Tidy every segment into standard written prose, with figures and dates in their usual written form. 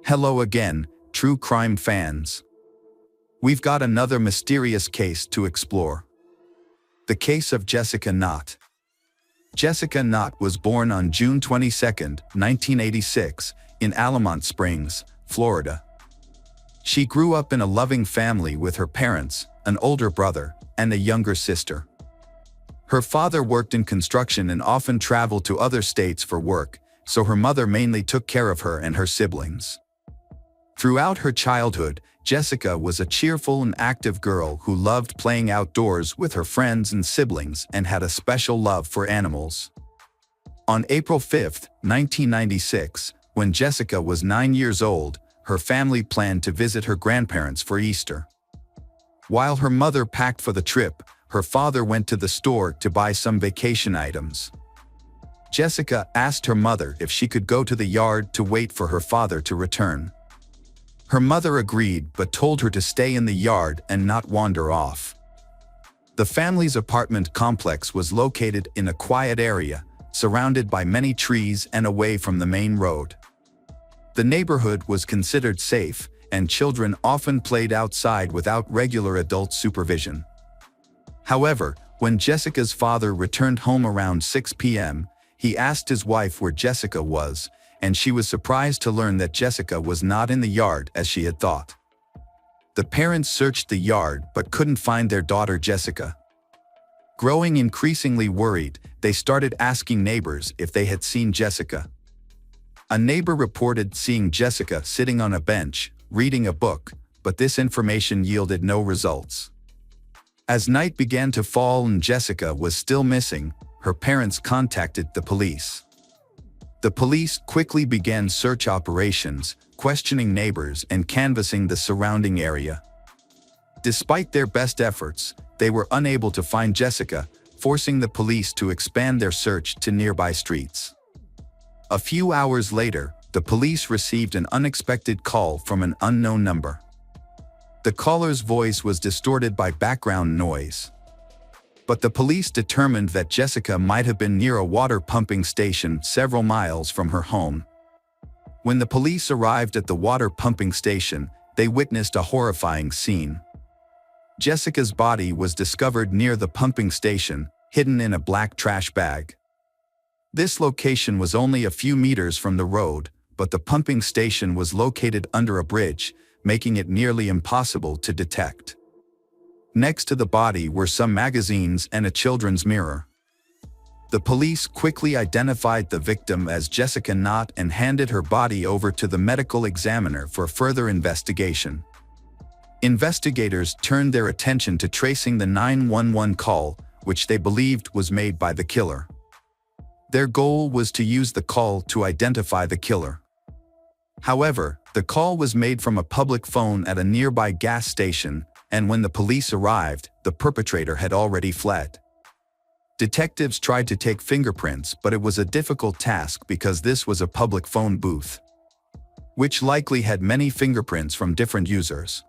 Hello again, true crime fans. We've got another mysterious case to explore. The case of Jessica Knott. Jessica Knott was born on June 22, 1986, in Allamont Springs, Florida. She grew up in a loving family with her parents, an older brother, and a younger sister. Her father worked in construction and often traveled to other states for work, so her mother mainly took care of her and her siblings. Throughout her childhood, Jessica was a cheerful and active girl who loved playing outdoors with her friends and siblings and had a special love for animals. On April 5, 1996, when Jessica was 9 years old, her family planned to visit her grandparents for Easter. While her mother packed for the trip, her father went to the store to buy some vacation items. Jessica asked her mother if she could go to the yard to wait for her father to return. Her mother agreed but told her to stay in the yard and not wander off. The family's apartment complex was located in a quiet area, surrounded by many trees and away from the main road. The neighborhood was considered safe, and children often played outside without regular adult supervision. However, when Jessica's father returned home around 6 p.m., he asked his wife where Jessica was, and she was surprised to learn that Jessica was not in the yard as she had thought. The parents searched the yard but couldn't find their daughter Jessica. Growing increasingly worried, they started asking neighbors if they had seen Jessica. A neighbor reported seeing Jessica sitting on a bench, reading a book, but this information yielded no results. As night began to fall and Jessica was still missing, her parents contacted the police. The police quickly began search operations, questioning neighbors and canvassing the surrounding area. Despite their best efforts, they were unable to find Jessica, forcing the police to expand their search to nearby streets. A few hours later, the police received an unexpected call from an unknown number. The caller's voice was distorted by background noise. But the police determined that Jessica might have been near a water pumping station several miles from her home. When the police arrived at the water pumping station, they witnessed a horrifying scene. Jessica's body was discovered near the pumping station, hidden in a black trash bag. This location was only a few meters from the road, but the pumping station was located under a bridge, making it nearly impossible to detect. Next to the body were some magazines and a children's mirror. The police quickly identified the victim as Jessica Knott and handed her body over to the medical examiner for further investigation. Investigators turned their attention to tracing the 911 call, which they believed was made by the killer. Their goal was to use the call to identify the killer. However, the call was made from a public phone at a nearby gas station, and when the police arrived, the perpetrator had already fled. Detectives tried to take fingerprints, but it was a difficult task because this was a public phone booth, which likely had many fingerprints from different users.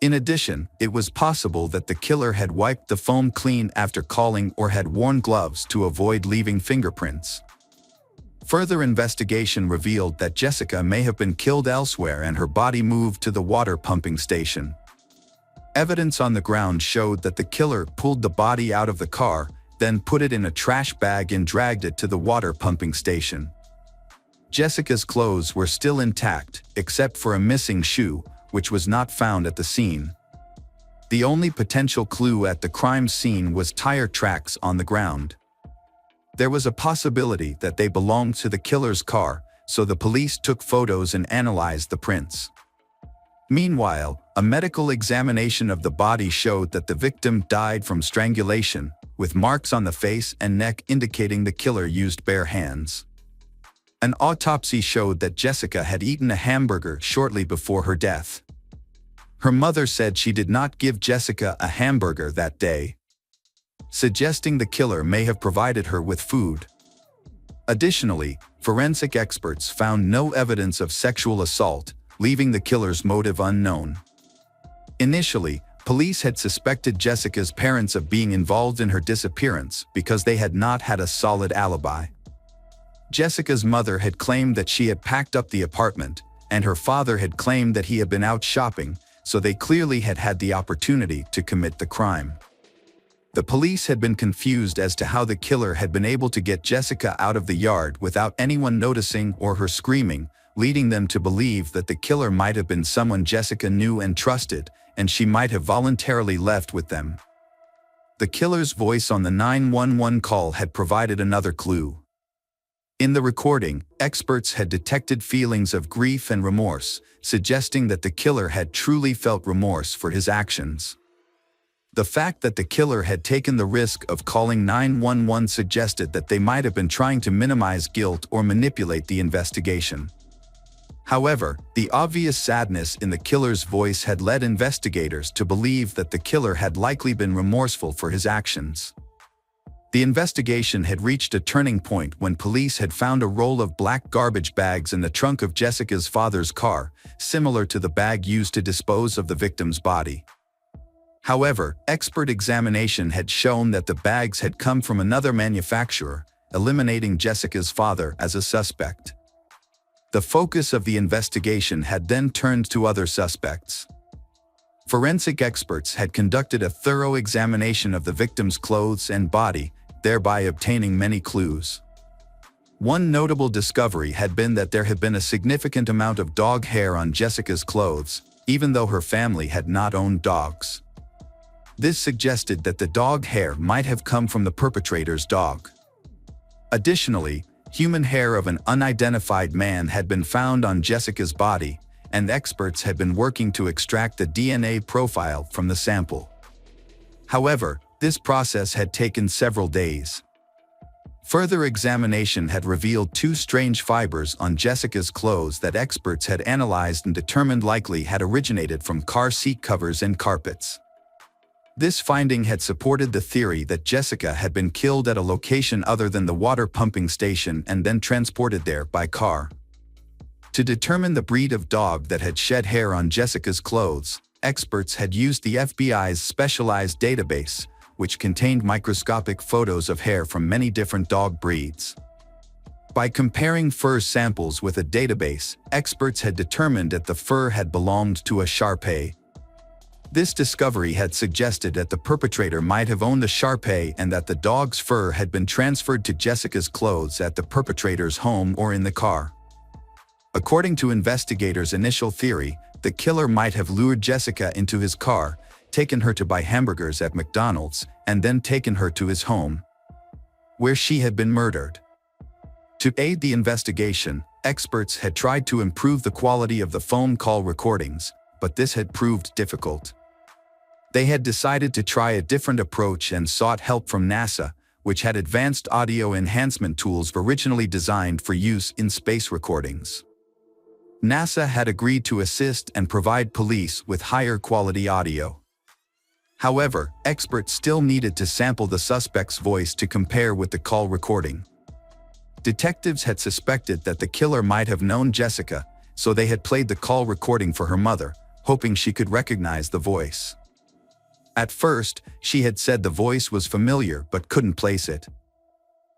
In addition, it was possible that the killer had wiped the phone clean after calling or had worn gloves to avoid leaving fingerprints. Further investigation revealed that Jessica may have been killed elsewhere and her body moved to the water pumping station. Evidence on the ground showed that the killer pulled the body out of the car, then put it in a trash bag and dragged it to the water pumping station. Jessica's clothes were still intact, except for a missing shoe, which was not found at the scene. The only potential clue at the crime scene was tire tracks on the ground. There was a possibility that they belonged to the killer's car, so the police took photos and analyzed the prints. Meanwhile, a medical examination of the body showed that the victim died from strangulation, with marks on the face and neck indicating the killer used bare hands. An autopsy showed that Jessica had eaten a hamburger shortly before her death. Her mother said she did not give Jessica a hamburger that day, suggesting the killer may have provided her with food. Additionally, forensic experts found no evidence of sexual assault, leaving the killer's motive unknown. Initially, police had suspected Jessica's parents of being involved in her disappearance because they had not had a solid alibi. Jessica's mother had claimed that she had packed up the apartment, and her father had claimed that he had been out shopping, so they clearly had had the opportunity to commit the crime. The police had been confused as to how the killer had been able to get Jessica out of the yard without anyone noticing or her screaming, leading them to believe that the killer might have been someone Jessica knew and trusted, and she might have voluntarily left with them. The killer's voice on the 911 call had provided another clue. In the recording, experts had detected feelings of grief and remorse, suggesting that the killer had truly felt remorse for his actions. The fact that the killer had taken the risk of calling 911 suggested that they might have been trying to minimize guilt or manipulate the investigation. However, the obvious sadness in the killer's voice had led investigators to believe that the killer had likely been remorseful for his actions. The investigation had reached a turning point when police had found a roll of black garbage bags in the trunk of Jessica's father's car, similar to the bag used to dispose of the victim's body. However, expert examination had shown that the bags had come from another manufacturer, eliminating Jessica's father as a suspect. The focus of the investigation had then turned to other suspects. Forensic experts had conducted a thorough examination of the victim's clothes and body, thereby obtaining many clues. One notable discovery had been that there had been a significant amount of dog hair on Jessica's clothes, even though her family had not owned dogs. This suggested that the dog hair might have come from the perpetrator's dog. Additionally, human hair of an unidentified man had been found on Jessica's body, and experts had been working to extract the DNA profile from the sample. However, this process had taken several days. Further examination had revealed two strange fibers on Jessica's clothes that experts had analyzed and determined likely had originated from car seat covers and carpets. This finding had supported the theory that Jessica had been killed at a location other than the water pumping station and then transported there by car. To determine the breed of dog that had shed hair on Jessica's clothes, experts had used the FBI's specialized database, which contained microscopic photos of hair from many different dog breeds. By comparing fur samples with a database, experts had determined that the fur had belonged to a Shar-Pei. This discovery had suggested that the perpetrator might have owned the Shar-Pei and that the dog's fur had been transferred to Jessica's clothes at the perpetrator's home or in the car. According to investigators' initial theory, the killer might have lured Jessica into his car, taken her to buy hamburgers at McDonald's, and then taken her to his home, where she had been murdered. To aid the investigation, experts had tried to improve the quality of the phone call recordings, but this had proved difficult. They had decided to try a different approach and sought help from NASA, which had advanced audio enhancement tools originally designed for use in space recordings. NASA had agreed to assist and provide police with higher quality audio. However, experts still needed to sample the suspect's voice to compare with the call recording. Detectives had suspected that the killer might have known Jessica, so they had played the call recording for her mother, hoping she could recognize the voice. At first, she had said the voice was familiar but couldn't place it.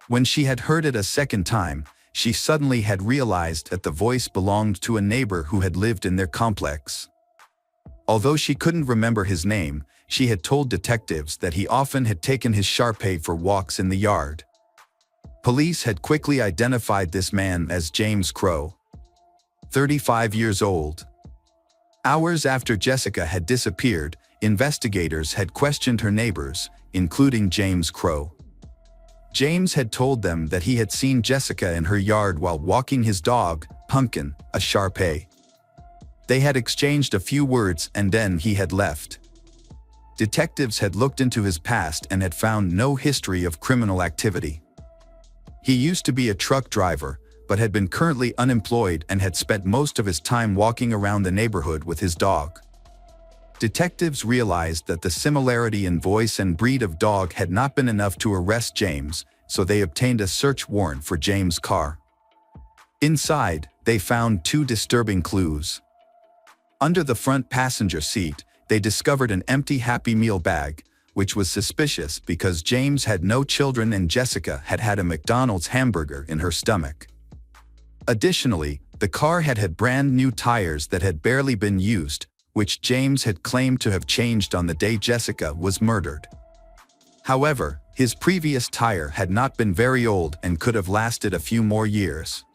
When she had heard it a second time, she suddenly had realized that the voice belonged to a neighbor who had lived in their complex. Although she couldn't remember his name, she had told detectives that he often had taken his Shar-Pei for walks in the yard. Police had quickly identified this man as James Crow, 35 years old. Hours after Jessica had disappeared, investigators had questioned her neighbors, including James Crow. James had told them that he had seen Jessica in her yard while walking his dog, Pumpkin, a Shar-Pei. They had exchanged a few words and then he had left. Detectives had looked into his past and had found no history of criminal activity. He used to be a truck driver, but had been currently unemployed and had spent most of his time walking around the neighborhood with his dog. Detectives realized that the similarity in voice and breed of dog had not been enough to arrest James, so they obtained a search warrant for James' car. Inside, they found two disturbing clues. Under the front passenger seat, they discovered an empty Happy Meal bag, which was suspicious because James had no children and Jessica had had a McDonald's hamburger in her stomach. Additionally, The car had had brand new tires that had barely been used, which James had claimed to have changed on the day Jessica was murdered. However, his previous tire had not been very old and could have lasted a few more years.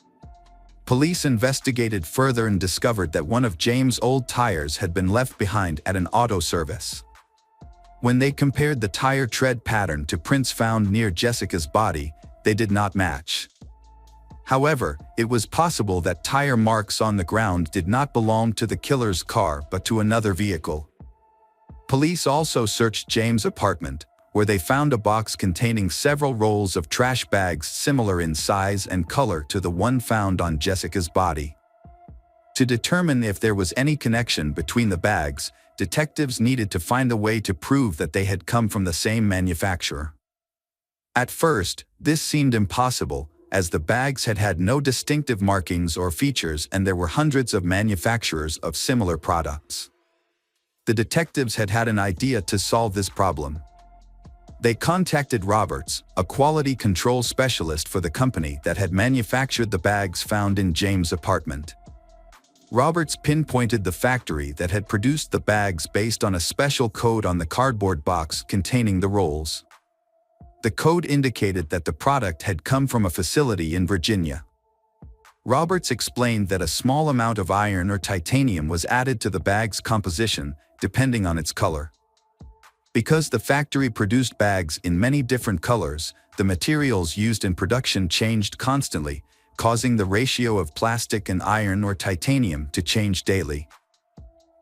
Police investigated further and discovered that one of James' old tires had been left behind at an auto service. When they compared the tire tread pattern to prints found near Jessica's body, they did not match. However, it was possible that tire marks on the ground did not belong to the killer's car but to another vehicle. Police also searched James' apartment, where they found a box containing several rolls of trash bags similar in size and color to the one found on Jessica's body. To determine if there was any connection between the bags, detectives needed to find a way to prove that they had come from the same manufacturer. At first, this seemed impossible, as the bags had had no distinctive markings or features and there were hundreds of manufacturers of similar products. The detectives had had an idea to solve this problem. They contacted Roberts, a quality control specialist for the company that had manufactured the bags found in James' apartment. Roberts pinpointed the factory that had produced the bags based on a special code on the cardboard box containing the rolls. The code indicated that the product had come from a facility in Virginia. Roberts explained that a small amount of iron or titanium was added to the bag's composition, depending on its color. Because the factory produced bags in many different colors, the materials used in production changed constantly, causing the ratio of plastic and iron or titanium to change daily.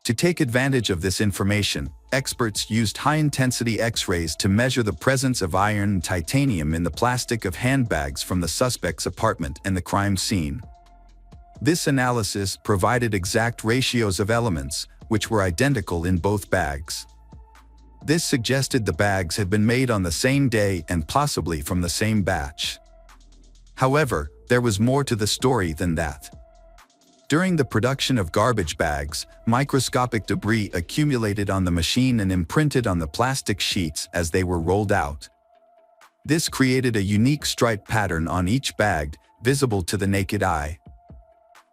To take advantage of this information, experts used high-intensity X-rays to measure the presence of iron and titanium in the plastic of handbags from the suspect's apartment and the crime scene. This analysis provided exact ratios of elements, which were identical in both bags. This suggested the bags had been made on the same day and possibly from the same batch. However, there was more to the story than that. During the production of garbage bags, microscopic debris accumulated on the machine and imprinted on the plastic sheets as they were rolled out. This created a unique stripe pattern on each bag, visible to the naked eye.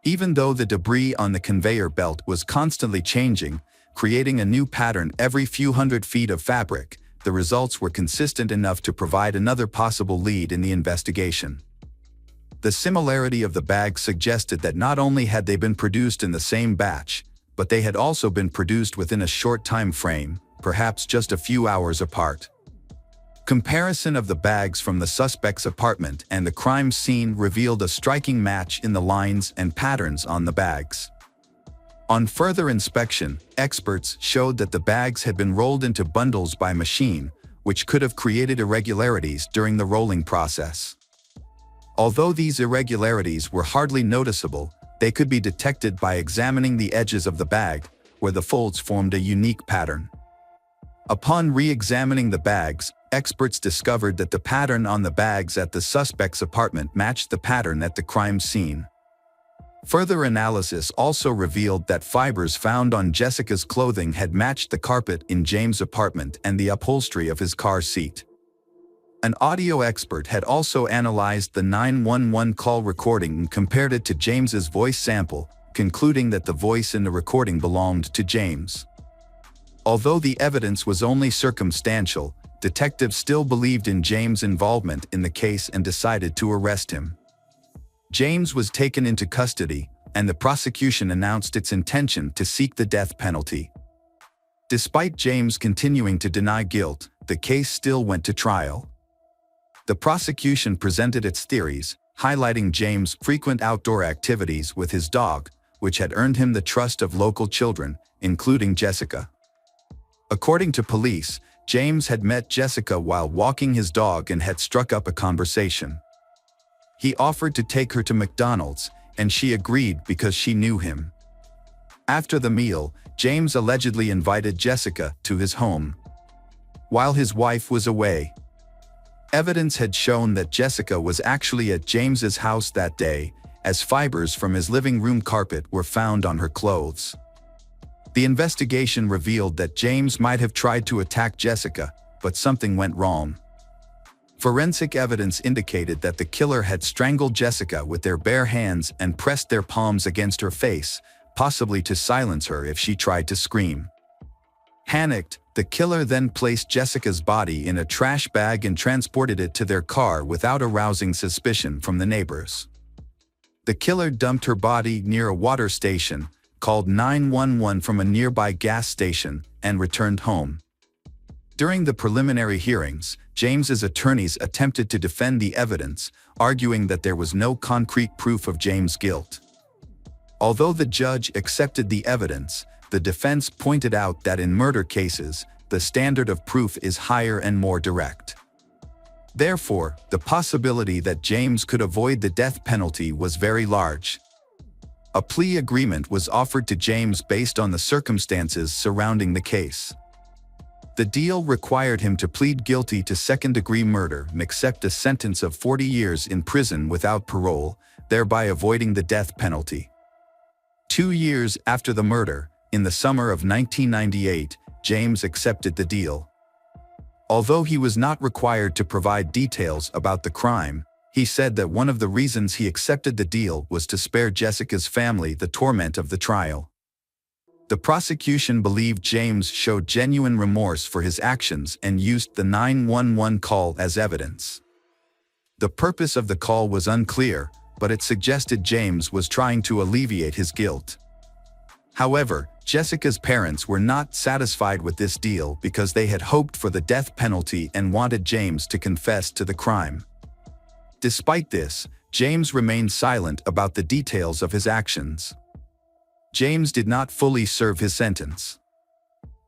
Even though the debris on the conveyor belt was constantly changing, creating a new pattern every few hundred feet of fabric, the results were consistent enough to provide another possible lead in the investigation. The similarity of the bags suggested that not only had they been produced in the same batch, but they had also been produced within a short time frame, perhaps just a few hours apart. Comparison of the bags from the suspect's apartment and the crime scene revealed a striking match in the lines and patterns on the bags. On further inspection, experts showed that the bags had been rolled into bundles by machine, which could have created irregularities during the rolling process. Although these irregularities were hardly noticeable, they could be detected by examining the edges of the bag, where the folds formed a unique pattern. Upon re-examining the bags, experts discovered that the pattern on the bags at the suspect's apartment matched the pattern at the crime scene. Further analysis also revealed that fibers found on Jessica's clothing had matched the carpet in James' apartment and the upholstery of his car seat. An audio expert had also analyzed the 911 call recording and compared it to James's voice sample, concluding that the voice in the recording belonged to James. Although the evidence was only circumstantial, detectives still believed in James' involvement in the case and decided to arrest him. James was taken into custody, and the prosecution announced its intention to seek the death penalty. Despite James continuing to deny guilt, the case still went to trial. The prosecution presented its theories, highlighting James' frequent outdoor activities with his dog, which had earned him the trust of local children, including Jessica. According to police, James had met Jessica while walking his dog and had struck up a conversation. He offered to take her to McDonald's, and she agreed because she knew him. After the meal, James allegedly invited Jessica to his home. While his wife was away, evidence had shown that Jessica was actually at James's house that day, as fibers from his living room carpet were found on her clothes. The investigation revealed that James might have tried to attack Jessica, but something went wrong. Forensic evidence indicated that the killer had strangled Jessica with their bare hands and pressed their palms against her face, possibly to silence her if she tried to scream. Panicked, the killer then placed Jessica's body in a trash bag and transported it to their car without arousing suspicion from the neighbors. The killer dumped her body near a water station, called 911 from a nearby gas station, and returned home. During the preliminary hearings, James's attorneys attempted to defend the evidence, arguing that there was no concrete proof of James' guilt. Although the judge accepted the evidence, the defense pointed out that in murder cases, the standard of proof is higher and more direct. Therefore, the possibility that James could avoid the death penalty was very large. A plea agreement was offered to James based on the circumstances surrounding the case. The deal required him to plead guilty to second-degree murder and accept a sentence of 40 years in prison without parole, thereby avoiding the death penalty. 2 years after the murder, in the summer of 1998, James accepted the deal. Although he was not required to provide details about the crime, he said that one of the reasons he accepted the deal was to spare Jessica's family the torment of the trial. The prosecution believed James showed genuine remorse for his actions and used the 911 call as evidence. The purpose of the call was unclear, but it suggested James was trying to alleviate his guilt. However, Jessica's parents were not satisfied with this deal because they had hoped for the death penalty and wanted James to confess to the crime. Despite this, James remained silent about the details of his actions. James did not fully serve his sentence.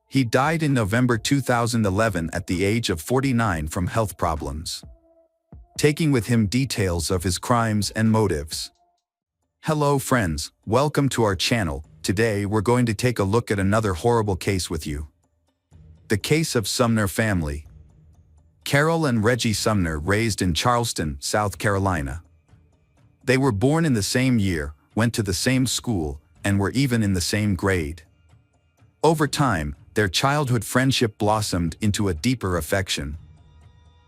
He died in November 2011 at the age of 49 from health problems, taking with him details of his crimes and motives. Hello friends, welcome to our channel. Today we're going to take a look at another horrible case with you. The case of Sumner family. Carol and Reggie Sumner raised in Charleston, South Carolina. They were born in the same year, went to the same school, and were even in the same grade. Over time, their childhood friendship blossomed into a deeper affection.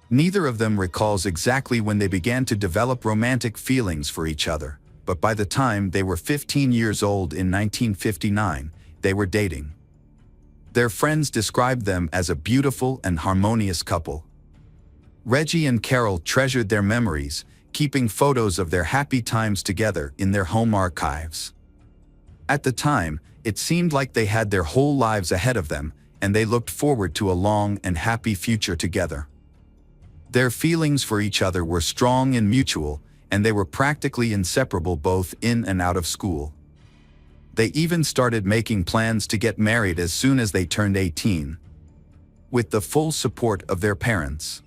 Neither of them recalls exactly when they began to develop romantic feelings for each other, but by the time they were 15 years old in 1959, they were dating. Their friends described them as a beautiful and harmonious couple. Reggie and Carol treasured their memories, keeping photos of their happy times together in their home archives. At the time, it seemed like they had their whole lives ahead of them, and they looked forward to a long and happy future together. Their feelings for each other were strong and mutual, and they were practically inseparable both in and out of school. They even started making plans to get married as soon as they turned 18, with the full support of their parents.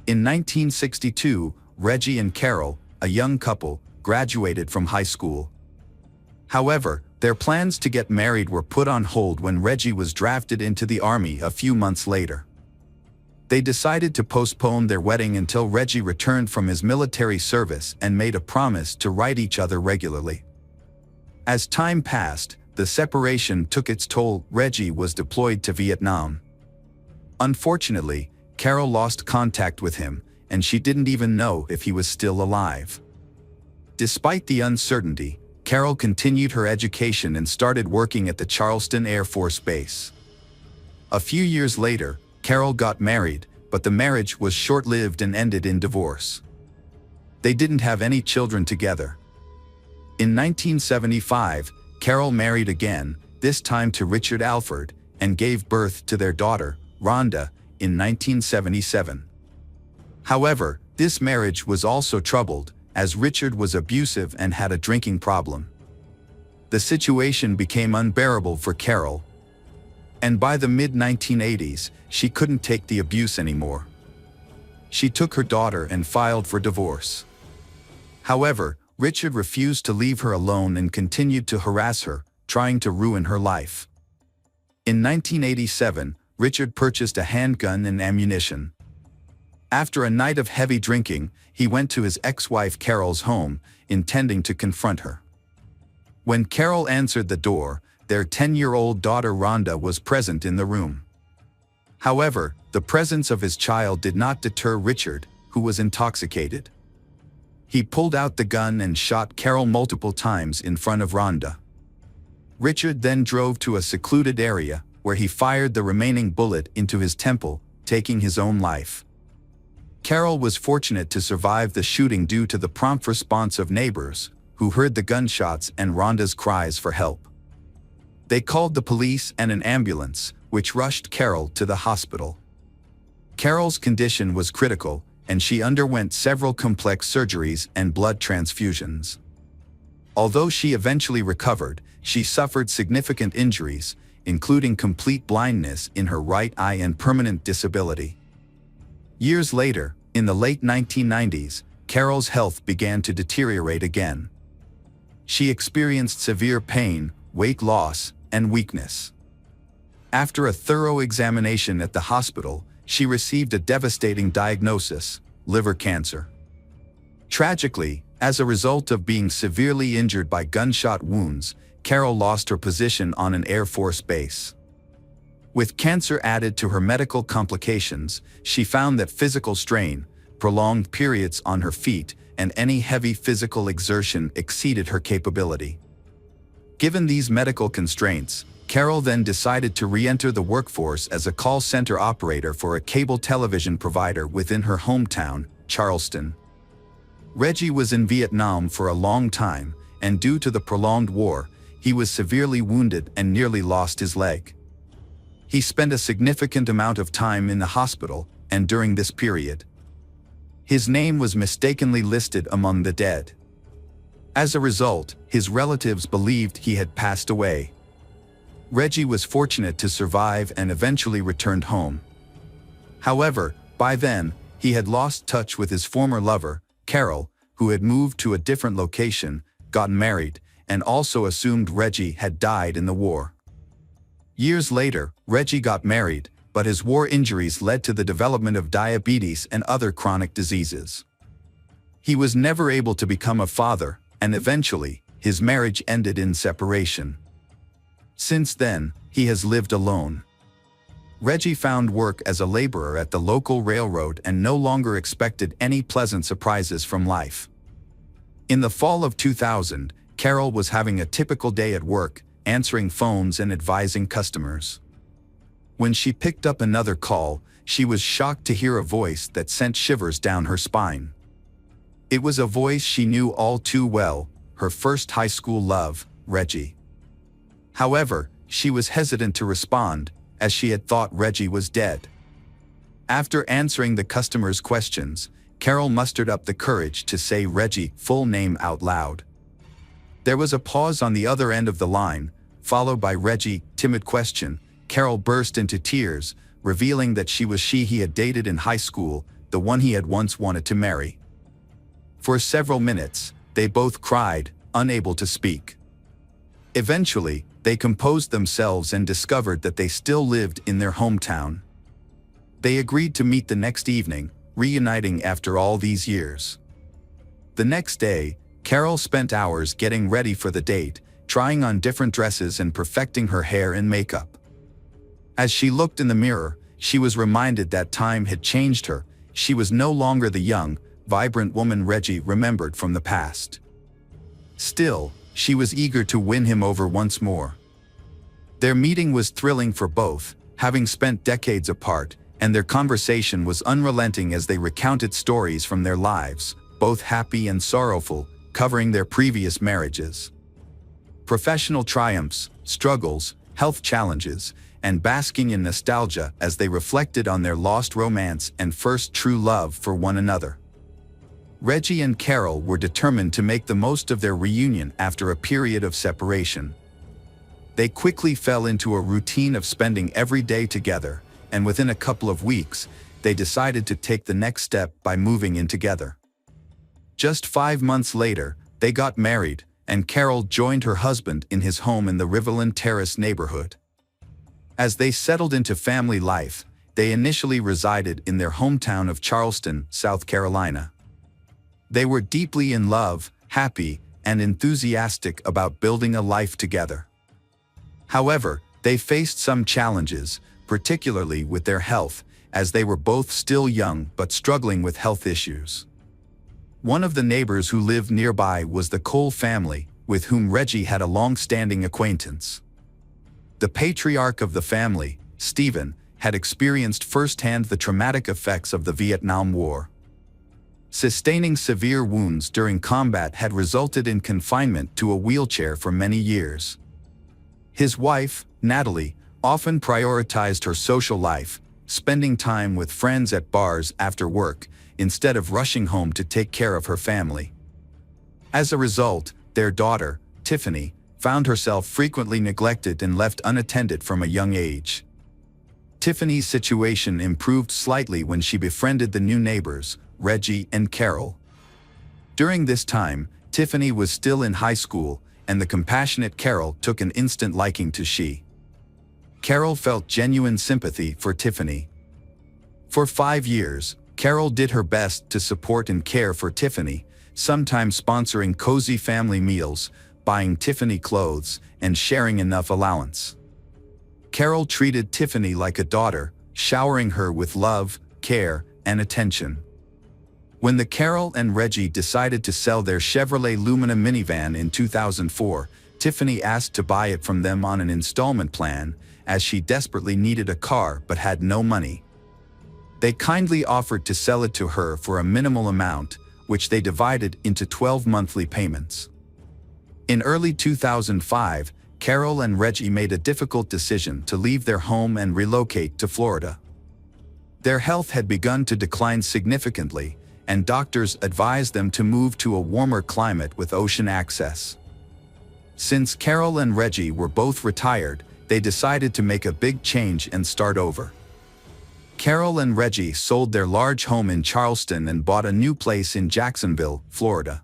In 1962, Reggie and Carol, a young couple, graduated from high school. However, their plans to get married were put on hold when Reggie was drafted into the Army a few months later. They decided to postpone their wedding until Reggie returned from his military service and made a promise to write each other regularly. As time passed, the separation took its toll. Reggie was deployed to Vietnam. Unfortunately, Carol lost contact with him, and she didn't even know if he was still alive. Despite the uncertainty, Carol continued her education and started working at the Charleston Air Force Base. A few years later, Carol got married, but the marriage was short-lived and ended in divorce. They didn't have any children together. In 1975, Carol married again, this time to Richard Alford, and gave birth to their daughter, Rhonda, in 1977. However, this marriage was also troubled, as Richard was abusive and had a drinking problem. The situation became unbearable for Carol, and by the mid-1980s, she couldn't take the abuse anymore. She took her daughter and filed for divorce. However, Richard refused to leave her alone and continued to harass her, trying to ruin her life. In 1987, Richard purchased a handgun and ammunition. After a night of heavy drinking, he went to his ex-wife Carol's home, intending to confront her. When Carol answered the door, their 10-year-old daughter Rhonda was present in the room. However, the presence of his child did not deter Richard, who was intoxicated. He pulled out the gun and shot Carol multiple times in front of Rhonda. Richard then drove to a secluded area, where he fired the remaining bullet into his temple, taking his own life. Carol was fortunate to survive the shooting due to the prompt response of neighbors, who heard the gunshots and Rhonda's cries for help. They called the police and an ambulance, which rushed Carol to the hospital. Carol's condition was critical, and she underwent several complex surgeries and blood transfusions. Although she eventually recovered, she suffered significant injuries, including complete blindness in her right eye and permanent disability. Years later, in the late 1990s, Carol's health began to deteriorate again. She experienced severe pain, weight loss, and weakness. After a thorough examination at the hospital, she received a devastating diagnosis: liver cancer. Tragically, as a result of being severely injured by gunshot wounds, Carol lost her position on an Air Force base. With cancer added to her medical complications, she found that physical strain, prolonged periods on her feet, and any heavy physical exertion exceeded her capability. Given these medical constraints, Carol then decided to re-enter the workforce as a call center operator for a cable television provider within her hometown, Charleston. Reggie was in Vietnam for a long time, and due to the prolonged war, he was severely wounded and nearly lost his leg. He spent a significant amount of time in the hospital, and during this period, his name was mistakenly listed among the dead. As a result, his relatives believed he had passed away. Reggie was fortunate to survive and eventually returned home. However, by then, he had lost touch with his former lover, Carol, who had moved to a different location, gotten married, and also assumed Reggie had died in the war. Years later, Reggie got married, but his war injuries led to the development of diabetes and other chronic diseases. He was never able to become a father, and eventually, his marriage ended in separation. Since then, he has lived alone. Reggie found work as a laborer at the local railroad and no longer expected any pleasant surprises from life. In the fall of 2000, Carol was having a typical day at work, answering phones and advising customers. When she picked up another call, she was shocked to hear a voice that sent shivers down her spine. It was a voice she knew all too well, her first high school love, Reggie. However, she was hesitant to respond, as she had thought Reggie was dead. After answering the customer's questions, Carol mustered up the courage to say Reggie's full name out loud. There was a pause on the other end of the line, followed by Reggie's timid question. Carol burst into tears, revealing that she was he had dated in high school, the one he had once wanted to marry. For several minutes, they both cried, unable to speak. Eventually, they composed themselves and discovered that they still lived in their hometown. They agreed to meet the next evening, reuniting after all these years. The next day, Carol spent hours getting ready for the date, trying on different dresses and perfecting her hair and makeup. As she looked in the mirror, she was reminded that time had changed her. She was no longer the young, vibrant woman Reggie remembered from the past. Still, she was eager to win him over once more. Their meeting was thrilling for both, having spent decades apart, and their conversation was unrelenting as they recounted stories from their lives, both happy and sorrowful, covering their previous marriages. Professional triumphs, struggles, health challenges, and basking in nostalgia as they reflected on their lost romance and first true love for one another. Reggie and Carol were determined to make the most of their reunion after a period of separation. They quickly fell into a routine of spending every day together, and within a couple of weeks, they decided to take the next step by moving in together. Just 5 months later, they got married, and Carol joined her husband in his home in the Riverland Terrace neighborhood. As they settled into family life, they initially resided in their hometown of Charleston, South Carolina. They were deeply in love, happy, and enthusiastic about building a life together. However, they faced some challenges, particularly with their health, as they were both still young but struggling with health issues. One of the neighbors who lived nearby was the Cole family, with whom Reggie had a long-standing acquaintance. The patriarch of the family, Stephen, had experienced firsthand the traumatic effects of the Vietnam War. Sustaining severe wounds during combat had resulted in confinement to a wheelchair for many years. His wife, Natalie, often prioritized her social life, spending time with friends at bars after work, instead of rushing home to take care of her family. As a result, their daughter, Tiffany, found herself frequently neglected and left unattended from a young age. Tiffany's situation improved slightly when she befriended the new neighbors, Reggie and Carol. During this time, Tiffany was still in high school, and the compassionate Carol took an instant liking to she. Carol felt genuine sympathy for Tiffany. For 5 years, Carol did her best to support and care for Tiffany, sometimes sponsoring cozy family meals, buying Tiffany clothes, and sharing enough allowance. Carol treated Tiffany like a daughter, showering her with love, care, and attention. When the Carol and Reggie decided to sell their Chevrolet Lumina minivan in 2004, Tiffany asked to buy it from them on an installment plan, as she desperately needed a car but had no money. They kindly offered to sell it to her for a minimal amount, which they divided into 12 monthly payments. In early 2005, Carol and Reggie made a difficult decision to leave their home and relocate to Florida. Their health had begun to decline significantly, and doctors advised them to move to a warmer climate with ocean access. Since Carol and Reggie were both retired, they decided to make a big change and start over. Carol and Reggie sold their large home in Charleston and bought a new place in Jacksonville, Florida.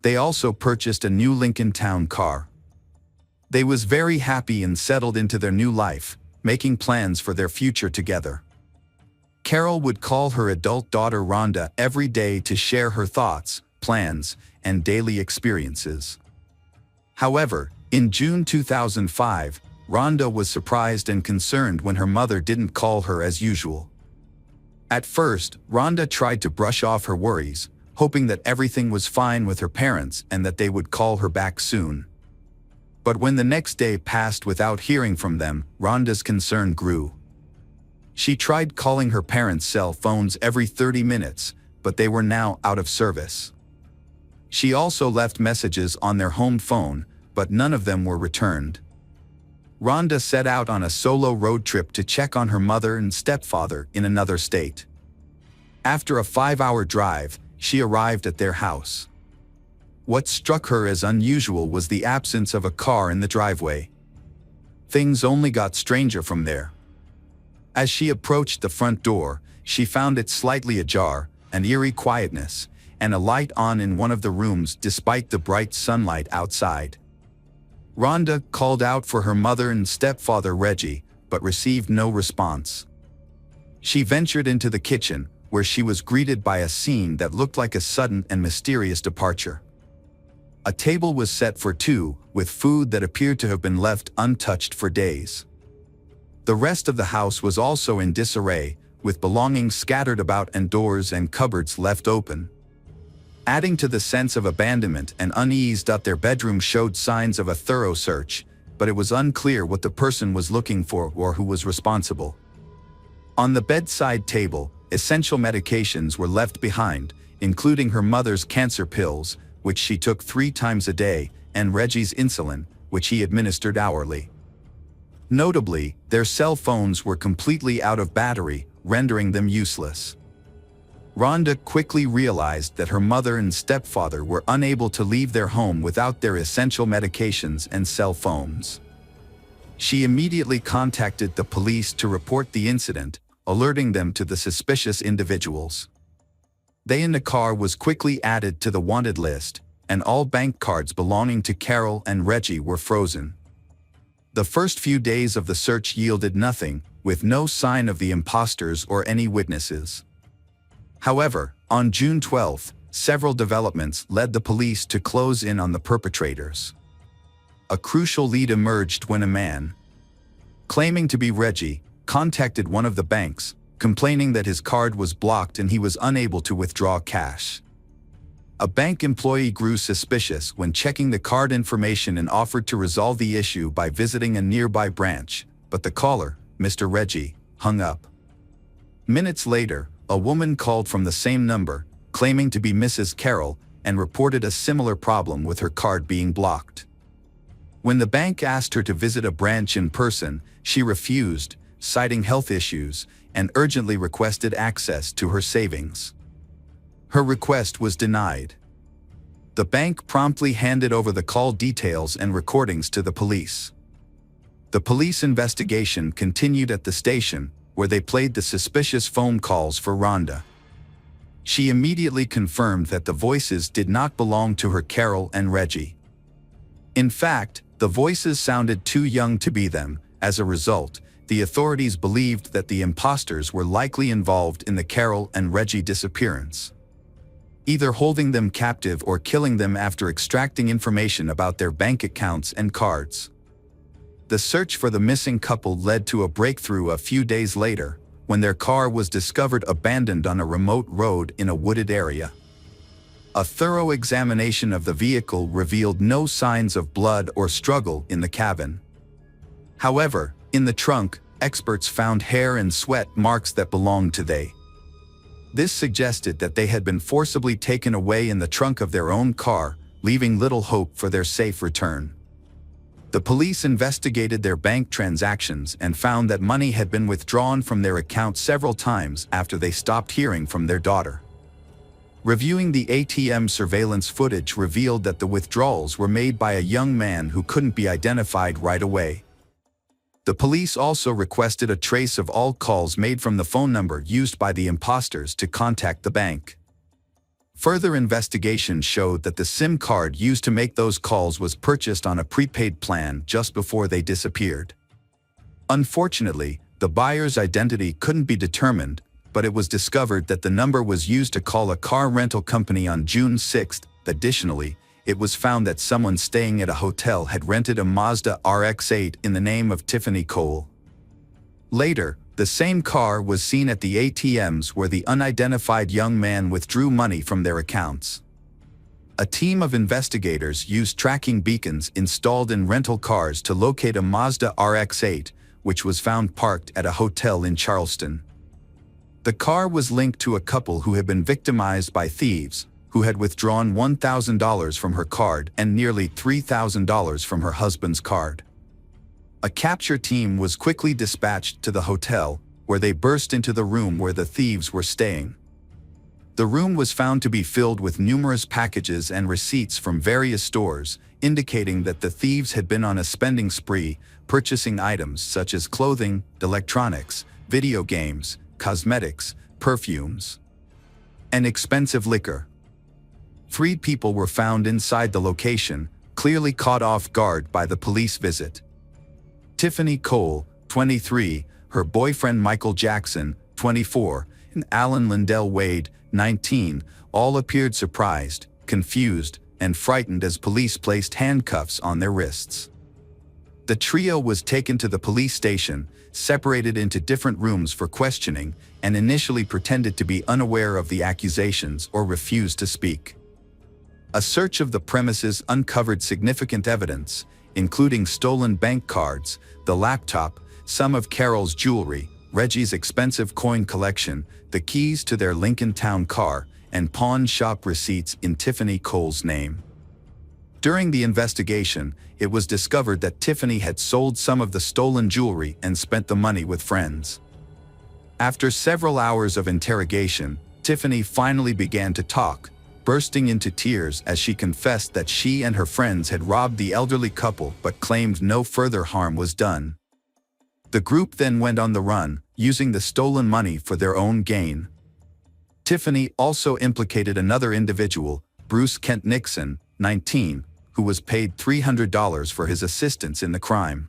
They also purchased a new Lincoln Town car. They was very happy and settled into their new life, making plans for their future together. Carol would call her adult daughter Rhonda every day to share her thoughts, plans, and daily experiences. However, in June 2005, Rhonda was surprised and concerned when her mother didn't call her as usual. At first, Rhonda tried to brush off her worries, hoping that everything was fine with her parents and that they would call her back soon. But when the next day passed without hearing from them, Rhonda's concern grew. She tried calling her parents' cell phones every 30 minutes, but they were now out of service. She also left messages on their home phone, but none of them were returned. Rhonda set out on a solo road trip to check on her mother and stepfather in another state. After a 5-hour drive, she arrived at their house. What struck her as unusual was the absence of a car in the driveway. Things only got stranger from there. As she approached the front door, she found it slightly ajar, an eerie quietness, and a light on in one of the rooms despite the bright sunlight outside. Rhonda called out for her mother and stepfather Reggie, but received no response. She ventured into the kitchen, where she was greeted by a scene that looked like a sudden and mysterious departure. A table was set for two, with food that appeared to have been left untouched for days. The rest of the house was also in disarray, with belongings scattered about and doors and cupboards left open. Adding to the sense of abandonment and unease, their bedroom showed signs of a thorough search, but it was unclear what the person was looking for or who was responsible. On the bedside table, essential medications were left behind, including her mother's cancer pills, which she took 3 times a day, and Reggie's insulin, which he administered hourly. Notably, their cell phones were completely out of battery, rendering them useless. Rhonda quickly realized that her mother and stepfather were unable to leave their home without their essential medications and cell phones. She immediately contacted the police to report the incident, alerting them to the suspicious individuals. They in the car was quickly added to the wanted list, and all bank cards belonging to Carol and Reggie were frozen. The first few days of the search yielded nothing, with no sign of the imposters or any witnesses. However, on June 12, several developments led the police to close in on the perpetrators. A crucial lead emerged when a man, claiming to be Reggie, contacted one of the banks, complaining that his card was blocked and he was unable to withdraw cash. A bank employee grew suspicious when checking the card information and offered to resolve the issue by visiting a nearby branch, but the caller, Mr. Reggie, hung up. Minutes later, a woman called from the same number, claiming to be Mrs. Carroll, and reported a similar problem with her card being blocked. When the bank asked her to visit a branch in person, she refused, citing health issues, and urgently requested access to her savings. Her request was denied. The bank promptly handed over the call details and recordings to the police. The police investigation continued at the station, where they played the suspicious phone calls for Rhonda. She immediately confirmed that the voices did not belong to her Carol and Reggie. In fact, the voices sounded too young to be them. As a result, the authorities believed that the imposters were likely involved in the Carol and Reggie disappearance, either holding them captive or killing them after extracting information about their bank accounts and cards. The search for the missing couple led to a breakthrough a few days later, when their car was discovered abandoned on a remote road in a wooded area. A thorough examination of the vehicle revealed no signs of blood or struggle in the cabin. However, in the trunk, experts found hair and sweat marks that belonged to they. This suggested that they had been forcibly taken away in the trunk of their own car, leaving little hope for their safe return. The police investigated their bank transactions and found that money had been withdrawn from their account several times after they stopped hearing from their daughter. Reviewing the ATM surveillance footage revealed that the withdrawals were made by a young man who couldn't be identified right away. The police also requested a trace of all calls made from the phone number used by the imposters to contact the bank. Further investigation showed that the SIM card used to make those calls was purchased on a prepaid plan just before they disappeared. Unfortunately, the buyer's identity couldn't be determined, but it was discovered that the number was used to call a car rental company on June 6. Additionally, it was found that someone staying at a hotel had rented a Mazda RX-8 in the name of Tiffany Cole. Later, the same car was seen at the ATMs where the unidentified young man withdrew money from their accounts. A team of investigators used tracking beacons installed in rental cars to locate a Mazda RX-8, which was found parked at a hotel in Charleston. The car was linked to a couple who had been victimized by thieves, who had withdrawn $1,000 from her card and nearly $3,000 from her husband's card. A capture team was quickly dispatched to the hotel, where they burst into the room where the thieves were staying. The room was found to be filled with numerous packages and receipts from various stores, indicating that the thieves had been on a spending spree, purchasing items such as clothing, electronics, video games, cosmetics, perfumes, and expensive liquor. 3 people were found inside the location, clearly caught off guard by the police visit. Tiffany Cole, 23, her boyfriend Michael Jackson, 24, and Alan Lindell Wade, 19, all appeared surprised, confused, and frightened as police placed handcuffs on their wrists. The trio was taken to the police station, separated into different rooms for questioning, and initially pretended to be unaware of the accusations or refused to speak. A search of the premises uncovered significant evidence, including stolen bank cards, the laptop, some of Carol's jewelry, Reggie's expensive coin collection, the keys to their Lincoln Town car, and pawn shop receipts in Tiffany Cole's name. During the investigation, it was discovered that Tiffany had sold some of the stolen jewelry and spent the money with friends. After several hours of interrogation, Tiffany finally began to talk, bursting into tears as she confessed that she and her friends had robbed the elderly couple but claimed no further harm was done. The group then went on the run, using the stolen money for their own gain. Tiffany also implicated another individual, Bruce Kent Nixon, 19, who was paid $300 for his assistance in the crime.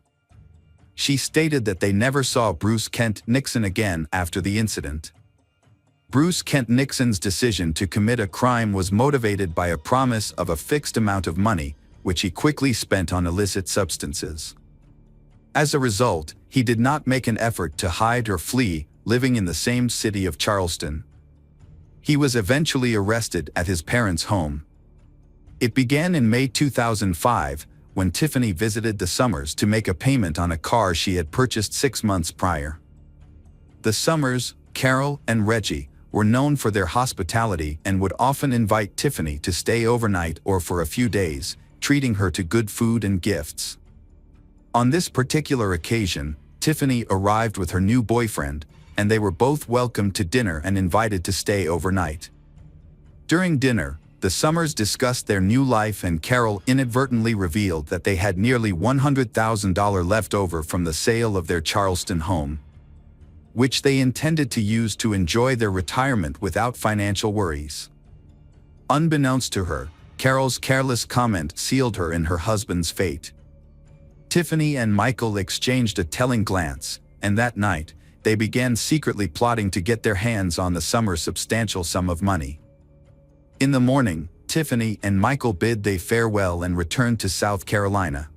She stated that they never saw Bruce Kent Nixon again after the incident. Bruce Kent Nixon's decision to commit a crime was motivated by a promise of a fixed amount of money, which he quickly spent on illicit substances. As a result, he did not make an effort to hide or flee, living in the same city of Charleston. He was eventually arrested at his parents' home. It began in May 2005, when Tiffany visited the Summers to make a payment on a car she had purchased 6 months prior. The Summers, Carol, and Reggie were known for their hospitality and would often invite Tiffany to stay overnight or for a few days, treating her to good food and gifts. On this particular occasion, Tiffany arrived with her new boyfriend, and they were both welcomed to dinner and invited to stay overnight. During dinner, the Summers discussed their new life, and Carol inadvertently revealed that they had nearly $100,000 left over from the sale of their Charleston home, which they intended to use to enjoy their retirement without financial worries. Unbeknownst to her, Carol's careless comment sealed her in her husband's fate. Tiffany and Michael exchanged a telling glance, and that night, they began secretly plotting to get their hands on the Summers' substantial sum of money. In the morning, Tiffany and Michael bid they farewell and returned to South Carolina.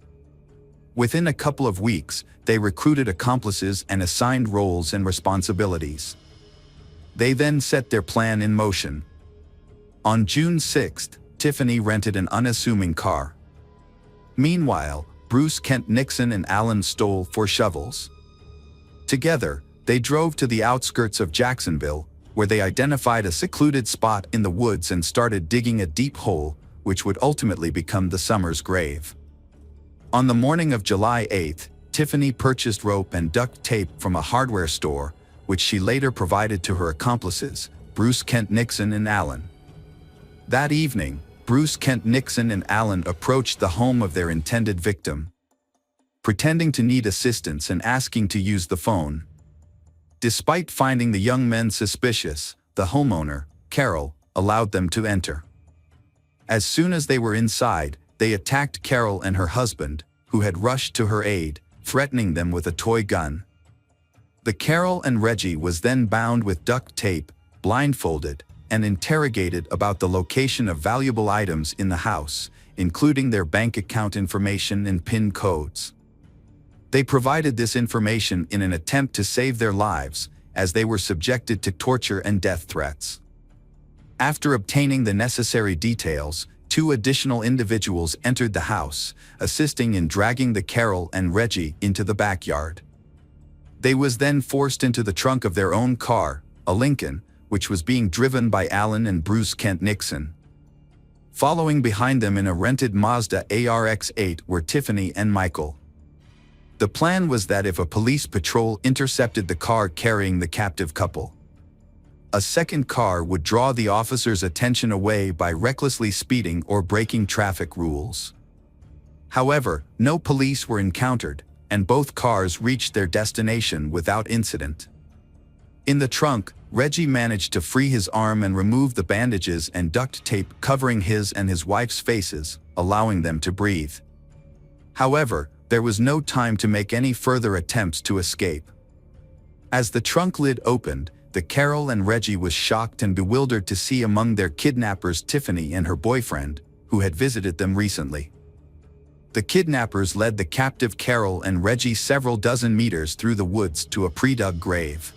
Within a couple of weeks, they recruited accomplices and assigned roles and responsibilities. They then set their plan in motion. On June 6th, Tiffany rented an unassuming car. Meanwhile, Bruce Kent Nixon and Alan stole 4 shovels. Together, they drove to the outskirts of Jacksonville, where they identified a secluded spot in the woods and started digging a deep hole, which would ultimately become the Summers' grave. On the morning of July 8th, Tiffany purchased rope and duct tape from a hardware store, which she later provided to her accomplices, Bruce Kent Nixon and Alan. That evening, Bruce Kent Nixon and Alan approached the home of their intended victim, pretending to need assistance and asking to use the phone. Despite finding the young men suspicious, the homeowner, Carol, allowed them to enter. As soon as they were inside, they attacked Carol and her husband, who had rushed to her aid, threatening them with a toy gun. The Carol and Reggie was then bound with duct tape, blindfolded, and interrogated about the location of valuable items in the house, including their bank account information and PIN codes. They provided this information in an attempt to save their lives, as they were subjected to torture and death threats. After obtaining the necessary details, 2 additional individuals entered the house, assisting in dragging the Carol and Reggie into the backyard. They was then forced into the trunk of their own car, a Lincoln, which was being driven by Alan and Bruce Kent Nixon. Following behind them in a rented Mazda ARX-8 were Tiffany and Michael. The plan was that if a police patrol intercepted the car carrying the captive couple, a second car would draw the officers' attention away by recklessly speeding or breaking traffic rules. However, no police were encountered, and both cars reached their destination without incident. In the trunk, Reggie managed to free his arm and remove the bandages and duct tape covering his and his wife's faces, allowing them to breathe. However, there was no time to make any further attempts to escape. As the trunk lid opened, the Carol and Reggie was shocked and bewildered to see among their kidnappers Tiffany and her boyfriend, who had visited them recently. The kidnappers led the captive Carol and Reggie several dozen meters through the woods to a pre-dug grave.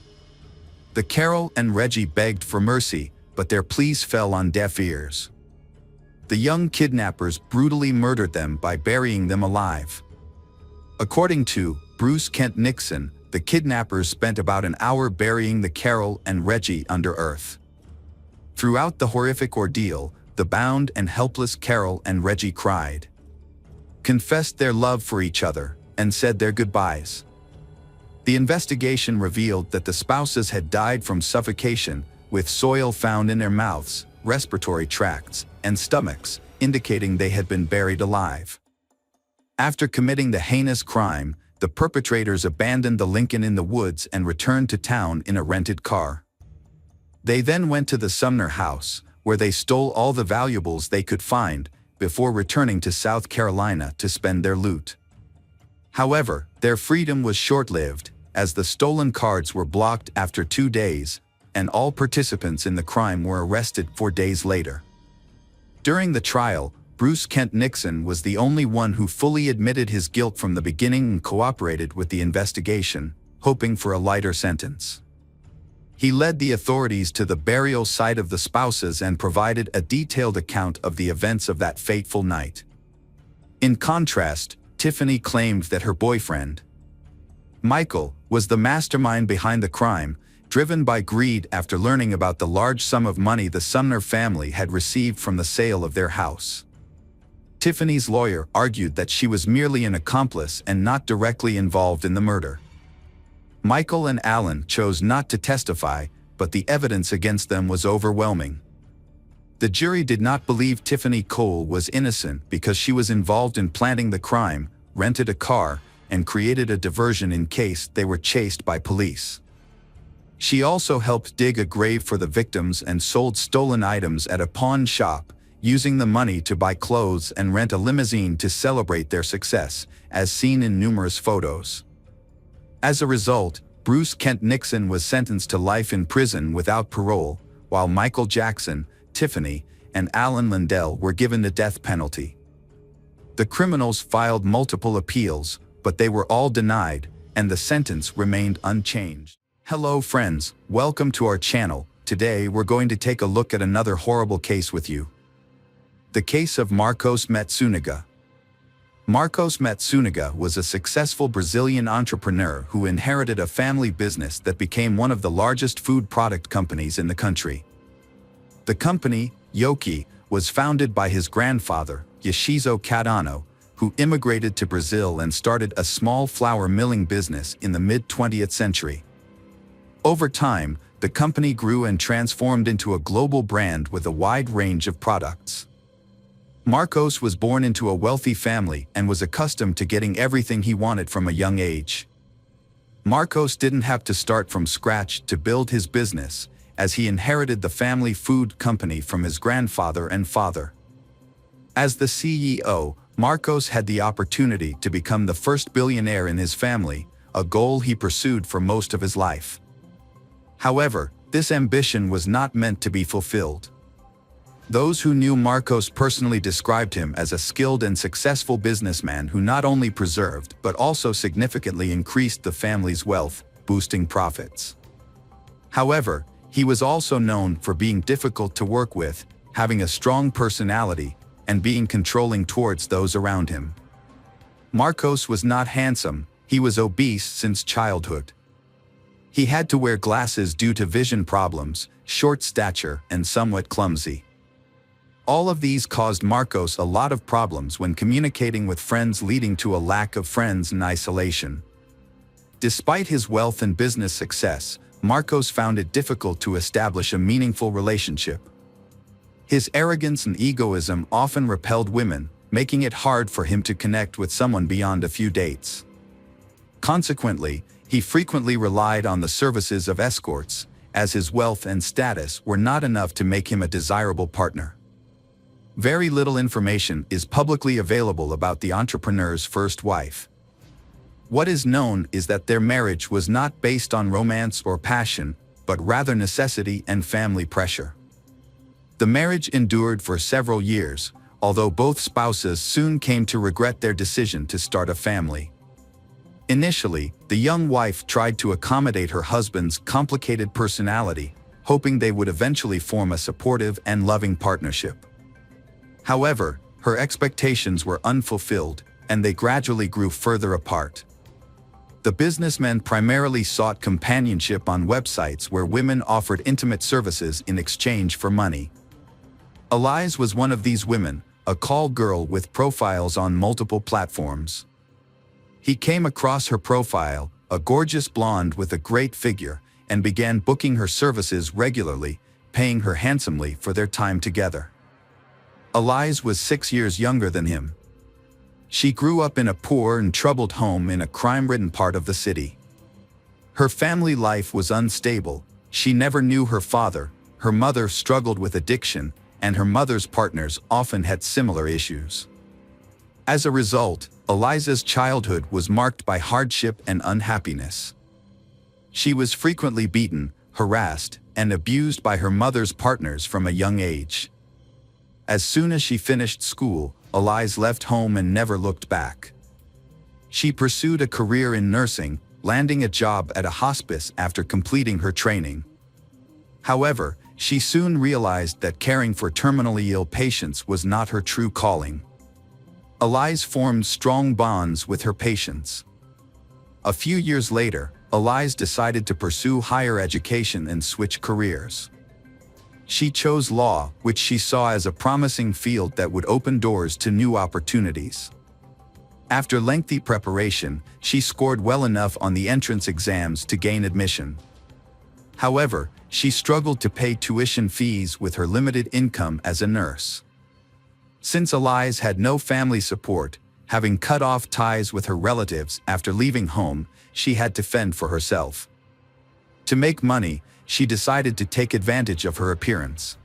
The Carol and Reggie begged for mercy, but their pleas fell on deaf ears. The young kidnappers brutally murdered them by burying them alive. According to Bruce Kent Nixon, the kidnappers spent about an hour burying the Carol and Reggie under earth. Throughout the horrific ordeal, the bound and helpless Carol and Reggie cried, confessed their love for each other, and said their goodbyes. The investigation revealed that the spouses had died from suffocation, with soil found in their mouths, respiratory tracts, and stomachs, indicating they had been buried alive. After committing the heinous crime, the perpetrators abandoned the Lincoln in the woods and returned to town in a rented car. They then went to the Sumner house, where they stole all the valuables they could find, before returning to South Carolina to spend their loot. However, their freedom was short-lived, as the stolen cards were blocked after 2 days, and all participants in the crime were arrested 4 days later. During the trial, Bruce Kent Nixon was the only one who fully admitted his guilt from the beginning and cooperated with the investigation, hoping for a lighter sentence. He led the authorities to the burial site of the spouses and provided a detailed account of the events of that fateful night. In contrast, Tiffany claimed that her boyfriend, Michael, was the mastermind behind the crime, driven by greed after learning about the large sum of money the Sumner family had received from the sale of their house. Tiffany's lawyer argued that she was merely an accomplice and not directly involved in the murder. Michael and Alan chose not to testify, but the evidence against them was overwhelming. The jury did not believe Tiffany Cole was innocent because she was involved in planning the crime, rented a car, and created a diversion in case they were chased by police. She also helped dig a grave for the victims and sold stolen items at a pawn shop, using the money to buy clothes and rent a limousine to celebrate their success, as seen in numerous photos. As a result, Bruce Kent Nixon was sentenced to life in prison without parole, while Michael Jackson, Tiffany, and Alan Lindell were given the death penalty. The criminals filed multiple appeals, but they were all denied, and the sentence remained unchanged. Hello friends, welcome to our channel. Today we're going to take a look at another horrible case with you. The case of Marcos Matsunaga. Marcos Matsunaga was a successful Brazilian entrepreneur who inherited a family business that became one of the largest food product companies in the country. The company, Yoki, was founded by his grandfather, Yashizo Cadano, who immigrated to Brazil and started a small flour milling business in the mid-20th century. Over time, the company grew and transformed into a global brand with a wide range of products. Marcos was born into a wealthy family and was accustomed to getting everything he wanted from a young age. Marcos didn't have to start from scratch to build his business, as he inherited the family food company from his grandfather and father. As the CEO, Marcos had the opportunity to become the first billionaire in his family, a goal he pursued for most of his life. However, this ambition was not meant to be fulfilled. Those who knew Marcos personally described him as a skilled and successful businessman who not only preserved but also significantly increased the family's wealth, boosting profits. However, he was also known for being difficult to work with, having a strong personality, and being controlling towards those around him. Marcos was not handsome, he was obese since childhood. He had to wear glasses due to vision problems, short stature, and somewhat clumsy. All of these caused Marcos a lot of problems when communicating with friends, leading to a lack of friends and isolation. Despite his wealth and business success, Marcos found it difficult to establish a meaningful relationship. His arrogance and egoism often repelled women, making it hard for him to connect with someone beyond a few dates. Consequently, he frequently relied on the services of escorts, as his wealth and status were not enough to make him a desirable partner. Very little information is publicly available about the entrepreneur's first wife. What is known is that their marriage was not based on romance or passion, but rather necessity and family pressure. The marriage endured for several years, although both spouses soon came to regret their decision to start a family. Initially, the young wife tried to accommodate her husband's complicated personality, hoping they would eventually form a supportive and loving partnership. However, her expectations were unfulfilled, and they gradually grew further apart. The businessmen primarily sought companionship on websites where women offered intimate services in exchange for money. Elise was one of these women, a call girl with profiles on multiple platforms. He came across her profile, a gorgeous blonde with a great figure, and began booking her services regularly, paying her handsomely for their time together. Elise was 6 years younger than him. She grew up in a poor and troubled home in a crime-ridden part of the city. Her family life was unstable, she never knew her father, her mother struggled with addiction, and her mother's partners often had similar issues. As a result, Elisa's childhood was marked by hardship and unhappiness. She was frequently beaten, harassed, and abused by her mother's partners from a young age. As soon as she finished school, Eliza left home and never looked back. She pursued a career in nursing, landing a job at a hospice after completing her training. However, she soon realized that caring for terminally ill patients was not her true calling. Eliza formed strong bonds with her patients. A few years later, Eliza decided to pursue higher education and switch careers. She chose law, which she saw as a promising field that would open doors to new opportunities. After lengthy preparation, she scored well enough on the entrance exams to gain admission. However, she struggled to pay tuition fees with her limited income as a nurse. Since Eliza had no family support, having cut off ties with her relatives after leaving home, she had to fend for herself. To make money, she decided to take advantage of her appearance.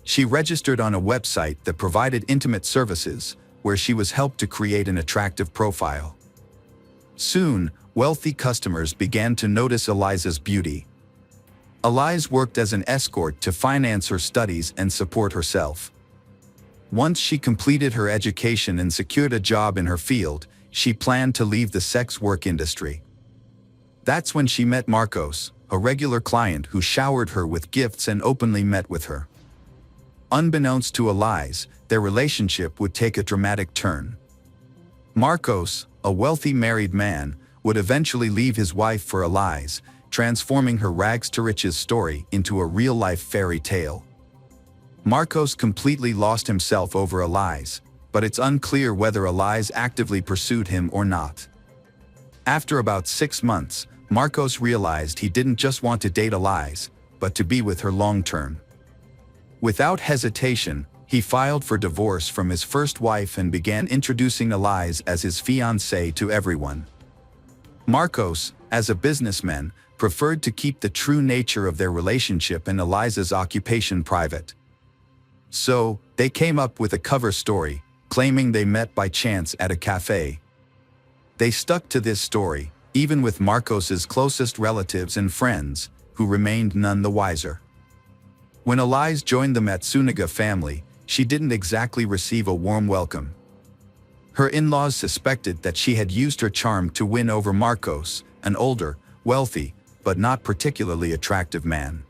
She registered on a website that provided intimate services, where she was helped to create an attractive profile. Soon, wealthy customers began to notice Eliza's beauty. Eliza worked as an escort to finance her studies and support herself. Once she completed her education and secured a job in her field, she planned to leave the sex work industry. That's when she met Marcos, a regular client who showered her with gifts and openly met with her. Unbeknownst to Eliza, their relationship would take a dramatic turn. Marcos, a wealthy married man, would eventually leave his wife for Eliza, transforming her rags-to-riches story into a real-life fairy tale. Marcos completely lost himself over Eliza, but it's unclear whether Eliza actively pursued him or not. After about 6 months, Marcos realized he didn't just want to date Eliza, but to be with her long-term. Without hesitation, he filed for divorce from his first wife and began introducing Eliza as his fiancée to everyone. Marcos, as a businessman, preferred to keep the true nature of their relationship and Eliza's occupation private. So, they came up with a cover story, claiming they met by chance at a cafe. They stuck to this story, even with Marcos's closest relatives and friends, who remained none the wiser. When Eliza joined the Matsunaga family, she didn't exactly receive a warm welcome. Her in-laws suspected that she had used her charm to win over Marcos, an older, wealthy, but not particularly attractive man.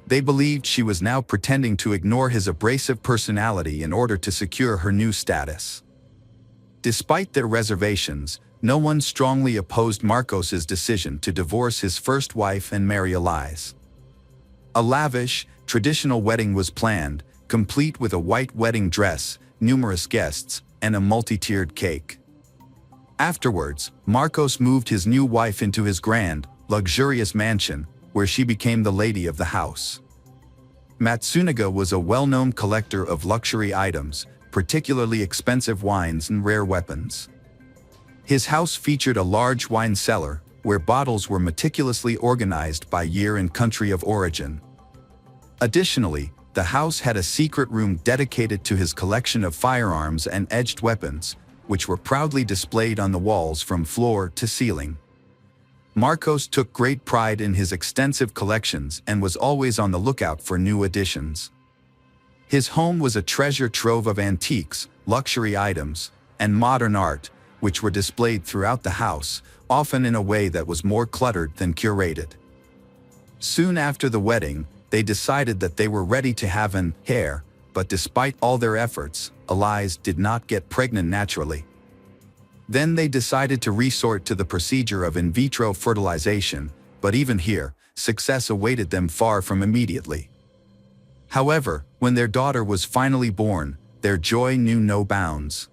They believed she was now pretending to ignore his abrasive personality in order to secure her new status. Despite their reservations, no one strongly opposed Marcos's decision to divorce his first wife and marry Eliza. A lavish, traditional wedding was planned, complete with a white wedding dress, numerous guests, and a multi-tiered cake. Afterwards, Marcos moved his new wife into his grand, luxurious mansion, where she became the lady of the house. Matsunaga was a well-known collector of luxury items, particularly expensive wines and rare weapons. His house featured a large wine cellar, where bottles were meticulously organized by year and country of origin. Additionally, the house had a secret room dedicated to his collection of firearms and edged weapons, which were proudly displayed on the walls from floor to ceiling. Marcos took great pride in his extensive collections and was always on the lookout for new additions. His home was a treasure trove of antiques, luxury items, and modern art, which were displayed throughout the house, often in a way that was more cluttered than curated. Soon after the wedding, they decided that they were ready to have an heir, but despite all their efforts, Eliza did not get pregnant naturally. Then they decided to resort to the procedure of in vitro fertilization, but even here, success awaited them far from immediately. However, when their daughter was finally born, their joy knew no bounds.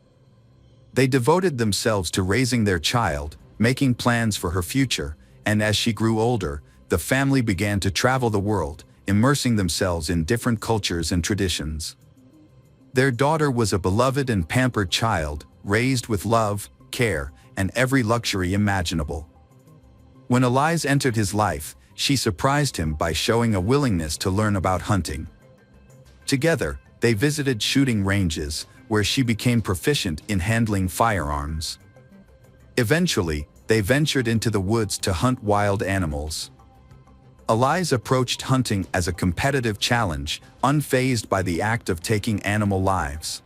They devoted themselves to raising their child, making plans for her future, and as she grew older, the family began to travel the world, immersing themselves in different cultures and traditions. Their daughter was a beloved and pampered child, raised with love, care, and every luxury imaginable. When Eliza entered his life, she surprised him by showing a willingness to learn about hunting. Together, they visited shooting ranges, where she became proficient in handling firearms. Eventually, they ventured into the woods to hunt wild animals. Eliza approached hunting as a competitive challenge, unfazed by the act of taking animal lives.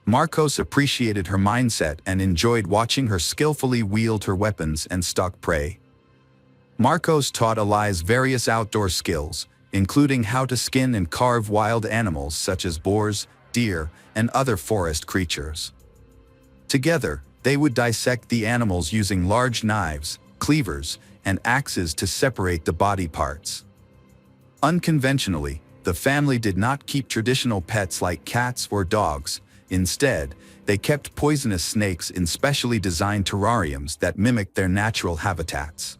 Marcos appreciated her mindset and enjoyed watching her skillfully wield her weapons and stalk prey. Marcos taught Eliza various outdoor skills, including how to skin and carve wild animals such as boars, deer, and other forest creatures. Together, they would dissect the animals using large knives, cleavers, and axes to separate the body parts. Unconventionally, the family did not keep traditional pets like cats or dogs. Instead, they kept poisonous snakes in specially designed terrariums that mimicked their natural habitats.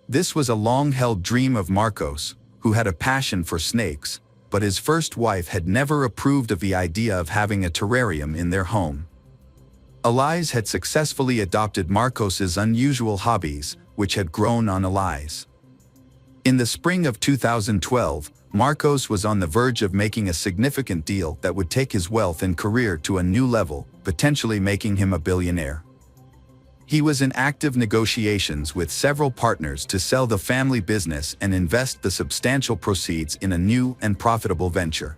This was a long-held dream of Marcos, who had a passion for snakes, but his first wife had never approved of the idea of having a terrarium in their home. Eliza had successfully adopted Marcos's unusual hobbies, which had grown on Eliza. In the spring of 2012, Marcos was on the verge of making a significant deal that would take his wealth and career to a new level, potentially making him a billionaire. He was in active negotiations with several partners to sell the family business and invest the substantial proceeds in a new and profitable venture.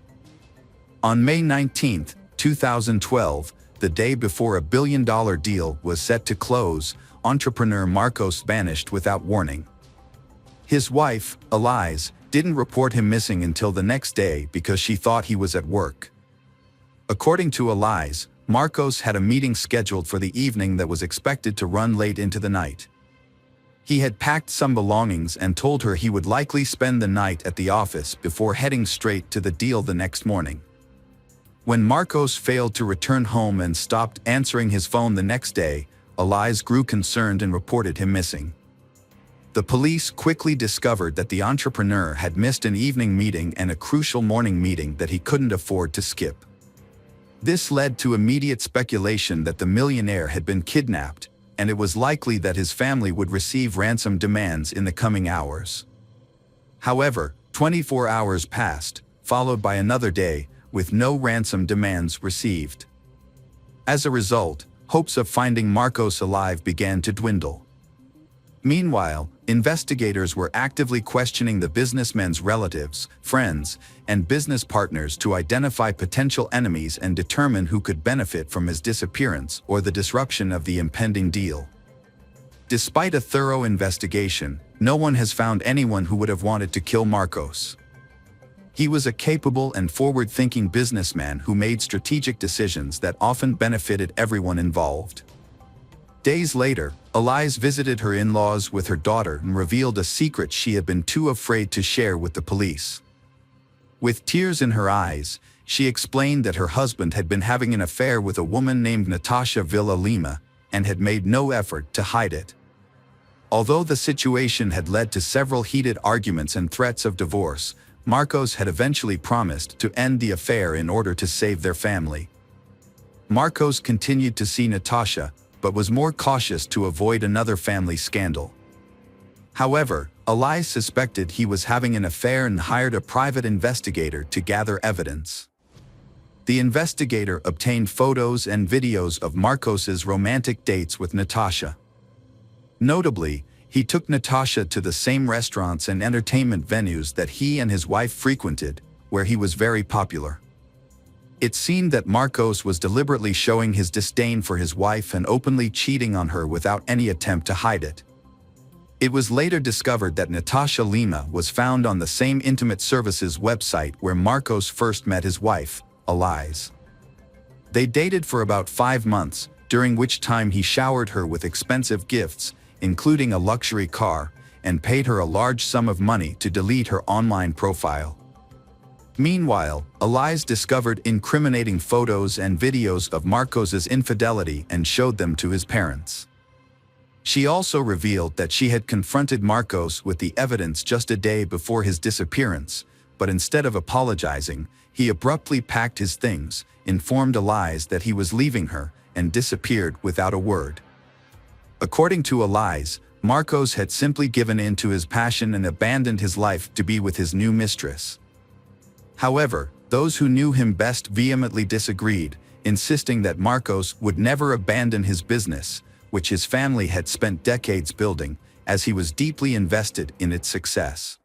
On May 19, 2012, the day before a billion-dollar deal was set to close, entrepreneur Marcos vanished without warning. His wife, Eliza, didn't report him missing until the next day because she thought he was at work. According to Eliza, Marcos had a meeting scheduled for the evening that was expected to run late into the night. He had packed some belongings and told her he would likely spend the night at the office before heading straight to the deal the next morning. When Marcos failed to return home and stopped answering his phone the next day, Eliza grew concerned and reported him missing. The police quickly discovered that the entrepreneur had missed an evening meeting and a crucial morning meeting that he couldn't afford to skip. This led to immediate speculation that the millionaire had been kidnapped, and it was likely that his family would receive ransom demands in the coming hours. However, 24 hours passed, followed by another day, with no ransom demands received. As a result, hopes of finding Marcos alive began to dwindle. Meanwhile, investigators were actively questioning the businessman's relatives, friends, and business partners to identify potential enemies and determine who could benefit from his disappearance or the disruption of the impending deal. Despite a thorough investigation, no one has found anyone who would have wanted to kill Marcos. He was a capable and forward-thinking businessman who made strategic decisions that often benefited everyone involved. Days later, Eliza visited her in-laws with her daughter and revealed a secret she had been too afraid to share with the police. With tears in her eyes, she explained that her husband had been having an affair with a woman named Natasha Villalima and had made no effort to hide it. Although the situation had led to several heated arguments and threats of divorce, Marcos had eventually promised to end the affair in order to save their family. Marcos continued to see Natasha, but was more cautious to avoid another family scandal. However, Eliza suspected he was having an affair and hired a private investigator to gather evidence. The investigator obtained photos and videos of Marcos's romantic dates with Natasha. Notably, he took Natasha to the same restaurants and entertainment venues that he and his wife frequented, where he was very popular. It seemed that Marcos was deliberately showing his disdain for his wife and openly cheating on her without any attempt to hide it. It was later discovered that Natasha Lima was found on the same intimate services website where Marcos first met his wife, Eliza. They dated for about 5 months, during which time he showered her with expensive gifts, including a luxury car, and paid her a large sum of money to delete her online profile. Meanwhile, Eliza discovered incriminating photos and videos of Marcos's infidelity and showed them to his parents. She also revealed that she had confronted Marcos with the evidence just a day before his disappearance, but instead of apologizing, he abruptly packed his things, informed Eliza that he was leaving her, and disappeared without a word. According to Eliza, Marcos had simply given in to his passion and abandoned his life to be with his new mistress. However, those who knew him best vehemently disagreed, insisting that Marcos would never abandon his business, which his family had spent decades building, as he was deeply invested in its success.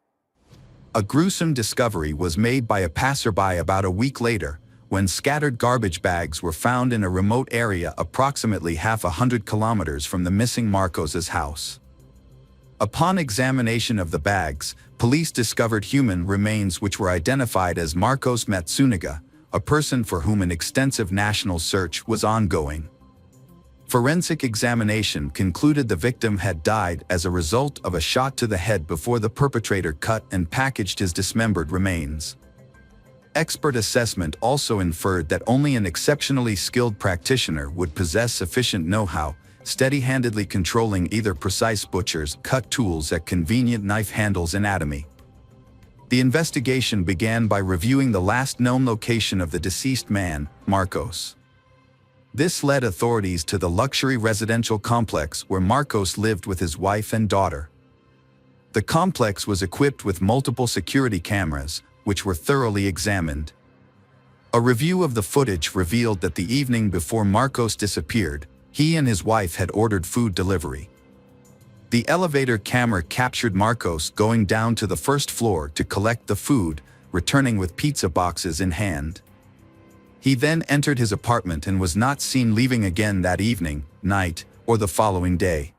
A gruesome discovery was made by a passerby about a week later, when scattered garbage bags were found in a remote area approximately half a 100 kilometers from the missing Marcos's house. Upon examination of the bags, police discovered human remains which were identified as Marcos Matsunaga, a person for whom an extensive national search was ongoing. Forensic examination concluded the victim had died as a result of a shot to the head before the perpetrator cut and packaged his dismembered remains. Expert assessment also inferred that only an exceptionally skilled practitioner would possess sufficient know-how, steady-handedly controlling either precise butcher's cut tools at convenient knife handles anatomy. The investigation began by reviewing the last known location of the deceased man, Marcos. This led authorities to the luxury residential complex where Marcos lived with his wife and daughter. The complex was equipped with multiple security cameras, which were thoroughly examined. A review of the footage revealed that the evening before Marcos disappeared, he and his wife had ordered food delivery. The elevator camera captured Marcos going down to the first floor to collect the food, returning with pizza boxes in hand. He then entered his apartment and was not seen leaving again that evening, night, or the following day.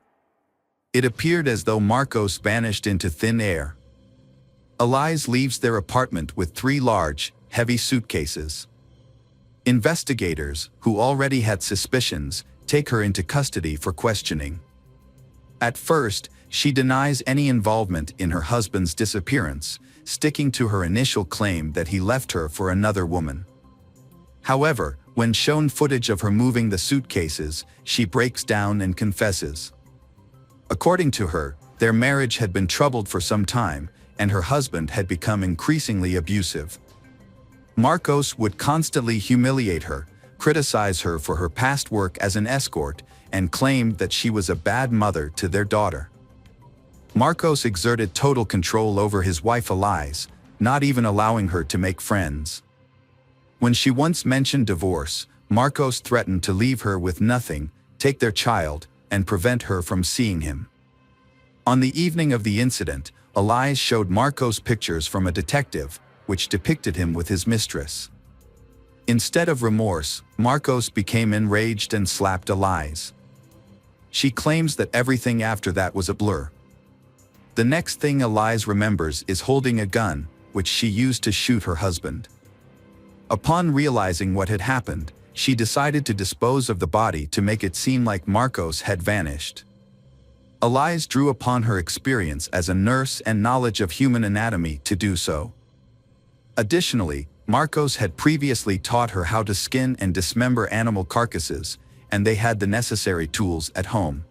It appeared as though Marcos vanished into thin air. Elise leaves their apartment with 3 large, heavy suitcases. Investigators, who already had suspicions, take her into custody for questioning. At first, she denies any involvement in her husband's disappearance, sticking to her initial claim that he left her for another woman. However, when shown footage of her moving the suitcases, she breaks down and confesses. According to her, their marriage had been troubled for some time, and her husband had become increasingly abusive. Marcos would constantly humiliate her, criticize her for her past work as an escort, and claimed that she was a bad mother to their daughter. Marcos exerted total control over his wife Elise, not even allowing her to make friends. When she once mentioned divorce, Marcos threatened to leave her with nothing, take their child, and prevent her from seeing him. On the evening of the incident, Elise showed Marcos pictures from a detective, which depicted him with his mistress. Instead of remorse, Marcos became enraged and slapped Elise. She claims that everything after that was a blur. The next thing Elise remembers is holding a gun, which she used to shoot her husband. Upon realizing what had happened, she decided to dispose of the body to make it seem like Marcos had vanished. Elise drew upon her experience as a nurse and knowledge of human anatomy to do so. Additionally, Marcos had previously taught her how to skin and dismember animal carcasses, and they had the necessary tools at home.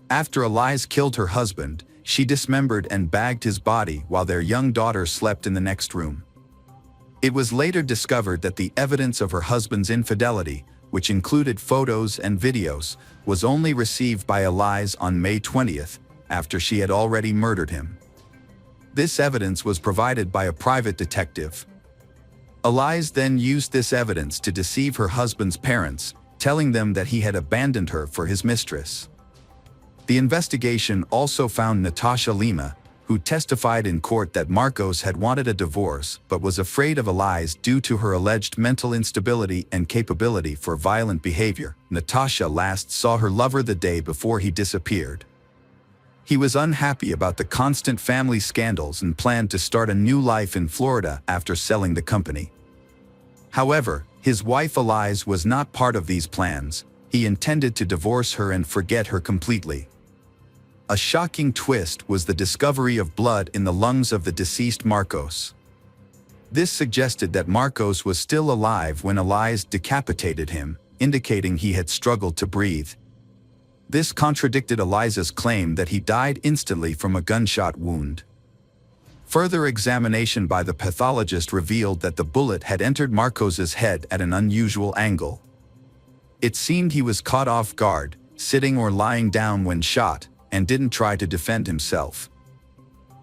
After Elise killed her husband, she dismembered and bagged his body while their young daughter slept in the next room. It was later discovered that the evidence of her husband's infidelity, which included photos and videos, was only received by Elise on May 20th, after she had already murdered him. This evidence was provided by a private detective. Elise then used this evidence to deceive her husband's parents, telling them that he had abandoned her for his mistress. The investigation also found Natasha Lima, who testified in court that Marcos had wanted a divorce but was afraid of Elise due to her alleged mental instability and capability for violent behavior. Natasha last saw her lover the day before he disappeared. He was unhappy about the constant family scandals and planned to start a new life in Florida after selling the company. However, his wife Elise was not part of these plans. He intended to divorce her and forget her completely. A shocking twist was the discovery of blood in the lungs of the deceased Marcos. This suggested that Marcos was still alive when Elise decapitated him, indicating he had struggled to breathe. This contradicted Elise's claim that he died instantly from a gunshot wound. Further examination by the pathologist revealed that the bullet had entered Marcos's head at an unusual angle. It seemed he was caught off guard, sitting or lying down when shot, and didn't try to defend himself.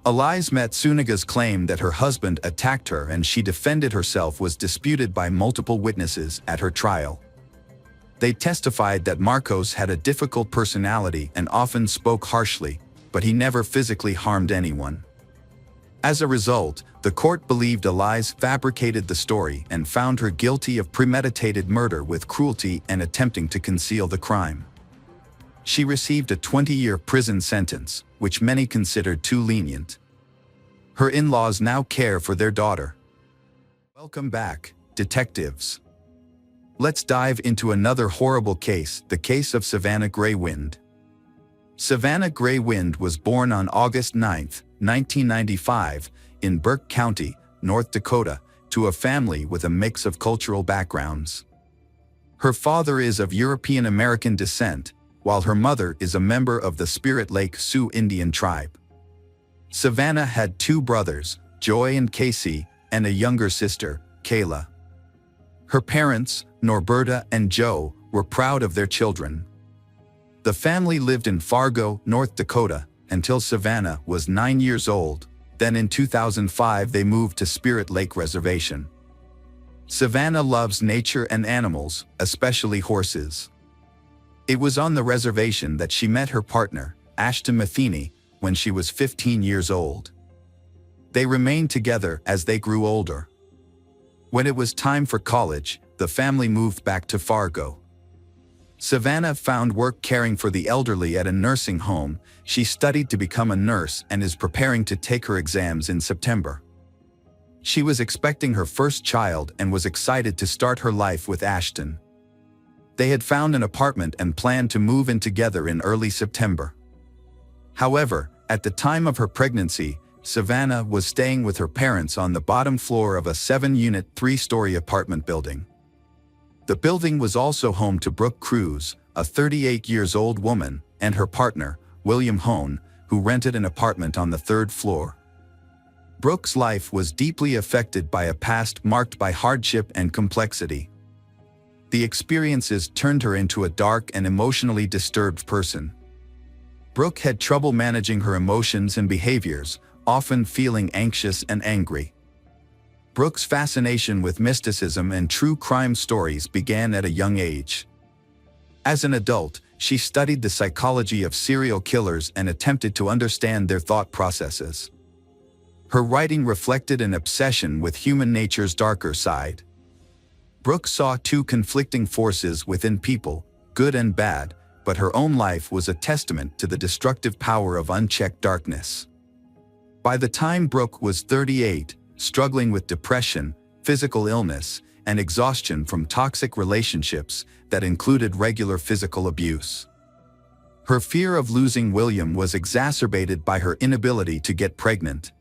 Elise Matsunaga's claim that her husband attacked her and she defended herself was disputed by multiple witnesses at her trial. They testified that Marcos had a difficult personality and often spoke harshly, but he never physically harmed anyone. As a result, the court believed Elias fabricated the story and found her guilty of premeditated murder with cruelty and attempting to conceal the crime. She received a 20-year prison sentence, which many considered too lenient. Her in-laws now care for their daughter. Welcome back, detectives. Let's dive into another horrible case, the case of Savannah Gray Wind. Savannah Gray Wind was born on August 9, 1995, in Burke County, North Dakota, to a family with a mix of cultural backgrounds. Her father is of European American descent, while her mother is a member of the Spirit Lake Sioux Indian tribe. Savannah had two brothers, Joy and Casey, and a younger sister, Kayla. Her parents, Norberta and Joe, were proud of their children. The family lived in Fargo, North Dakota, until Savannah was 9 years old. Then in 2005 they moved to Spirit Lake Reservation. Savannah loves nature and animals, especially horses. It was on the reservation that she met her partner, Ashton Matheny, when she was 15 years old. They remained together as they grew older. When it was time for college, the family moved back to Fargo. Savannah found work caring for the elderly at a nursing home. She studied to become a nurse and is preparing to take her exams in September. She was expecting her first child and was excited to start her life with Ashton. They had found an apartment and planned to move in together in early September. However, at the time of her pregnancy, Savannah was staying with her parents on the bottom floor of a 7-unit, 3-story apartment building. The building was also home to Brooke Cruz, a 38-years-old woman, and her partner, William Hone, who rented an apartment on the 3rd floor. Brooke's life was deeply affected by a past marked by hardship and complexity. The experiences turned her into a dark and emotionally disturbed person. Brooke had trouble managing her emotions and behaviors, often feeling anxious and angry. Brooke's fascination with mysticism and true crime stories began at a young age. As an adult, she studied the psychology of serial killers and attempted to understand their thought processes. Her writing reflected an obsession with human nature's darker side. Brooke saw two conflicting forces within people, good and bad, but her own life was a testament to the destructive power of unchecked darkness. By the time Brooke was 38, struggling with depression, physical illness, and exhaustion from toxic relationships that included regular physical abuse. Her fear of losing William was exacerbated by her inability to get pregnant.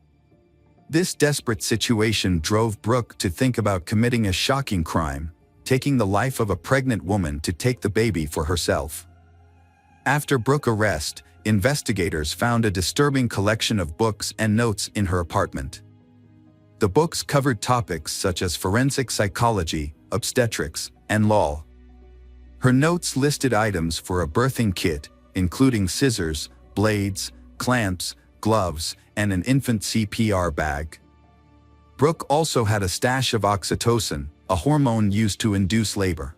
This desperate situation drove Brooke to think about committing a shocking crime, taking the life of a pregnant woman to take the baby for herself. After Brooke's arrest, investigators found a disturbing collection of books and notes in her apartment. The books covered topics such as forensic psychology, obstetrics, and law. Her notes listed items for a birthing kit, including scissors, blades, clamps, gloves, and an infant CPR bag. Brooke also had a stash of oxytocin, a hormone used to induce labor.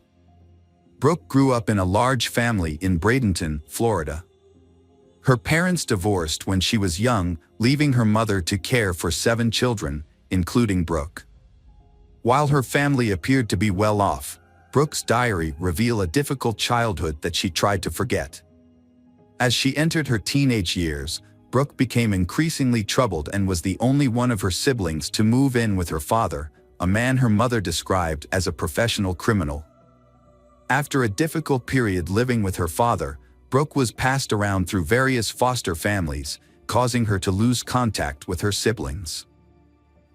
Brooke grew up in a large family in Bradenton, Florida. Her parents divorced when she was young, leaving her mother to care for 7 children, including Brooke. While her family appeared to be well off, Brooke's diary revealed a difficult childhood that she tried to forget. As she entered her teenage years, Brooke became increasingly troubled and was the only one of her siblings to move in with her father, a man her mother described as a professional criminal. After a difficult period living with her father, Brooke was passed around through various foster families, causing her to lose contact with her siblings.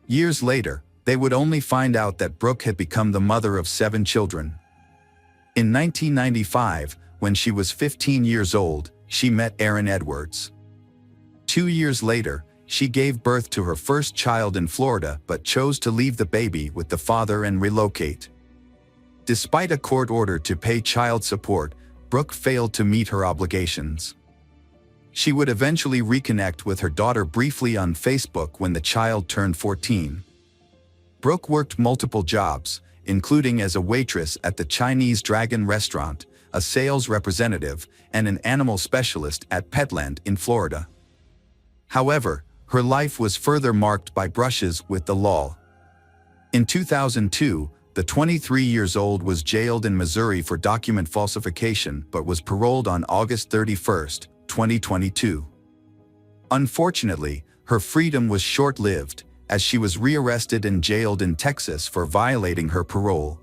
Years later, they would only find out that Brooke had become the mother of 7 children. In 1995, when she was 15 years old, she met Aaron Edwards. 2 years later, she gave birth to her first child in Florida but chose to leave the baby with the father and relocate. Despite a court order to pay child support, Brooke failed to meet her obligations. She would eventually reconnect with her daughter briefly on Facebook when the child turned 14. Brooke worked multiple jobs, including as a waitress at the Chinese Dragon restaurant, a sales representative, and an animal specialist at Petland in Florida. However, her life was further marked by brushes with the law. In 2002, the 23-year-old was jailed in Missouri for document falsification but was paroled on August 31, 2022. Unfortunately, her freedom was short-lived, as she was rearrested and jailed in Texas for violating her parole.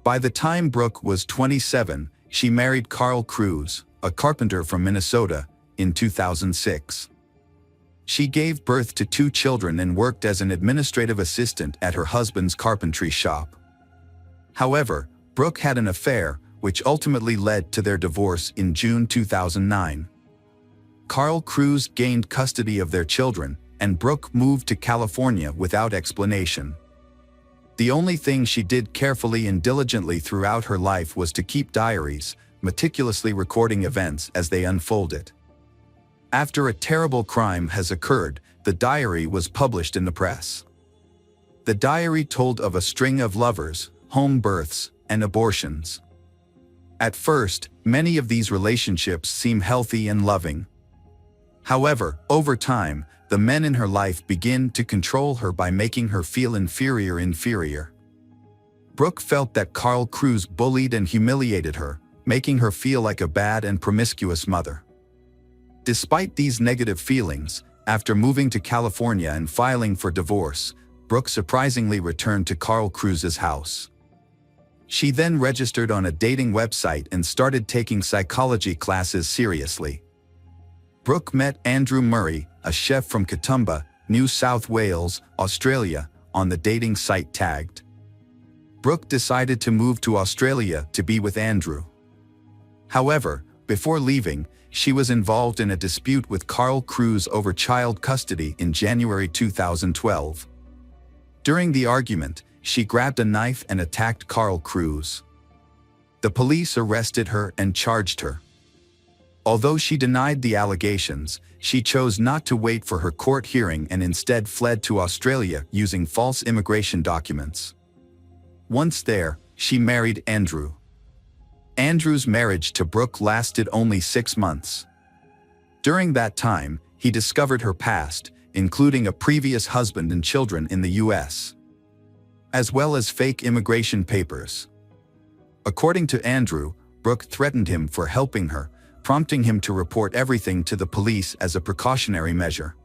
By the time Brooke was 27, she married Carl Cruz, a carpenter from Minnesota, in 2006. She gave birth to 2 children and worked as an administrative assistant at her husband's carpentry shop. However, Brooke had an affair, which ultimately led to their divorce in June 2009. Carl Cruz gained custody of their children, and Brooke moved to California without explanation. The only thing she did carefully and diligently throughout her life was to keep diaries, meticulously recording events as they unfolded. After a terrible crime has occurred, the diary was published in the press. The diary told of a string of lovers, home births, and abortions. At first, many of these relationships seem healthy and loving. However, over time, the men in her life begin to control her by making her feel inferior. Brooke felt that Carl Cruz bullied and humiliated her, making her feel like a bad and promiscuous mother. Despite these negative feelings, after moving to California and filing for divorce, Brooke surprisingly returned to Carl Cruz's house. She then registered on a dating website and started taking psychology classes seriously. Brooke met Andrew Murray, a chef from Katoomba, New South Wales, Australia, on the dating site Tagged. Brooke decided to move to Australia to be with Andrew. However, before leaving, she was involved in a dispute with Carl Cruz over child custody in January 2012. During the argument, she grabbed a knife and attacked Carl Cruz. The police arrested her and charged her. Although she denied the allegations, she chose not to wait for her court hearing and instead fled to Australia using false immigration documents. Once there, she married Andrew. Andrew's marriage to Brooke lasted only 6 months. During that time, he discovered her past, including a previous husband and children in the U.S., as well as fake immigration papers. According to Andrew, Brooke threatened him for helping her, prompting him to report everything to the police as a precautionary measure.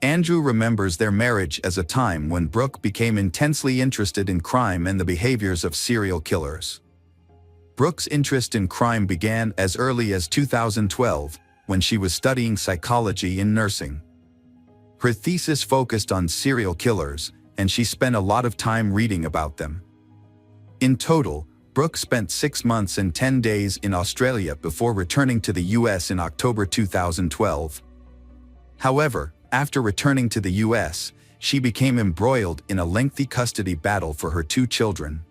Andrew remembers their marriage as a time when Brooke became intensely interested in crime and the behaviors of serial killers. Brooke's interest in crime began as early as 2012, when she was studying psychology in nursing. Her thesis focused on serial killers, and she spent a lot of time reading about them. In total, Brooke spent 6 months and 10 days in Australia before returning to the U.S. in October 2012. However, after returning to the U.S., she became embroiled in a lengthy custody battle for her 2 children.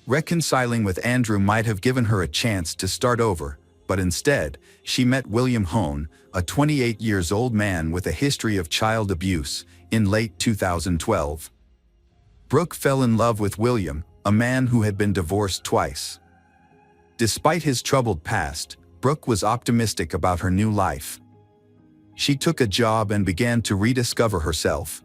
Reconciling with Andrew might have given her a chance to start over, but instead, she met William Hone, a 28-year-old man with a history of child abuse, in late 2012. Brooke fell in love with William, a man who had been divorced twice. Despite his troubled past, Brooke was optimistic about her new life. She took a job and began to rediscover herself.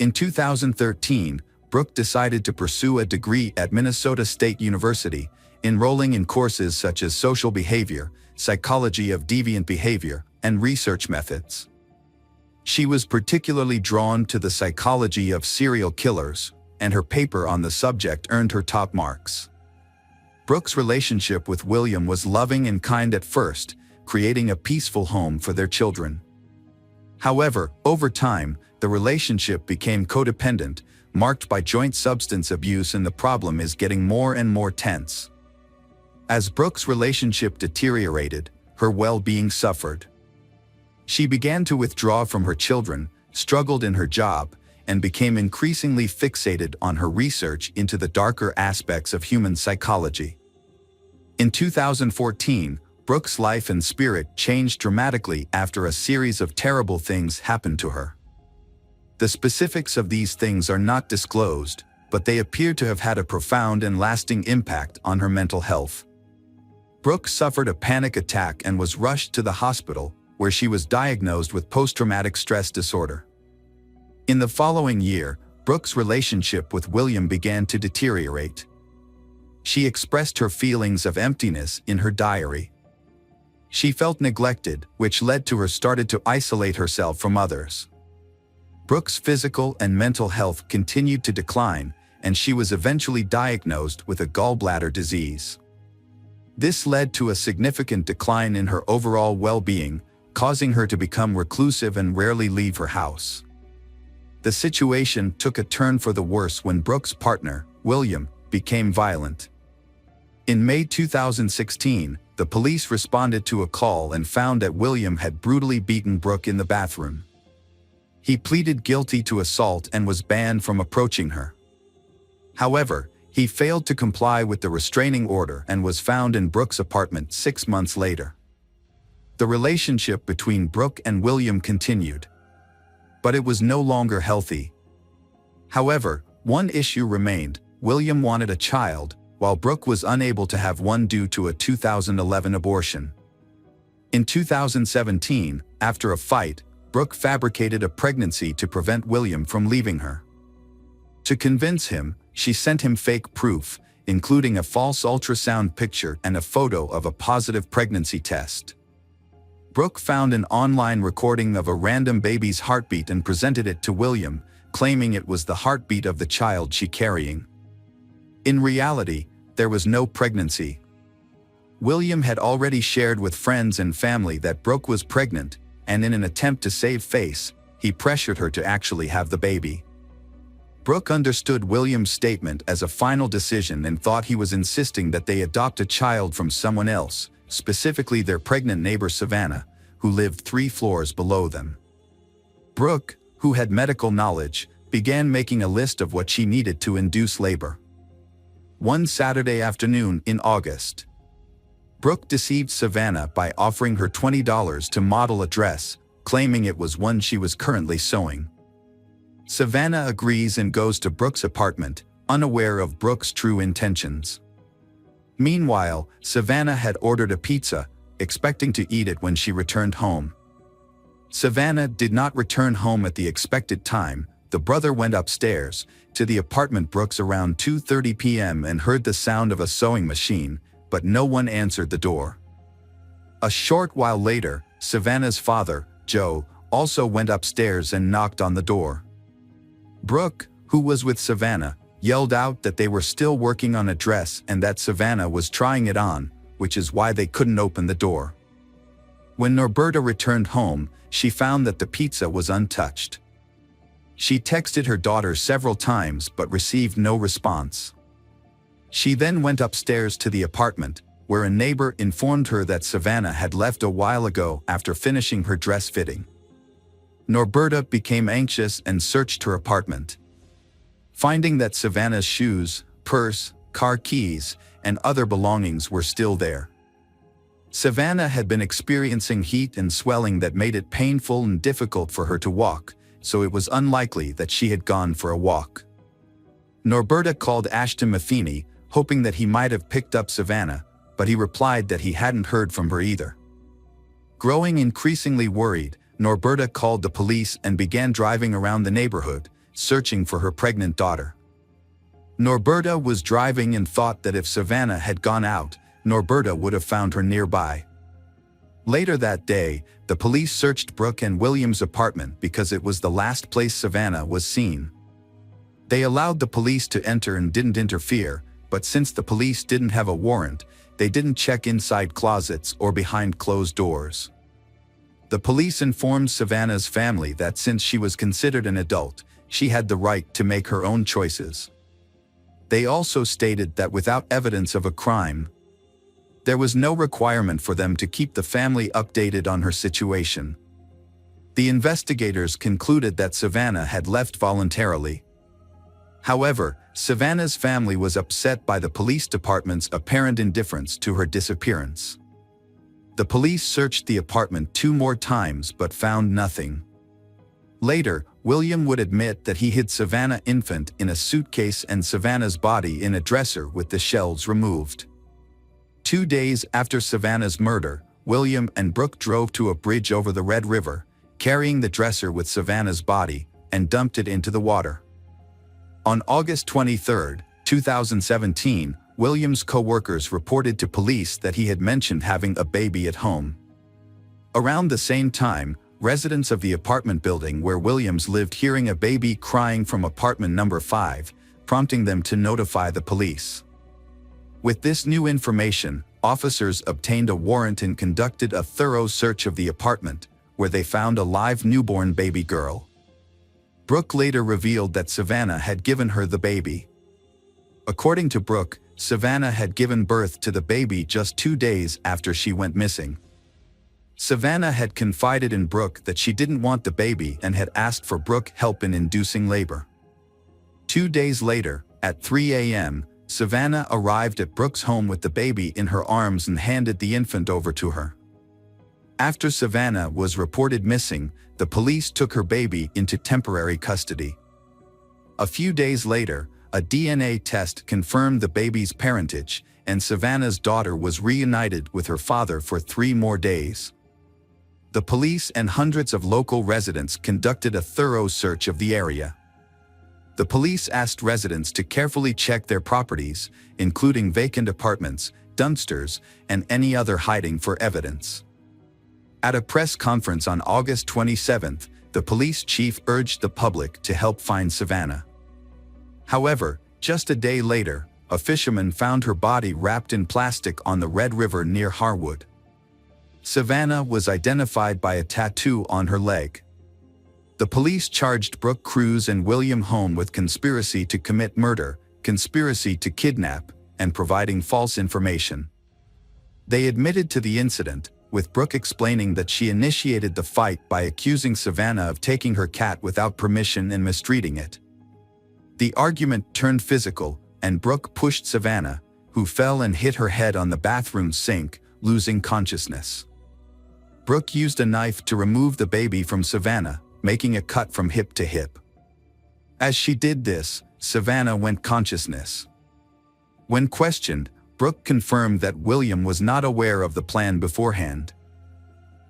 In 2013, Brooke decided to pursue a degree at Minnesota State University, enrolling in courses such as social behavior, psychology of deviant behavior, and research methods. She was particularly drawn to the psychology of serial killers, and her paper on the subject earned her top marks. Brooke's relationship with William was loving and kind at first, creating a peaceful home for their children. However, over time, the relationship became codependent, marked by joint substance abuse, and the problem is getting more and more tense. As Brooke's relationship deteriorated, her well-being suffered. She began to withdraw from her children, struggled in her job, and became increasingly fixated on her research into the darker aspects of human psychology. In 2014, Brooke's life and spirit changed dramatically after a series of terrible things happened to her. The specifics of these things are not disclosed, but they appear to have had a profound and lasting impact on her mental health. Brooke suffered a panic attack and was rushed to the hospital, where she was diagnosed with post-traumatic stress disorder. In the following year, Brooke's relationship with William began to deteriorate. She expressed her feelings of emptiness in her diary. She felt neglected, which led to her starting to isolate herself from others. Brooke's physical and mental health continued to decline, and she was eventually diagnosed with a gallbladder disease. This led to a significant decline in her overall well-being, causing her to become reclusive and rarely leave her house. The situation took a turn for the worse when Brooke's partner, William, became violent. In May 2016, the police responded to a call and found that William had brutally beaten Brooke in the bathroom. He pleaded guilty to assault and was banned from approaching her. However, he failed to comply with the restraining order and was found in Brooke's apartment 6 months later. The relationship between Brooke and William continued, but it was no longer healthy. However, one issue remained: William wanted a child, while Brooke was unable to have one due to a 2011 abortion. In 2017, after a fight, Brooke fabricated a pregnancy to prevent William from leaving her. To convince him, she sent him fake proof, including a false ultrasound picture and a photo of a positive pregnancy test. Brooke found an online recording of a random baby's heartbeat and presented it to William, claiming it was the heartbeat of the child she carrying. In reality, there was no pregnancy. William had already shared with friends and family that Brooke was pregnant, and in an attempt to save face, he pressured her to actually have the baby. Brooke understood William's statement as a final decision and thought he was insisting that they adopt a child from someone else, specifically their pregnant neighbor Savannah, who lived 3 floors below them. Brooke, who had medical knowledge, began making a list of what she needed to induce labor. One Saturday afternoon in August, Brooke deceived Savannah by offering her $20 to model a dress, claiming it was one she was currently sewing. Savannah agrees and goes to Brooke's apartment, unaware of Brooke's true intentions. Meanwhile, Savannah had ordered a pizza, expecting to eat it when she returned home. Savannah did not return home at the expected time. The brother went upstairs to the apartment Brooke's around 2:30 p.m. and heard the sound of a sewing machine, but no one answered the door. A short while later, Savannah's father, Joe, also went upstairs and knocked on the door. Brooke, who was with Savannah, yelled out that they were still working on a dress and that Savannah was trying it on, which is why they couldn't open the door. When Norberta returned home, she found that the pizza was untouched. She texted her daughter several times but received no response. She then went upstairs to the apartment, where a neighbor informed her that Savannah had left a while ago after finishing her dress fitting. Norberta became anxious and searched her apartment. Finding that Savannah's shoes, purse, car keys, and other belongings were still there. Savannah had been experiencing heat and swelling that made it painful and difficult for her to walk, so it was unlikely that she had gone for a walk. Norberta called Ashton Matheny, hoping that he might have picked up Savannah, but he replied that he hadn't heard from her either. Growing increasingly worried, Norberta called the police and began driving around the neighborhood, searching for her pregnant daughter. Norberta was driving and thought that if Savannah had gone out, Norberta would have found her nearby. Later that day, the police searched Brooke and William's apartment because it was the last place Savannah was seen. They allowed the police to enter and didn't interfere, but since the police didn't have a warrant, they didn't check inside closets or behind closed doors. The police informed Savannah's family that since she was considered an adult, she had the right to make her own choices. They also stated that without evidence of a crime, there was no requirement for them to keep the family updated on her situation. The investigators concluded that Savannah had left voluntarily. However, Savannah's family was upset by the police department's apparent indifference to her disappearance. The police searched the apartment 2 more times but found nothing. Later, William would admit that he hid Savannah infant in a suitcase and Savannah's body in a dresser with the shelves removed. 2 days after Savannah's murder, William and Brooke drove to a bridge over the Red River, carrying the dresser with Savannah's body, and dumped it into the water. On August 23, 2017, William's co-workers reported to police that he had mentioned having a baby at home. Around the same time, residents of the apartment building where Williams lived hearing a baby crying from apartment number 5, prompting them to notify the police. With this new information, officers obtained a warrant and conducted a thorough search of the apartment, where they found a live newborn baby girl. Brooke later revealed that Savannah had given her the baby. According to Brooke, Savannah had given birth to the baby just 2 days after she went missing. Savannah had confided in Brooke that she didn't want the baby and had asked for Brooke help in inducing labor. 2 days later, at 3 a.m., Savannah arrived at Brooke's home with the baby in her arms and handed the infant over to her. After Savannah was reported missing, the police took her baby into temporary custody. A few days later, a DNA test confirmed the baby's parentage, and Savannah's daughter was reunited with her father for 3 more days. The police and hundreds of local residents conducted a thorough search of the area. The police asked residents to carefully check their properties, including vacant apartments, dumpsters, and any other hiding for evidence. At a press conference on August 27, the police chief urged the public to help find Savannah. However, just a day later, a fisherman found her body wrapped in plastic on the Red River near Harwood. Savannah was identified by a tattoo on her leg. The police charged Brooke Cruz and William Home with conspiracy to commit murder, conspiracy to kidnap, and providing false information. They admitted to the incident, with Brooke explaining that she initiated the fight by accusing Savannah of taking her cat without permission and mistreating it. The argument turned physical, and Brooke pushed Savannah, who fell and hit her head on the bathroom sink, losing consciousness. Brooke used a knife to remove the baby from Savannah, making a cut from hip to hip. As she did this, Savannah went consciousness. When questioned, Brooke confirmed that William was not aware of the plan beforehand.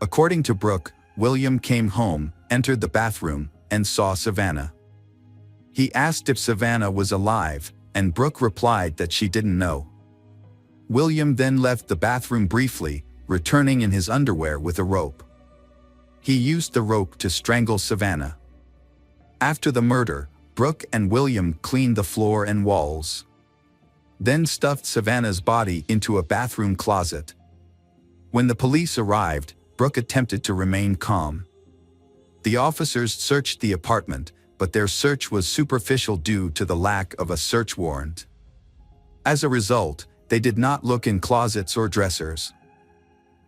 According to Brooke, William came home, entered the bathroom, and saw Savannah. He asked if Savannah was alive, and Brooke replied that she didn't know. William then left the bathroom briefly, returning in his underwear with a rope. He used the rope to strangle Savannah. After the murder, Brooke and William cleaned the floor and walls. Then stuffed Savannah's body into a bathroom closet. When the police arrived, Brooke attempted to remain calm. The officers searched the apartment, but their search was superficial due to the lack of a search warrant. As a result, they did not look in closets or dressers.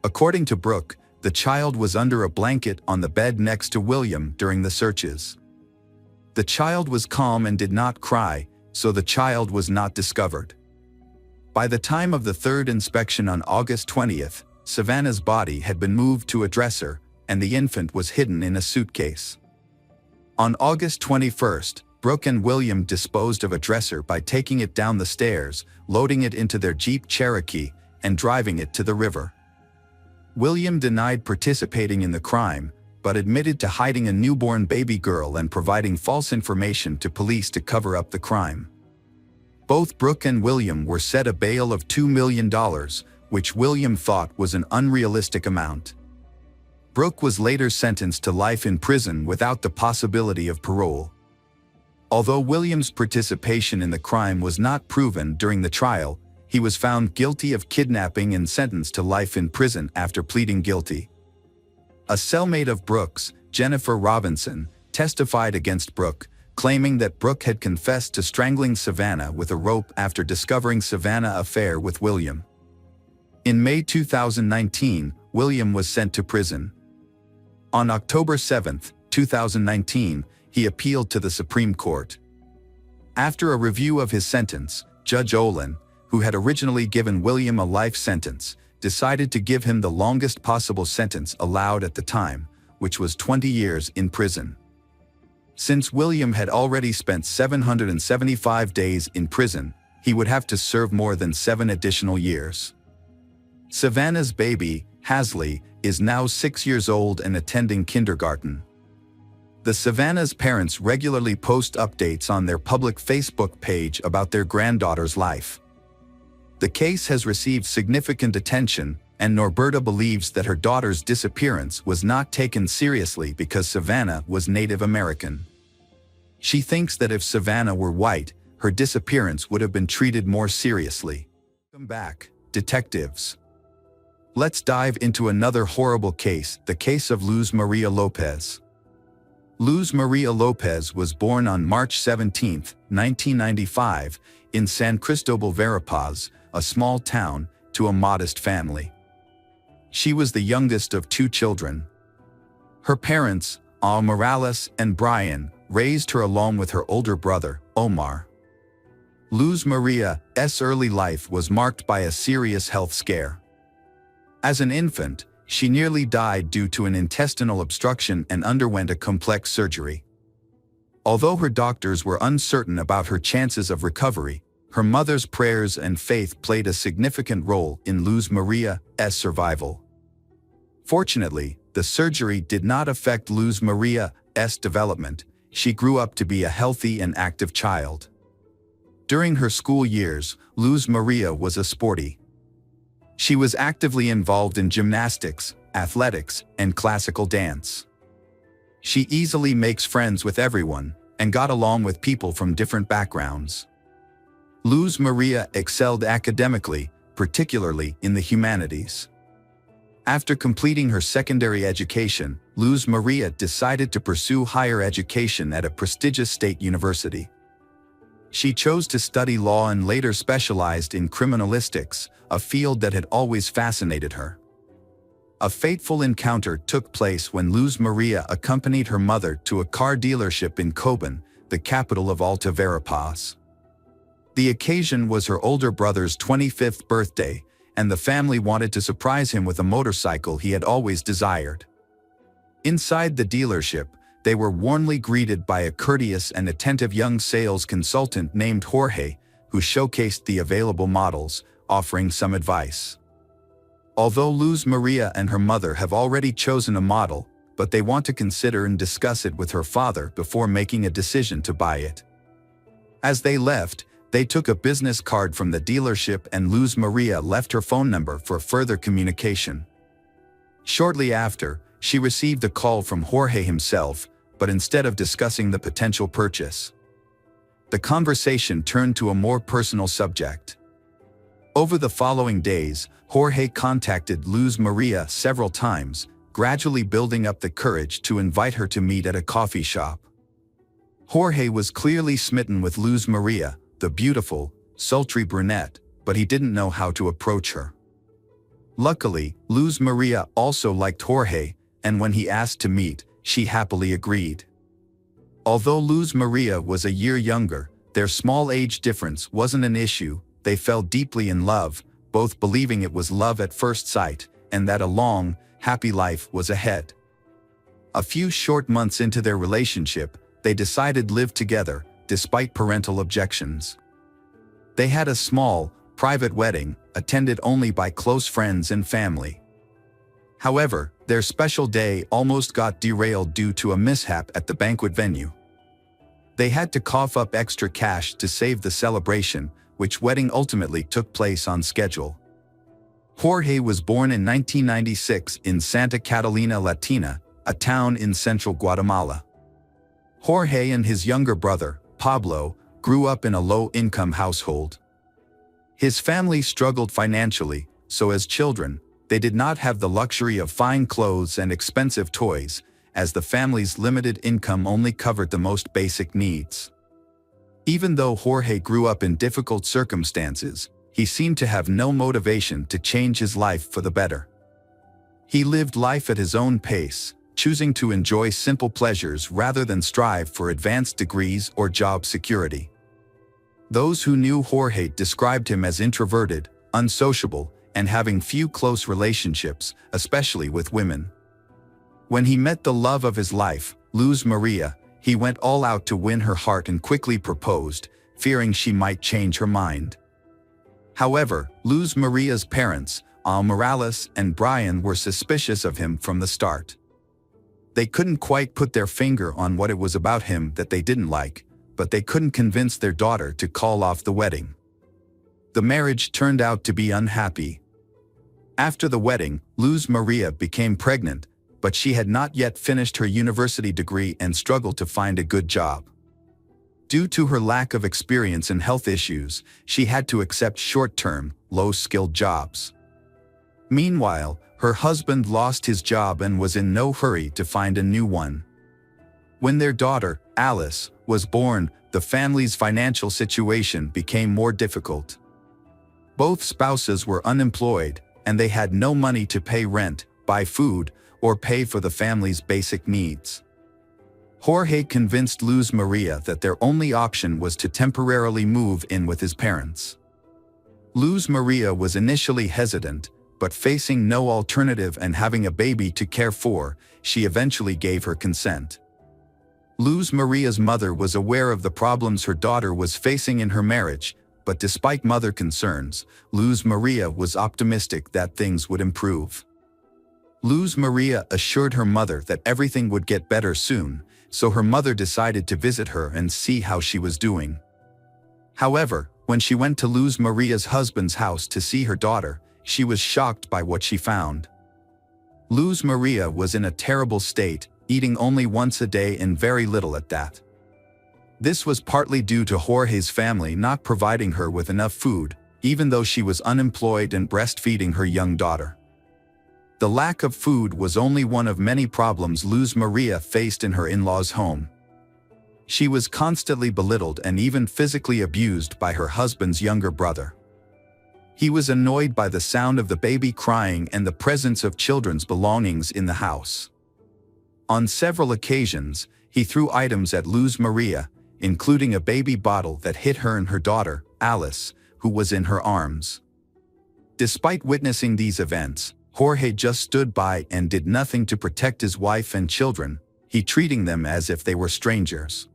According to Brooke, the child was under a blanket on the bed next to William during the searches. The child was calm and did not cry, so the child was not discovered. By the time of the third inspection on August 20th, Savannah's body had been moved to a dresser, and the infant was hidden in a suitcase. On August 21st, Brooke and William disposed of a dresser by taking it down the stairs, loading it into their Jeep Cherokee, and driving it to the river. William denied participating in the crime, but admitted to hiding a newborn baby girl and providing false information to police to cover up the crime. Both Brooke and William were set a bail of $2 million, which William thought was an unrealistic amount. Brooke was later sentenced to life in prison without the possibility of parole. Although William's participation in the crime was not proven during the trial, he was found guilty of kidnapping and sentenced to life in prison after pleading guilty. A cellmate of Brooke's, Jennifer Robinson, testified against Brooke, claiming that Brooke had confessed to strangling Savannah with a rope after discovering Savannah's affair with William. In May 2019, William was sent to prison. On October 7, 2019, he appealed to the Supreme Court. After a review of his sentence, Judge Olin, who had originally given William a life sentence, decided to give him the longest possible sentence allowed at the time, which was 20 years in prison. Since William had already spent 775 days in prison, he would have to serve more than 7 additional years. Savannah's baby, Hasley, is now 6 years old and attending kindergarten. The Savannah's parents regularly post updates on their public Facebook page about their granddaughter's life. The case has received significant attention, and Norberta believes that her daughter's disappearance was not taken seriously because Savannah was Native American. She thinks that if Savannah were white, her disappearance would have been treated more seriously. Welcome back, detectives. Let's dive into another horrible case, the case of Luz Maria Lopez. Luz Maria Lopez was born on March 17, 1995, in San Cristobal, Verapaz, a small town, to a modest family. She was the youngest of 2 children. Her parents, Al Morales and Brian, raised her along with her older brother, Omar. Luz Maria's early life was marked by a serious health scare. As an infant, she nearly died due to an intestinal obstruction and underwent a complex surgery. Although her doctors were uncertain about her chances of recovery, her mother's prayers and faith played a significant role in Luz Maria's survival. Fortunately, the surgery did not affect Luz Maria's development. She grew up to be a healthy and active child. During her school years, Luz Maria was a sporty. She was actively involved in gymnastics, athletics, and classical dance. She easily makes friends with everyone and got along with people from different backgrounds. Luz Maria excelled academically, particularly in the humanities. After completing her secondary education, Luz Maria decided to pursue higher education at a prestigious state university. She chose to study law and later specialized in criminalistics, a field that had always fascinated her. A fateful encounter took place when Luz Maria accompanied her mother to a car dealership in Coban, the capital of Alta Verapaz. The occasion was her older brother's 25th birthday, and the family wanted to surprise him with a motorcycle he had always desired. Inside the dealership, they were warmly greeted by a courteous and attentive young sales consultant named Jorge, who showcased the available models, offering some advice. Although Luz Maria and her mother have already chosen a model, but they want to consider and discuss it with her father before making a decision to buy it. As they left, they took a business card from the dealership and Luz Maria left her phone number for further communication. Shortly after, she received a call from Jorge himself, but instead of discussing the potential purchase, the conversation turned to a more personal subject. Over the following days, Jorge contacted Luz Maria several times, gradually building up the courage to invite her to meet at a coffee shop. Jorge was clearly smitten with Luz Maria, the beautiful, sultry brunette, but he didn't know how to approach her. Luckily, Luz Maria also liked Jorge, and when he asked to meet, she happily agreed. Although Luz Maria was a year younger, their small age difference wasn't an issue. They fell deeply in love, both believing it was love at first sight, and that a long, happy life was ahead. A few short months into their relationship, they decided to live together, despite parental objections. They had a small, private wedding, attended only by close friends and family. However, their special day almost got derailed due to a mishap at the banquet venue. They had to cough up extra cash to save the celebration, which wedding ultimately took place on schedule. Jorge was born in 1996 in Santa Catalina Latina, a town in central Guatemala. Jorge and his younger brother, Pablo, grew up in a low-income household. His family struggled financially, so as children, they did not have the luxury of fine clothes and expensive toys, as the family's limited income only covered the most basic needs. Even though Jorge grew up in difficult circumstances, he seemed to have no motivation to change his life for the better. He lived life at his own pace, choosing to enjoy simple pleasures rather than strive for advanced degrees or job security. Those who knew Jorge described him as introverted, unsociable, and having few close relationships, especially with women. When he met the love of his life, Luz Maria, he went all out to win her heart and quickly proposed, fearing she might change her mind. However, Luz Maria's parents, Al Morales and Brian were suspicious of him from the start. They couldn't quite put their finger on what it was about him that they didn't like, but they couldn't convince their daughter to call off the wedding. The marriage turned out to be unhappy. After the wedding, Luz Maria became pregnant, but she had not yet finished her university degree and struggled to find a good job. Due to her lack of experience and health issues, she had to accept short-term, low-skilled jobs. Meanwhile, her husband lost his job and was in no hurry to find a new one. When their daughter, Alice, was born, the family's financial situation became more difficult. Both spouses were unemployed, and they had no money to pay rent, buy food, or pay for the family's basic needs. Jorge convinced Luz Maria that their only option was to temporarily move in with his parents. Luz Maria was initially hesitant, but facing no alternative and having a baby to care for, she eventually gave her consent. Luz Maria's mother was aware of the problems her daughter was facing in her marriage, but despite mother concerns, Luz Maria was optimistic that things would improve. Luz Maria assured her mother that everything would get better soon, so her mother decided to visit her and see how she was doing. However, when she went to Luz Maria's husband's house to see her daughter, she was shocked by what she found. Luz Maria was in a terrible state, eating only once a day and very little at that. This was partly due to Jorge's family not providing her with enough food, even though she was unemployed and breastfeeding her young daughter. The lack of food was only one of many problems Luz Maria faced in her in-laws' home. She was constantly belittled and even physically abused by her husband's younger brother. He was annoyed by the sound of the baby crying and the presence of children's belongings in the house. On several occasions, he threw items at Luz Maria, including a baby bottle that hit her and her daughter, Alice, who was in her arms. Despite witnessing these events, Jorge just stood by and did nothing to protect his wife and children, he treating them as if they were strangers.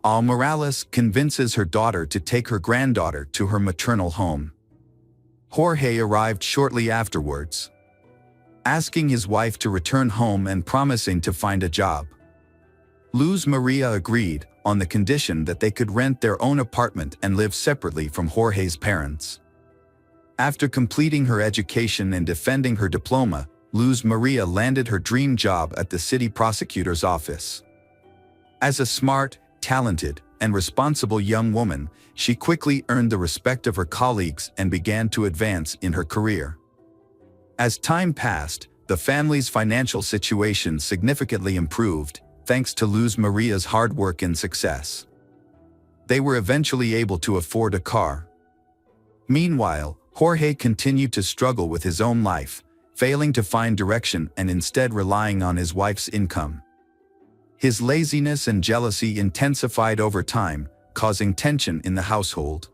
Al Morales convinces her daughter to take her granddaughter to her maternal home. Jorge arrived shortly afterwards, asking his wife to return home and promising to find a job. Luz Maria agreed, on the condition that they could rent their own apartment and live separately from Jorge's parents. After completing her education and defending her diploma, Luz Maria landed her dream job at the city prosecutor's office. As a smart, talented, and responsible young woman, she quickly earned the respect of her colleagues and began to advance in her career. As time passed, the family's financial situation significantly improved, thanks to Luz Maria's hard work and success. They were eventually able to afford a car. Meanwhile, Jorge continued to struggle with his own life, failing to find direction and instead relying on his wife's income. His laziness and jealousy intensified over time, causing tension in the household.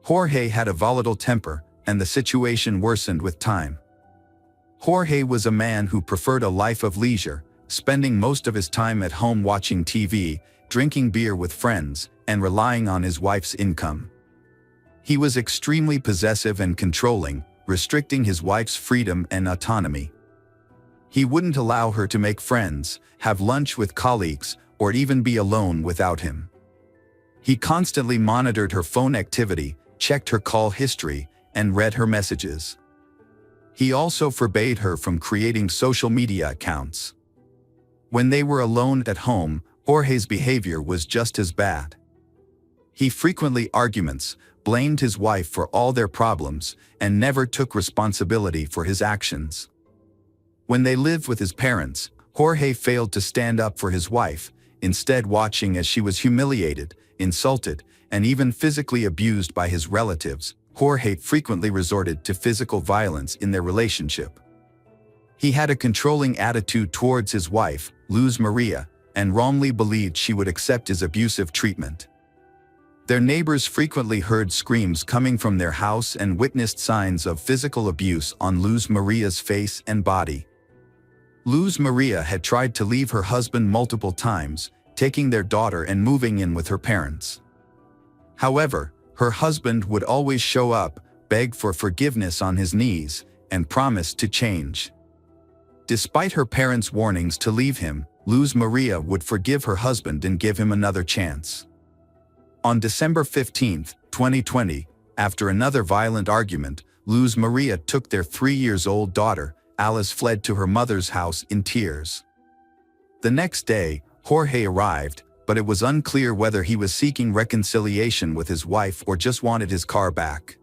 Jorge had a volatile temper, and the situation worsened with time. Jorge was a man who preferred a life of leisure, spending most of his time at home watching TV, drinking beer with friends, and relying on his wife's income. He was extremely possessive and controlling, restricting his wife's freedom and autonomy. He wouldn't allow her to make friends, have lunch with colleagues, or even be alone without him. He constantly monitored her phone activity, checked her call history, and read her messages. He also forbade her from creating social media accounts. When they were alone at home, Jorge's behavior was just as bad. He frequently arguments, blamed his wife for all their problems, and never took responsibility for his actions. When they lived with his parents, Jorge failed to stand up for his wife, instead watching as she was humiliated, insulted, and even physically abused by his relatives. Jorge frequently resorted to physical violence in their relationship. He had a controlling attitude towards his wife, Luz Maria, and wrongly believed she would accept his abusive treatment. Their neighbors frequently heard screams coming from their house and witnessed signs of physical abuse on Luz Maria's face and body. Luz Maria had tried to leave her husband multiple times, taking their daughter and moving in with her parents. However, her husband would always show up, begged for forgiveness on his knees, and promised to change. Despite her parents' warnings to leave him, Luz Maria would forgive her husband and give him another chance. On December 15, 2020, after another violent argument, Luz Maria took their 3-year-old daughter, Alice, fled to her mother's house in tears. The next day, Jorge arrived, but it was unclear whether he was seeking reconciliation with his wife or just wanted his car back.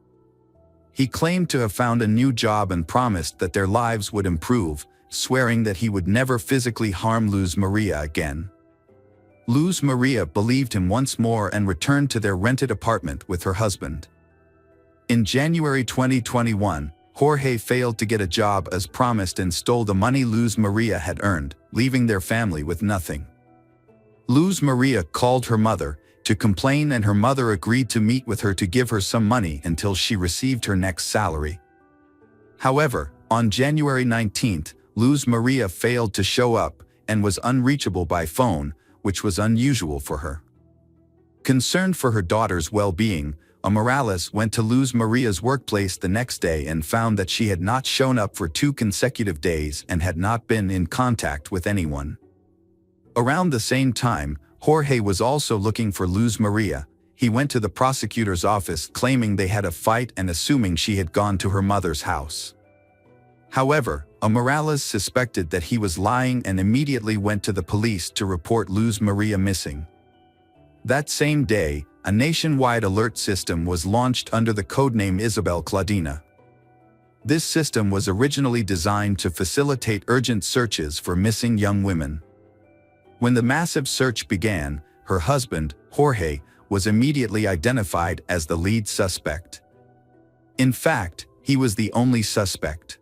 He claimed to have found a new job and promised that their lives would improve, swearing that he would never physically harm Luz Maria again. Luz Maria believed him once more and returned to their rented apartment with her husband. In January 2021, Jorge failed to get a job as promised and stole the money Luz Maria had earned, leaving their family with nothing. Luz Maria called her mother to complain, and her mother agreed to meet with her to give her some money until she received her next salary. However, on January 19th, Luz Maria failed to show up and was unreachable by phone, which was unusual for her. Concerned for her daughter's well-being, Morales went to Luz Maria's workplace the next day and found that she had not shown up for 2 consecutive days and had not been in contact with anyone. Around the same time, Jorge was also looking for Luz Maria. He went to the prosecutor's office claiming they had a fight and assuming she had gone to her mother's house. However, Morales suspected that he was lying and immediately went to the police to report Luz Maria missing. That same day, a nationwide alert system was launched under the codename Isabel Claudina. This system was originally designed to facilitate urgent searches for missing young women. When the massive search began, her husband, Jorge, was immediately identified as the lead suspect. In fact, he was the only suspect.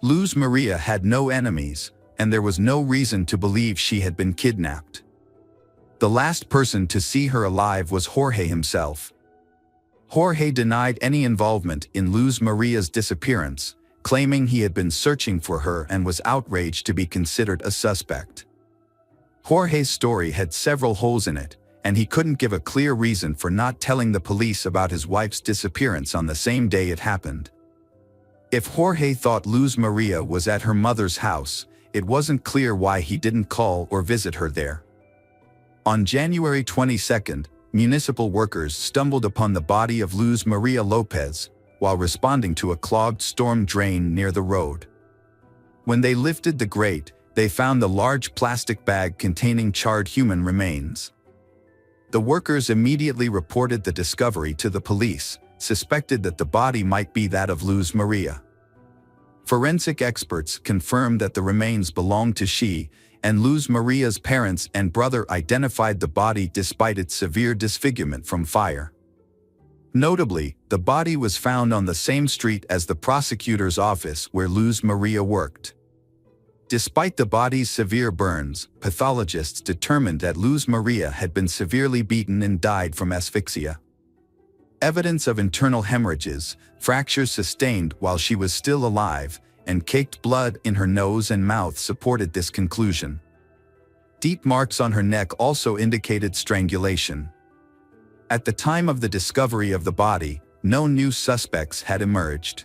Luz Maria had no enemies, and there was no reason to believe she had been kidnapped. The last person to see her alive was Jorge himself. Jorge denied any involvement in Luz Maria's disappearance, claiming he had been searching for her and was outraged to be considered a suspect. Jorge's story had several holes in it, and he couldn't give a clear reason for not telling the police about his wife's disappearance on the same day it happened. If Jorge thought Luz Maria was at her mother's house, it wasn't clear why he didn't call or visit her there. On January 22, municipal workers stumbled upon the body of Luz Maria Lopez while responding to a clogged storm drain near the road. When they lifted the grate, they found the large plastic bag containing charred human remains. The workers immediately reported the discovery to the police, suspected that the body might be that of Luz Maria. Forensic experts confirmed that the remains belonged to she, and Luz Maria's parents and brother identified the body despite its severe disfigurement from fire. Notably, the body was found on the same street as the prosecutor's office where Luz Maria worked. Despite the body's severe burns, pathologists determined that Luz Maria had been severely beaten and died from asphyxia. Evidence of internal hemorrhages, fractures sustained while she was still alive, and caked blood in her nose and mouth supported this conclusion. Deep marks on her neck also indicated strangulation. At the time of the discovery of the body, no new suspects had emerged.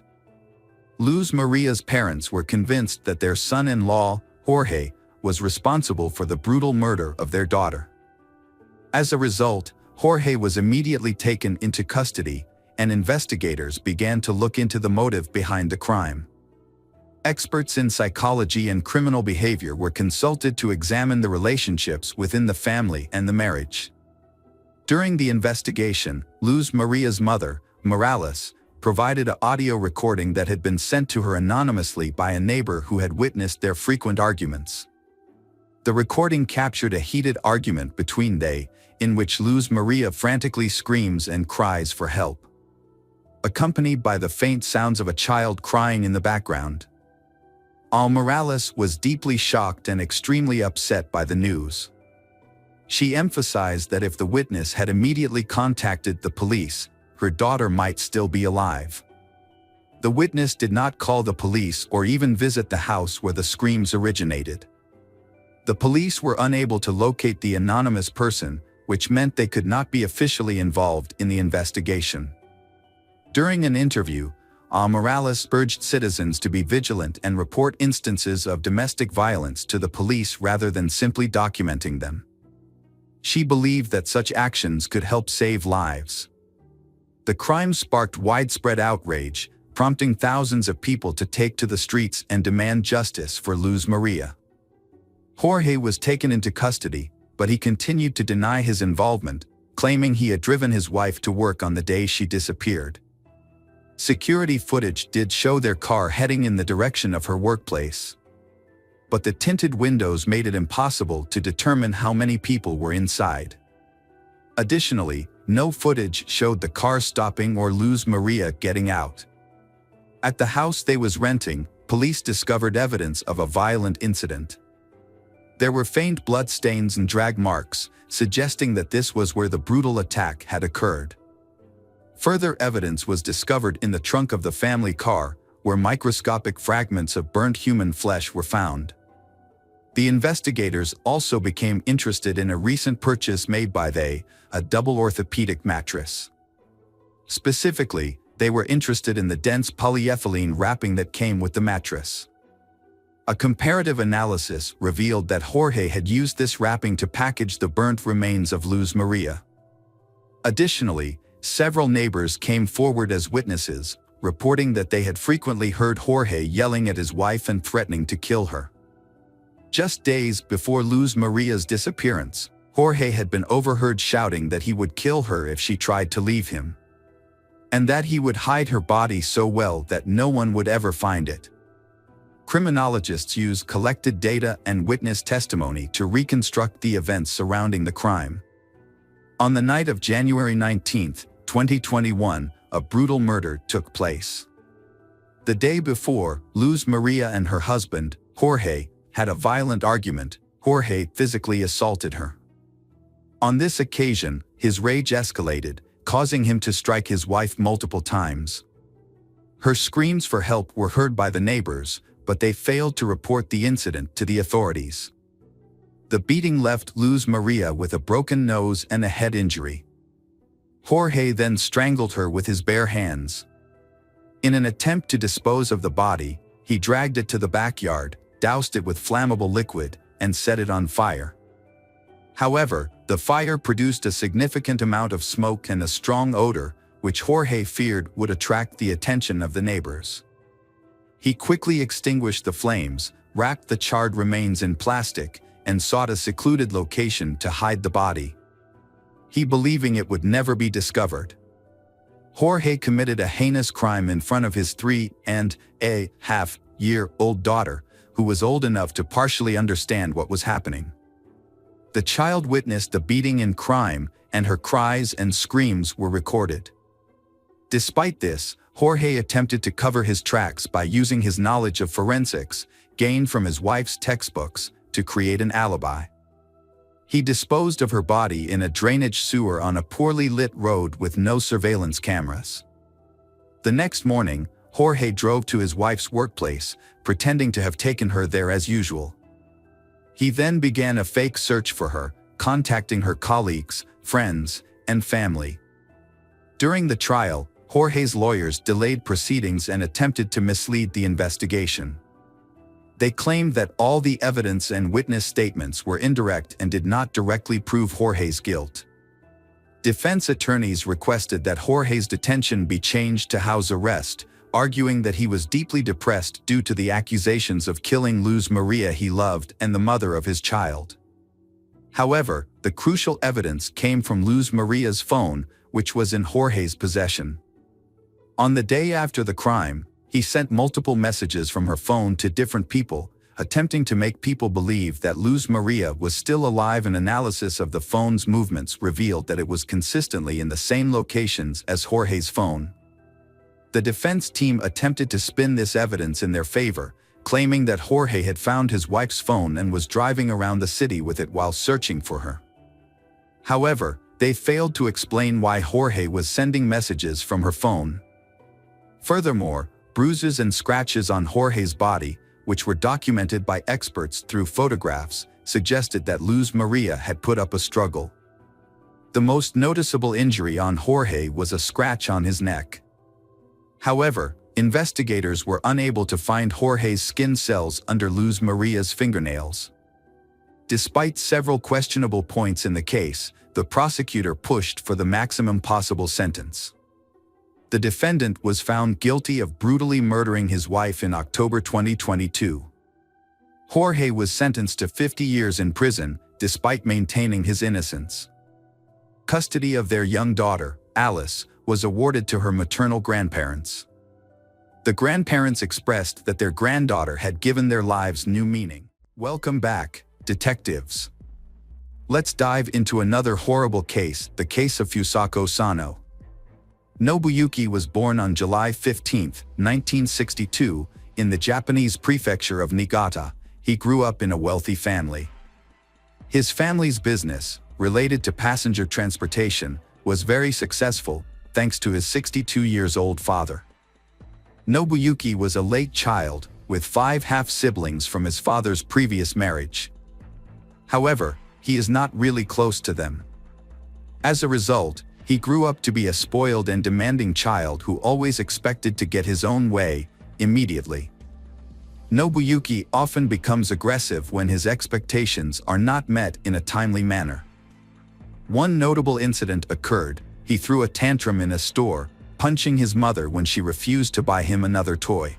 Luz Maria's parents were convinced that their son-in-law, Jorge, was responsible for the brutal murder of their daughter. As a result, Jorge was immediately taken into custody, and investigators began to look into the motive behind the crime. Experts in psychology and criminal behavior were consulted to examine the relationships within the family and the marriage. During the investigation, Luz Maria's mother, Morales, provided an audio recording that had been sent to her anonymously by a neighbor who had witnessed their frequent arguments. The recording captured a heated argument between they, in which Luz Maria frantically screams and cries for help, accompanied by the faint sounds of a child crying in the background. Morales was deeply shocked and extremely upset by the news. She emphasized that if the witness had immediately contacted the police, her daughter might still be alive. The witness did not call the police or even visit the house where the screams originated. The police were unable to locate the anonymous person, which meant they could not be officially involved in the investigation. During an interview, Morales urged citizens to be vigilant and report instances of domestic violence to the police rather than simply documenting them. She believed that such actions could help save lives. The crime sparked widespread outrage, prompting thousands of people to take to the streets and demand justice for Luz Maria. Jorge was taken into custody, but he continued to deny his involvement, claiming he had driven his wife to work on the day she disappeared. Security footage did show their car heading in the direction of her workplace. But the tinted windows made it impossible to determine how many people were inside. Additionally, no footage showed the car stopping or Luz Maria getting out. At the house they was renting, police discovered evidence of a violent incident. There were faint blood stains and drag marks, suggesting that this was where the brutal attack had occurred. Further evidence was discovered in the trunk of the family car, where microscopic fragments of burnt human flesh were found. The investigators also became interested in a recent purchase made by a double orthopedic mattress. Specifically, they were interested in the dense polyethylene wrapping that came with the mattress. A comparative analysis revealed that Jorge had used this wrapping to package the burnt remains of Luz Maria. Additionally, several neighbors came forward as witnesses, reporting that they had frequently heard Jorge yelling at his wife and threatening to kill her. Just days before Luz Maria's disappearance, Jorge had been overheard shouting that he would kill her if she tried to leave him, and that he would hide her body so well that no one would ever find it. Criminologists used collected data and witness testimony to reconstruct the events surrounding the crime. On the night of January 19, 2021, a brutal murder took place. The day before, Luz Maria and her husband, Jorge, had a violent argument. Jorge physically assaulted her. On this occasion, his rage escalated, causing him to strike his wife multiple times. Her screams for help were heard by the neighbors, but they failed to report the incident to the authorities. The beating left Luz Maria with a broken nose and a head injury. Jorge then strangled her with his bare hands. In an attempt to dispose of the body, he dragged it to the backyard, doused it with flammable liquid, and set it on fire. However, the fire produced a significant amount of smoke and a strong odor, which Jorge feared would attract the attention of the neighbors. He quickly extinguished the flames, wrapped the charred remains in plastic, and sought a secluded location to hide the body. He believing it would never be discovered. Jorge committed a heinous crime in front of his 3.5-year-old daughter, who was old enough to partially understand what was happening. The child witnessed the beating and crime, and her cries and screams were recorded. Despite this, Jorge attempted to cover his tracks by using his knowledge of forensics, gained from his wife's textbooks, to create an alibi. He disposed of her body in a drainage sewer on a poorly lit road with no surveillance cameras. The next morning, Jorge drove to his wife's workplace, pretending to have taken her there as usual. He then began a fake search for her, contacting her colleagues, friends, and family. During the trial, Jorge's lawyers delayed proceedings and attempted to mislead the investigation. They claimed that all the evidence and witness statements were indirect and did not directly prove Jorge's guilt. Defense attorneys requested that Jorge's detention be changed to house arrest, arguing that he was deeply depressed due to the accusations of killing Luz Maria he loved and the mother of his child. However, the crucial evidence came from Luz Maria's phone, which was in Jorge's possession. On the day after the crime, he sent multiple messages from her phone to different people, attempting to make people believe that Luz Maria was still alive. An analysis of the phone's movements revealed that it was consistently in the same locations as Jorge's phone. The defense team attempted to spin this evidence in their favor, claiming that Jorge had found his wife's phone and was driving around the city with it while searching for her. However, they failed to explain why Jorge was sending messages from her phone. Furthermore, bruises and scratches on Jorge's body, which were documented by experts through photographs, suggested that Luz Maria had put up a struggle. The most noticeable injury on Jorge was a scratch on his neck. However, investigators were unable to find Jorge's skin cells under Luz Maria's fingernails. Despite several questionable points in the case, the prosecutor pushed for the maximum possible sentence. The defendant was found guilty of brutally murdering his wife in October 2022. Jorge was sentenced to 50 years in prison, despite maintaining his innocence. Custody of their young daughter, Alice, was awarded to her maternal grandparents. The grandparents expressed that their granddaughter had given their lives new meaning. Welcome back, detectives. Let's dive into another horrible case, the case of Fusako Sano. Nobuyuki was born on July 15, 1962, in the Japanese prefecture of Niigata. He grew up in a wealthy family. His family's business, related to passenger transportation, was very successful, thanks to his 62-year-old father. Nobuyuki was a late child, with 5 half-siblings from his father's previous marriage. However, he is not really close to them. As a result, he grew up to be a spoiled and demanding child who always expected to get his own way, immediately. Nobuyuki often becomes aggressive when his expectations are not met in a timely manner. One notable incident occurred. He threw a tantrum in a store, punching his mother when she refused to buy him another toy.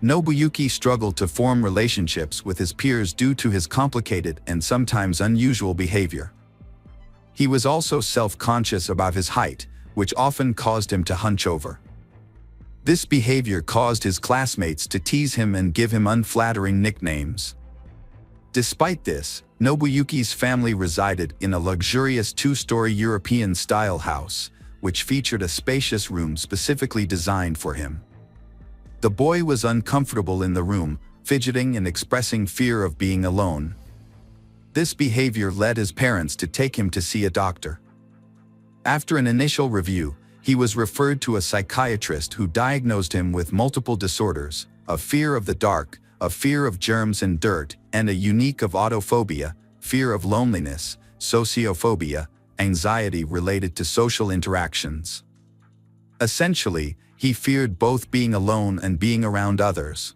Nobuyuki struggled to form relationships with his peers due to his complicated and sometimes unusual behavior. He was also self-conscious about his height, which often caused him to hunch over. This behavior caused his classmates to tease him and give him unflattering nicknames. Despite this, Nobuyuki's family resided in a luxurious 2-story European-style house, which featured a spacious room specifically designed for him. The boy was uncomfortable in the room, fidgeting and expressing fear of being alone. This behavior led his parents to take him to see a doctor. After an initial review, he was referred to a psychiatrist who diagnosed him with multiple disorders, a fear of the dark, a fear of germs and dirt, and a unique of autophobia, fear of loneliness, sociophobia, anxiety related to social interactions. Essentially, he feared both being alone and being around others.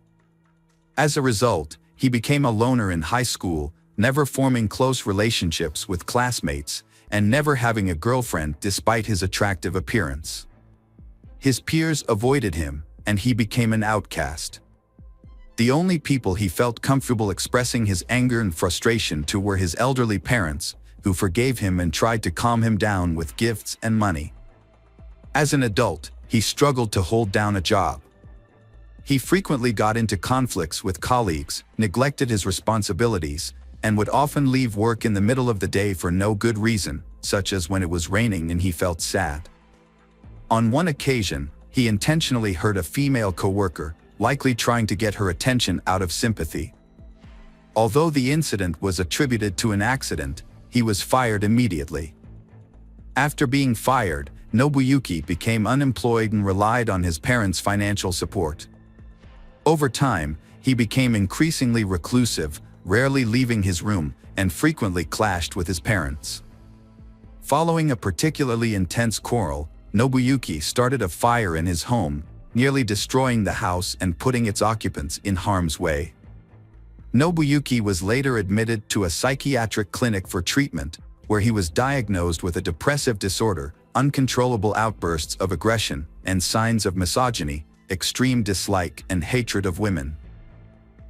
As a result, he became a loner in high school, never forming close relationships with classmates, and never having a girlfriend despite his attractive appearance. His peers avoided him, and he became an outcast. The only people he felt comfortable expressing his anger and frustration to were his elderly parents, who forgave him and tried to calm him down with gifts and money. As an adult, he struggled to hold down a job. He frequently got into conflicts with colleagues, neglected his responsibilities, and would often leave work in the middle of the day for no good reason, such as when it was raining and he felt sad. On one occasion, he intentionally hurt a female coworker, likely trying to get her attention out of sympathy. Although the incident was attributed to an accident, he was fired immediately. After being fired, Nobuyuki became unemployed and relied on his parents' financial support. Over time, he became increasingly reclusive, rarely leaving his room, and frequently clashed with his parents. Following a particularly intense quarrel, Nobuyuki started a fire in his home, nearly destroying the house and putting its occupants in harm's way. Nobuyuki was later admitted to a psychiatric clinic for treatment, where he was diagnosed with a depressive disorder, uncontrollable outbursts of aggression, and signs of misogyny, extreme dislike and hatred of women.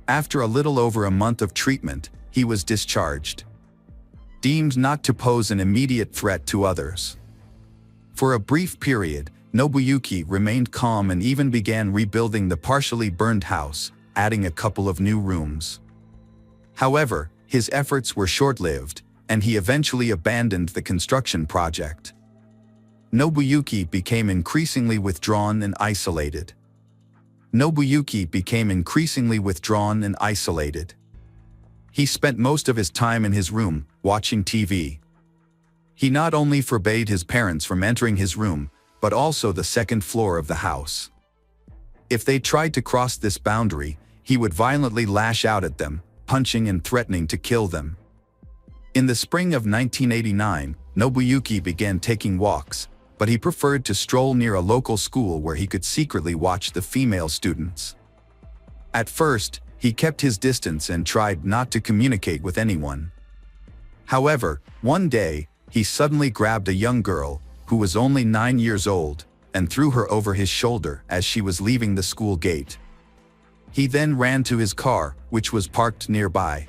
After a little over a month of treatment, he was discharged, deemed not to pose an immediate threat to others. For a brief period, Nobuyuki remained calm and even began rebuilding the partially burned house, adding a couple of new rooms. However, his efforts were short-lived, and he eventually abandoned the construction project. Nobuyuki became increasingly withdrawn and isolated. He spent most of his time in his room, watching TV. He not only forbade his parents from entering his room, but also the second floor of the house. If they tried to cross this boundary, he would violently lash out at them, punching and threatening to kill them. In the spring of 1989, Nobuyuki began taking walks, but he preferred to stroll near a local school where he could secretly watch the female students. At first, he kept his distance and tried not to communicate with anyone. However, one day, he suddenly grabbed a young girl, who was only 9 years old, and threw her over his shoulder as she was leaving the school gate. He then ran to his car, which was parked nearby.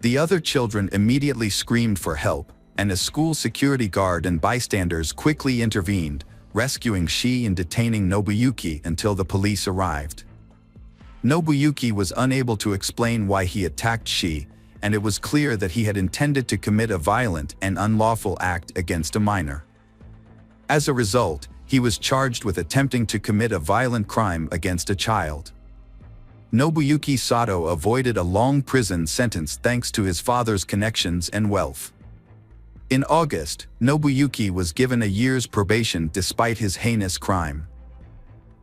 The other children immediately screamed for help, and a school security guard and bystanders quickly intervened, rescuing Shi and detaining Nobuyuki until the police arrived. Nobuyuki was unable to explain why he attacked Shi, and it was clear that he had intended to commit a violent and unlawful act against a minor. As a result, he was charged with attempting to commit a violent crime against a child. Nobuyuki Sato avoided a long prison sentence thanks to his father's connections and wealth. In August, Nobuyuki was given a year's probation despite his heinous crime.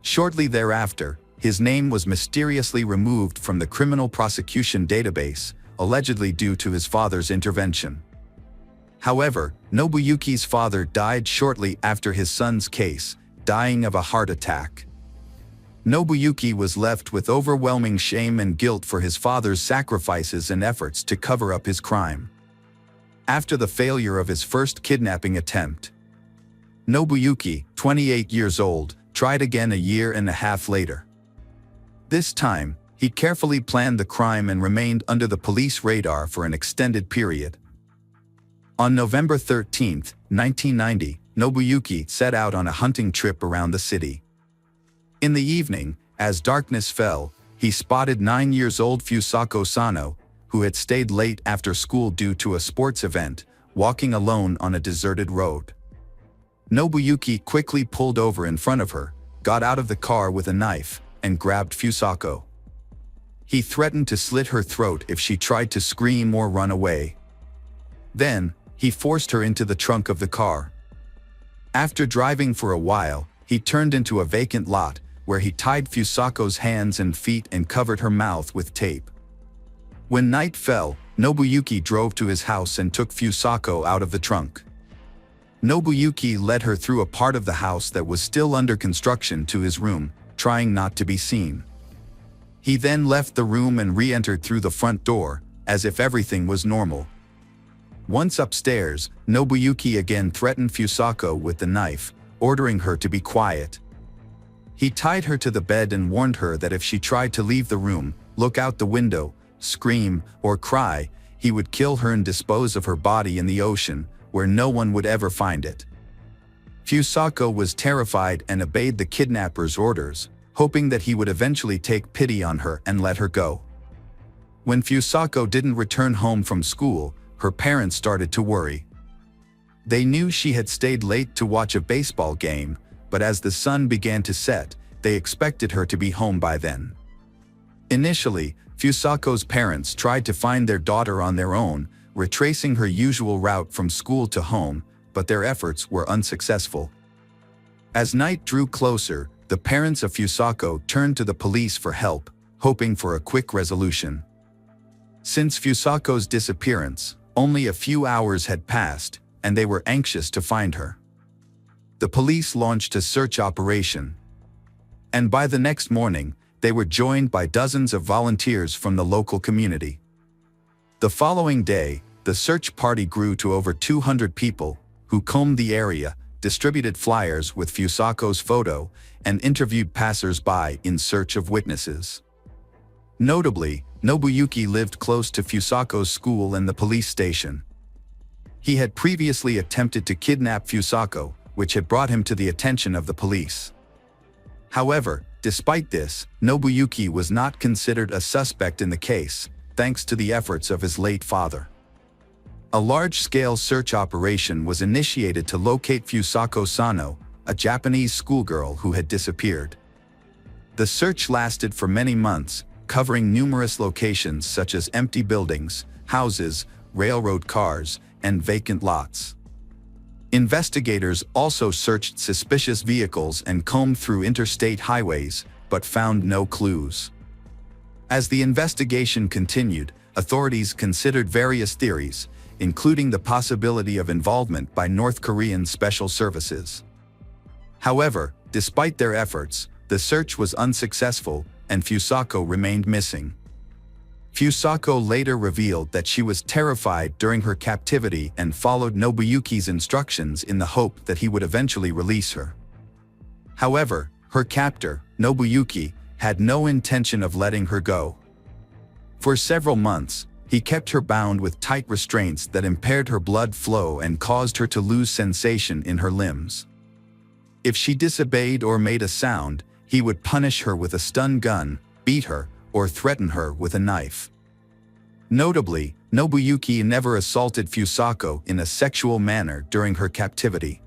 Shortly thereafter, his name was mysteriously removed from the criminal prosecution database, allegedly due to his father's intervention. However, Nobuyuki's father died shortly after his son's case, dying of a heart attack. Nobuyuki was left with overwhelming shame and guilt for his father's sacrifices and efforts to cover up his crime. After the failure of his first kidnapping attempt, Nobuyuki, 28 years old, tried again a year and a half later. This time, he carefully planned the crime and remained under the police radar for an extended period. On November 13, 1990, Nobuyuki set out on a hunting trip around the city. In the evening, as darkness fell, he spotted 9-year-old Fusako Sano, who had stayed late after school due to a sports event, walking alone on a deserted road. Nobuyuki quickly pulled over in front of her, got out of the car with a knife, and grabbed Fusako. He threatened to slit her throat if she tried to scream or run away. Then, he forced her into the trunk of the car. After driving for a while, he turned into a vacant lot, where he tied Fusako's hands and feet and covered her mouth with tape. When night fell, Nobuyuki drove to his house and took Fusako out of the trunk. Nobuyuki led her through a part of the house that was still under construction to his room, trying not to be seen. He then left the room and re-entered through the front door, as if everything was normal. Once upstairs, Nobuyuki again threatened Fusako with the knife, ordering her to be quiet. He tied her to the bed and warned her that if she tried to leave the room, look out the window, scream, or cry, he would kill her and dispose of her body in the ocean, where no one would ever find it. Fusako was terrified and obeyed the kidnapper's orders, hoping that he would eventually take pity on her and let her go. When Fusako didn't return home from school, her parents started to worry. They knew she had stayed late to watch a baseball game, but as the sun began to set, they expected her to be home by then. Initially, Fusako's parents tried to find their daughter on their own, retracing her usual route from school to home, but their efforts were unsuccessful. As night drew closer, the parents of Fusako turned to the police for help, hoping for a quick resolution. Since Fusako's disappearance, only a few hours had passed, and they were anxious to find her. The police launched a search operation. And by the next morning, they were joined by dozens of volunteers from the local community. The following day, the search party grew to over 200 people, who combed the area, distributed flyers with Fusako's photo, and interviewed passers-by in search of witnesses. Notably, Nobuyuki lived close to Fusako's school and the police station. He had previously attempted to kidnap Fusako, which had brought him to the attention of the police. However, despite this, Nobuyuki was not considered a suspect in the case, thanks to the efforts of his late father. A large-scale search operation was initiated to locate Fusako Sano, a Japanese schoolgirl who had disappeared. The search lasted for many months, covering numerous locations such as empty buildings, houses, railroad cars, and vacant lots. Investigators also searched suspicious vehicles and combed through interstate highways, but found no clues. As the investigation continued, authorities considered various theories, including the possibility of involvement by North Korean special services. However, despite their efforts, the search was unsuccessful and Fusako remained missing. Fusako later revealed that she was terrified during her captivity and followed Nobuyuki's instructions in the hope that he would eventually release her. However, her captor, Nobuyuki, had no intention of letting her go. For several months, he kept her bound with tight restraints that impaired her blood flow and caused her to lose sensation in her limbs. If she disobeyed or made a sound, he would punish her with a stun gun, beat her, or threaten her with a knife. Notably, Nobuyuki never assaulted Fusako in a sexual manner during her captivity.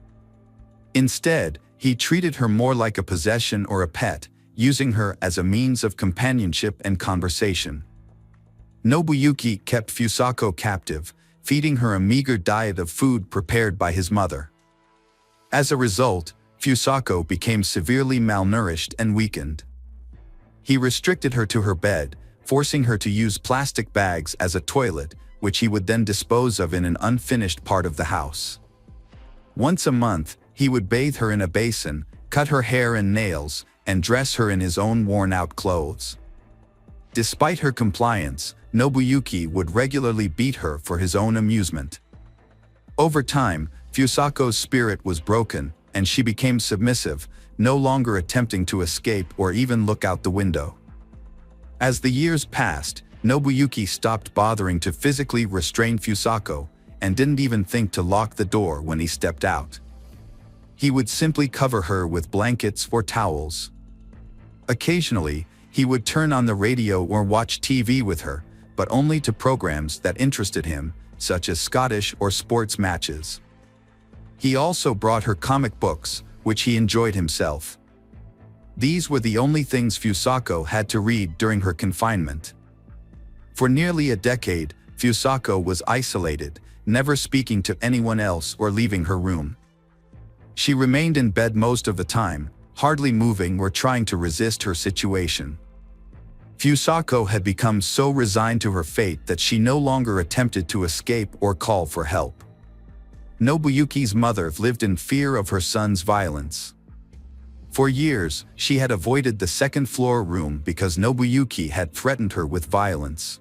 Instead, he treated her more like a possession or a pet, using her as a means of companionship and conversation. Nobuyuki kept Fusako captive, feeding her a meager diet of food prepared by his mother. As a result, Fusako became severely malnourished and weakened. He restricted her to her bed, forcing her to use plastic bags as a toilet, which he would then dispose of in an unfinished part of the house. Once a month, he would bathe her in a basin, cut her hair and nails, and dress her in his own worn-out clothes. Despite her compliance, Nobuyuki would regularly beat her for his own amusement. Over time, Fusako's spirit was broken, and she became submissive, no longer attempting to escape or even look out the window. As the years passed, Nobuyuki stopped bothering to physically restrain Fusako, and didn't even think to lock the door when he stepped out. He would simply cover her with blankets or towels. Occasionally, he would turn on the radio or watch TV with her, but only to programs that interested him, such as Scottish or sports matches. He also brought her comic books, which he enjoyed himself. These were the only things Fusako had to read during her confinement. For nearly a decade, Fusako was isolated, never speaking to anyone else or leaving her room. She remained in bed most of the time, hardly moving or trying to resist her situation. Fusako had become so resigned to her fate that she no longer attempted to escape or call for help. Nobuyuki's mother lived in fear of her son's violence. For years, she had avoided the second-floor room because Nobuyuki had threatened her with violence.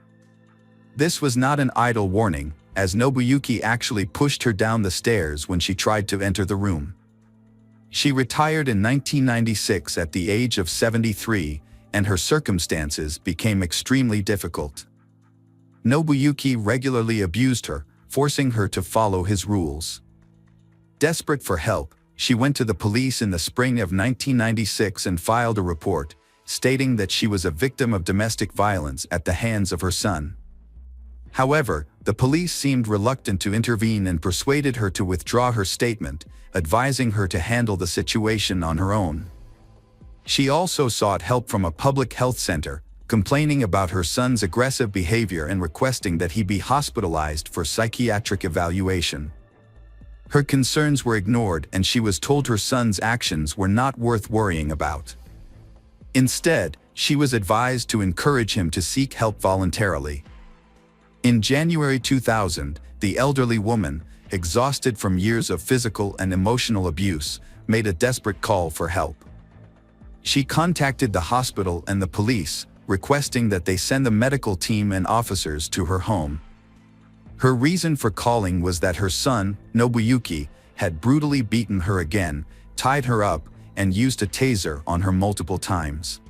This was not an idle warning, as Nobuyuki actually pushed her down the stairs when she tried to enter the room. She retired in 1996 at the age of 73, and her circumstances became extremely difficult. Nobuyuki regularly abused her, forcing her to follow his rules. Desperate for help, she went to the police in the spring of 1996 and filed a report, stating that she was a victim of domestic violence at the hands of her son. However, the police seemed reluctant to intervene and persuaded her to withdraw her statement, advising her to handle the situation on her own. She also sought help from a public health center, complaining about her son's aggressive behavior and requesting that he be hospitalized for psychiatric evaluation. Her concerns were ignored and she was told her son's actions were not worth worrying about. Instead, she was advised to encourage him to seek help voluntarily. In January 2000, the elderly woman, exhausted from years of physical and emotional abuse, made a desperate call for help. She contacted the hospital and the police, requesting that they send the medical team and officers to her home. Her reason for calling was that her son, Nobuyuki, had brutally beaten her again, tied her up, and used a taser on her multiple times.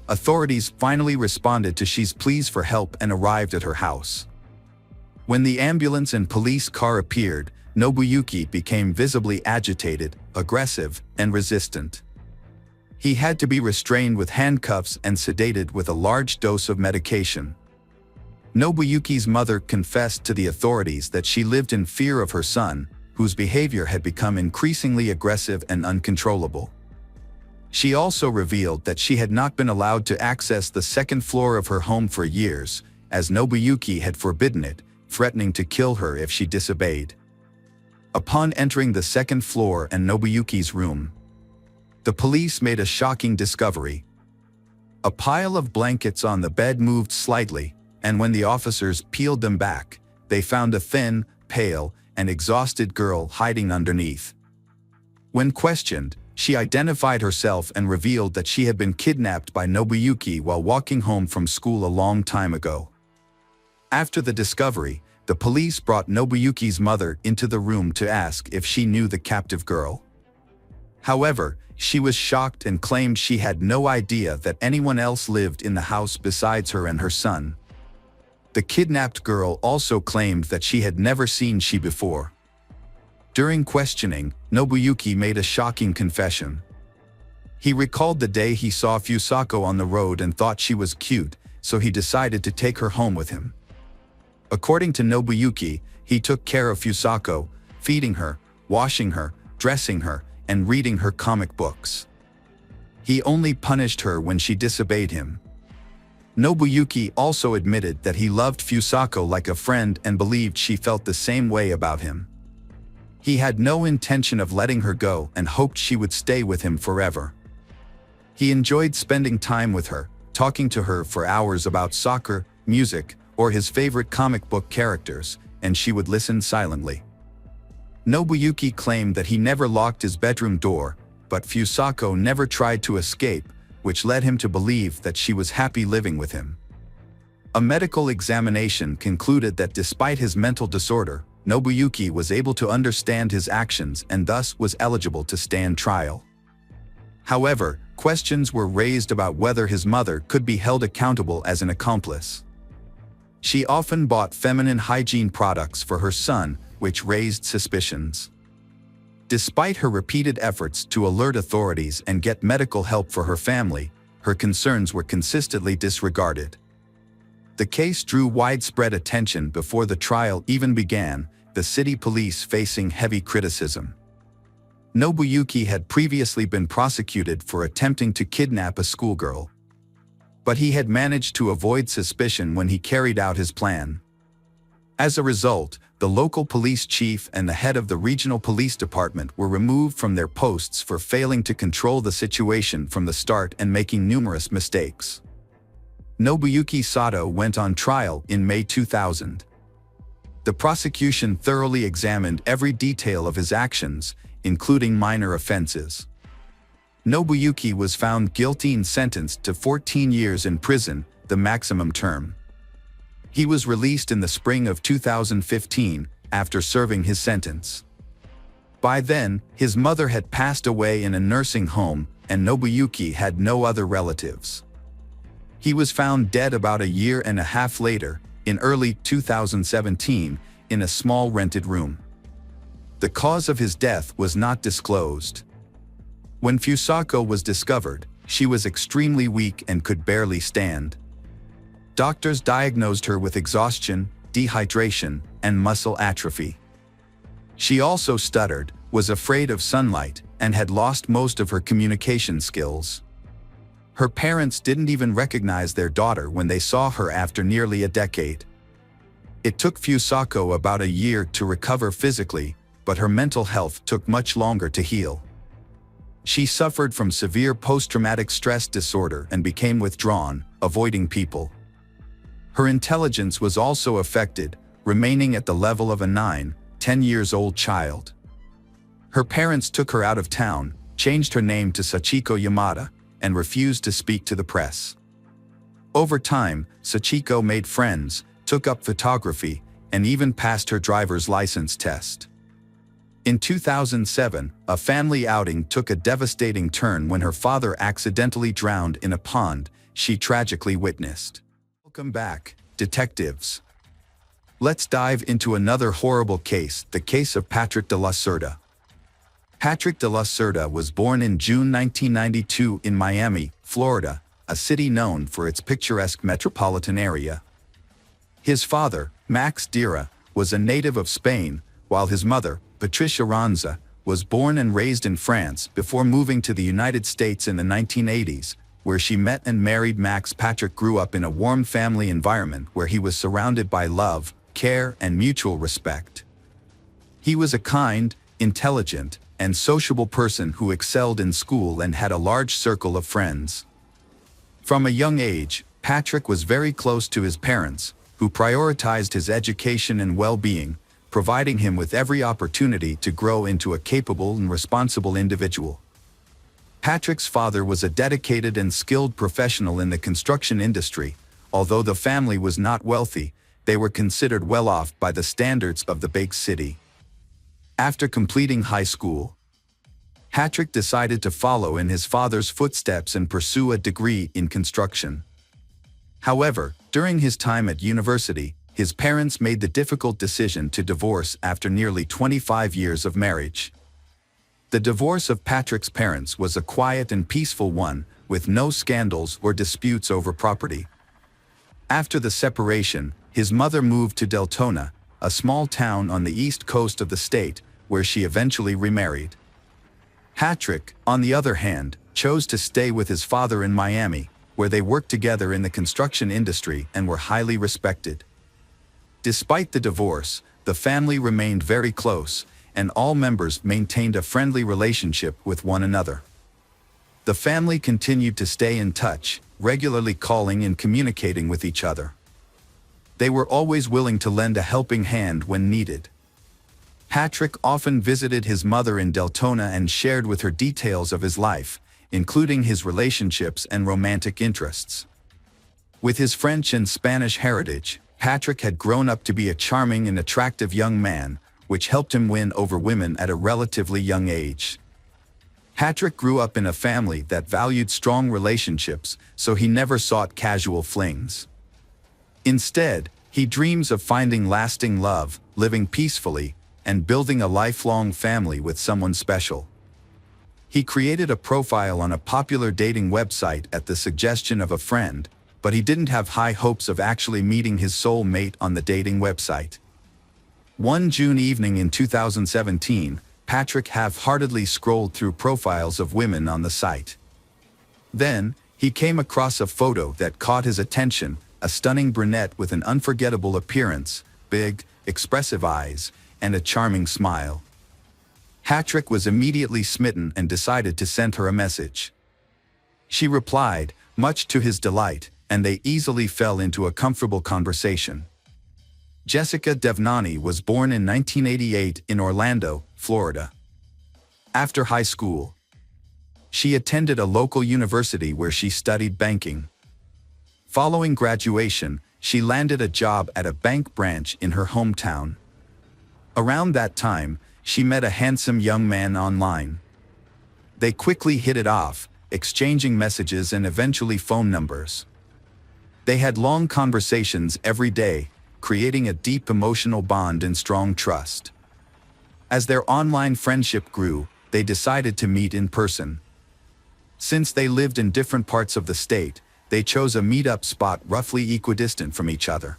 Authorities finally responded to she's pleas for help and arrived at her house. When the ambulance and police car appeared, Nobuyuki became visibly agitated, aggressive, and resistant. He had to be restrained with handcuffs and sedated with a large dose of medication. Nobuyuki's mother confessed to the authorities that she lived in fear of her son, whose behavior had become increasingly aggressive and uncontrollable. She also revealed that she had not been allowed to access the second floor of her home for years, as Nobuyuki had forbidden it, threatening to kill her if she disobeyed. Upon entering the second floor and Nobuyuki's room, the police made a shocking discovery. A pile of blankets on the bed moved slightly, and when the officers peeled them back, they found a thin, pale, and exhausted girl hiding underneath. When questioned, she identified herself and revealed that she had been kidnapped by Nobuyuki while walking home from school a long time ago. After the discovery, the police brought Nobuyuki's mother into the room to ask if she knew the captive girl. However, she was shocked and claimed she had no idea that anyone else lived in the house besides her and her son. The kidnapped girl also claimed that she had never seen she before. During questioning, Nobuyuki made a shocking confession. He recalled the day he saw Fusako on the road and thought she was cute, so he decided to take her home with him. According to Nobuyuki, he took care of Fusako, feeding her, washing her, dressing her, and reading her comic books. He only punished her when she disobeyed him. Nobuyuki also admitted that he loved Fusako like a friend and believed she felt the same way about him. He had no intention of letting her go and hoped she would stay with him forever. He enjoyed spending time with her, talking to her for hours about soccer, music, or his favorite comic book characters, and she would listen silently. Nobuyuki claimed that he never locked his bedroom door, but Fusako never tried to escape, which led him to believe that she was happy living with him. A medical examination concluded that despite his mental disorder, Nobuyuki was able to understand his actions and thus was eligible to stand trial. However, questions were raised about whether his mother could be held accountable as an accomplice. She often bought feminine hygiene products for her son, which raised suspicions. Despite her repeated efforts to alert authorities and get medical help for her family, her concerns were consistently disregarded. The case drew widespread attention before the trial even began, the city police facing heavy criticism. Nobuyuki had previously been prosecuted for attempting to kidnap a schoolgirl. But he had managed to avoid suspicion when he carried out his plan. As a result, the local police chief and the head of the regional police department were removed from their posts for failing to control the situation from the start and making numerous mistakes. Nobuyuki Sato went on trial in May 2000. The prosecution thoroughly examined every detail of his actions, including minor offenses. Nobuyuki was found guilty and sentenced to 14 years in prison, the maximum term. He was released in the spring of 2015 after serving his sentence. By then, his mother had passed away in a nursing home, and Nobuyuki had no other relatives. He was found dead about a year and a half later, in early 2017, in a small rented room. The cause of his death was not disclosed. When Fusako was discovered, she was extremely weak and could barely stand. Doctors diagnosed her with exhaustion, dehydration, and muscle atrophy. She also stuttered, was afraid of sunlight, and had lost most of her communication skills. Her parents didn't even recognize their daughter when they saw her after nearly a decade. It took Fusako about a year to recover physically, but her mental health took much longer to heal. She suffered from severe post-traumatic stress disorder and became withdrawn, avoiding people. Her intelligence was also affected, remaining at the level of a 9-10 years old child. Her parents took her out of town, changed her name to Sachiko Yamada, and refused to speak to the press. Over time, Sachiko made friends, took up photography, and even passed her driver's license test. In 2007, a family outing took a devastating turn when her father accidentally drowned in a pond she tragically witnessed. Welcome back, detectives. Let's dive into another horrible case, the case of Patrick de la Cerda. Patrick de la Cerda was born in June 1992 in Miami, Florida, a city known for its picturesque metropolitan area. His father, Max Dira, was a native of Spain, while his mother, Patricia Ranza, was born and raised in France before moving to the United States in the 1980s, where she met and married Max. Patrick grew up in a warm family environment where he was surrounded by love, care, and mutual respect. He was a kind, intelligent, and sociable person who excelled in school and had a large circle of friends. From a young age, Patrick was very close to his parents, who prioritized his education and well-being, providing him with every opportunity to grow into a capable and responsible individual. Patrick's father was a dedicated and skilled professional in the construction industry. Although the family was not wealthy, they were considered well-off by the standards of the big city. After completing high school, Patrick decided to follow in his father's footsteps and pursue a degree in construction. However, during his time at university, his parents made the difficult decision to divorce after nearly 25 years of marriage. The divorce of Patrick's parents was a quiet and peaceful one, with no scandals or disputes over property. After the separation, his mother moved to Deltona, a small town on the east coast of the state, where she eventually remarried. Patrick, on the other hand, chose to stay with his father in Miami, where they worked together in the construction industry and were highly respected. Despite the divorce, the family remained very close, and all members maintained a friendly relationship with one another. The family continued to stay in touch, regularly calling and communicating with each other. They were always willing to lend a helping hand when needed. Patrick often visited his mother in Deltona and shared with her details of his life, including his relationships and romantic interests. With his French and Spanish heritage, Patrick had grown up to be a charming and attractive young man, which helped him win over women at a relatively young age. Patrick grew up in a family that valued strong relationships, so he never sought casual flings. Instead, he dreams of finding lasting love, living peacefully, and building a lifelong family with someone special. He created a profile on a popular dating website at the suggestion of a friend, but he didn't have high hopes of actually meeting his soul mate on the dating website. One June evening in 2017, Patrick half-heartedly scrolled through profiles of women on the site. Then, he came across a photo that caught his attention, a stunning brunette with an unforgettable appearance, big, expressive eyes, and a charming smile. Patrick was immediately smitten and decided to send her a message. She replied, much to his delight, and they easily fell into a comfortable conversation. Jessica Devnani was born in 1988 in Orlando, Florida. After high school, she attended a local university where she studied banking. Following graduation, she landed a job at a bank branch in her hometown. Around that time, she met a handsome young man online. They quickly hit it off, exchanging messages and eventually phone numbers. They had long conversations every day, creating a deep emotional bond and strong trust. As their online friendship grew, they decided to meet in person. Since they lived in different parts of the state, they chose a meetup spot roughly equidistant from each other.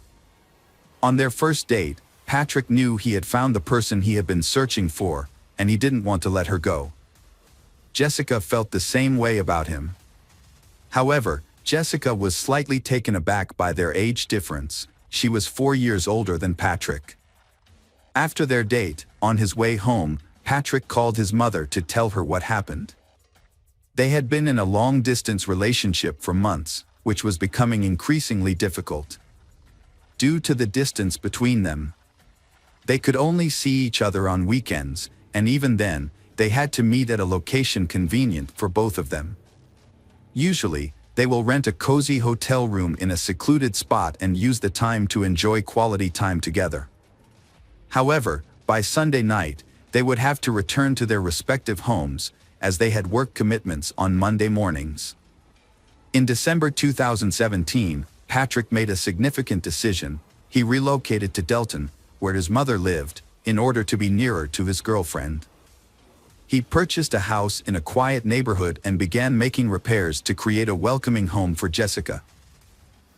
On their first date, Patrick knew he had found the person he had been searching for, and he didn't want to let her go. Jessica felt the same way about him. However, Jessica was slightly taken aback by their age difference. She was 4 years older than Patrick. After their date, on his way home, Patrick called his mother to tell her what happened. They had been in a long-distance relationship for months, which was becoming increasingly difficult. Due to the distance between them, they could only see each other on weekends, and even then, they had to meet at a location convenient for both of them. Usually, they will rent a cozy hotel room in a secluded spot and use the time to enjoy quality time together. However, by Sunday night, they would have to return to their respective homes, as they had work commitments on Monday mornings. In December 2017, Patrick made a significant decision. He relocated to Delton, where his mother lived, in order to be nearer to his girlfriend. He purchased a house in a quiet neighborhood and began making repairs to create a welcoming home for Jessica.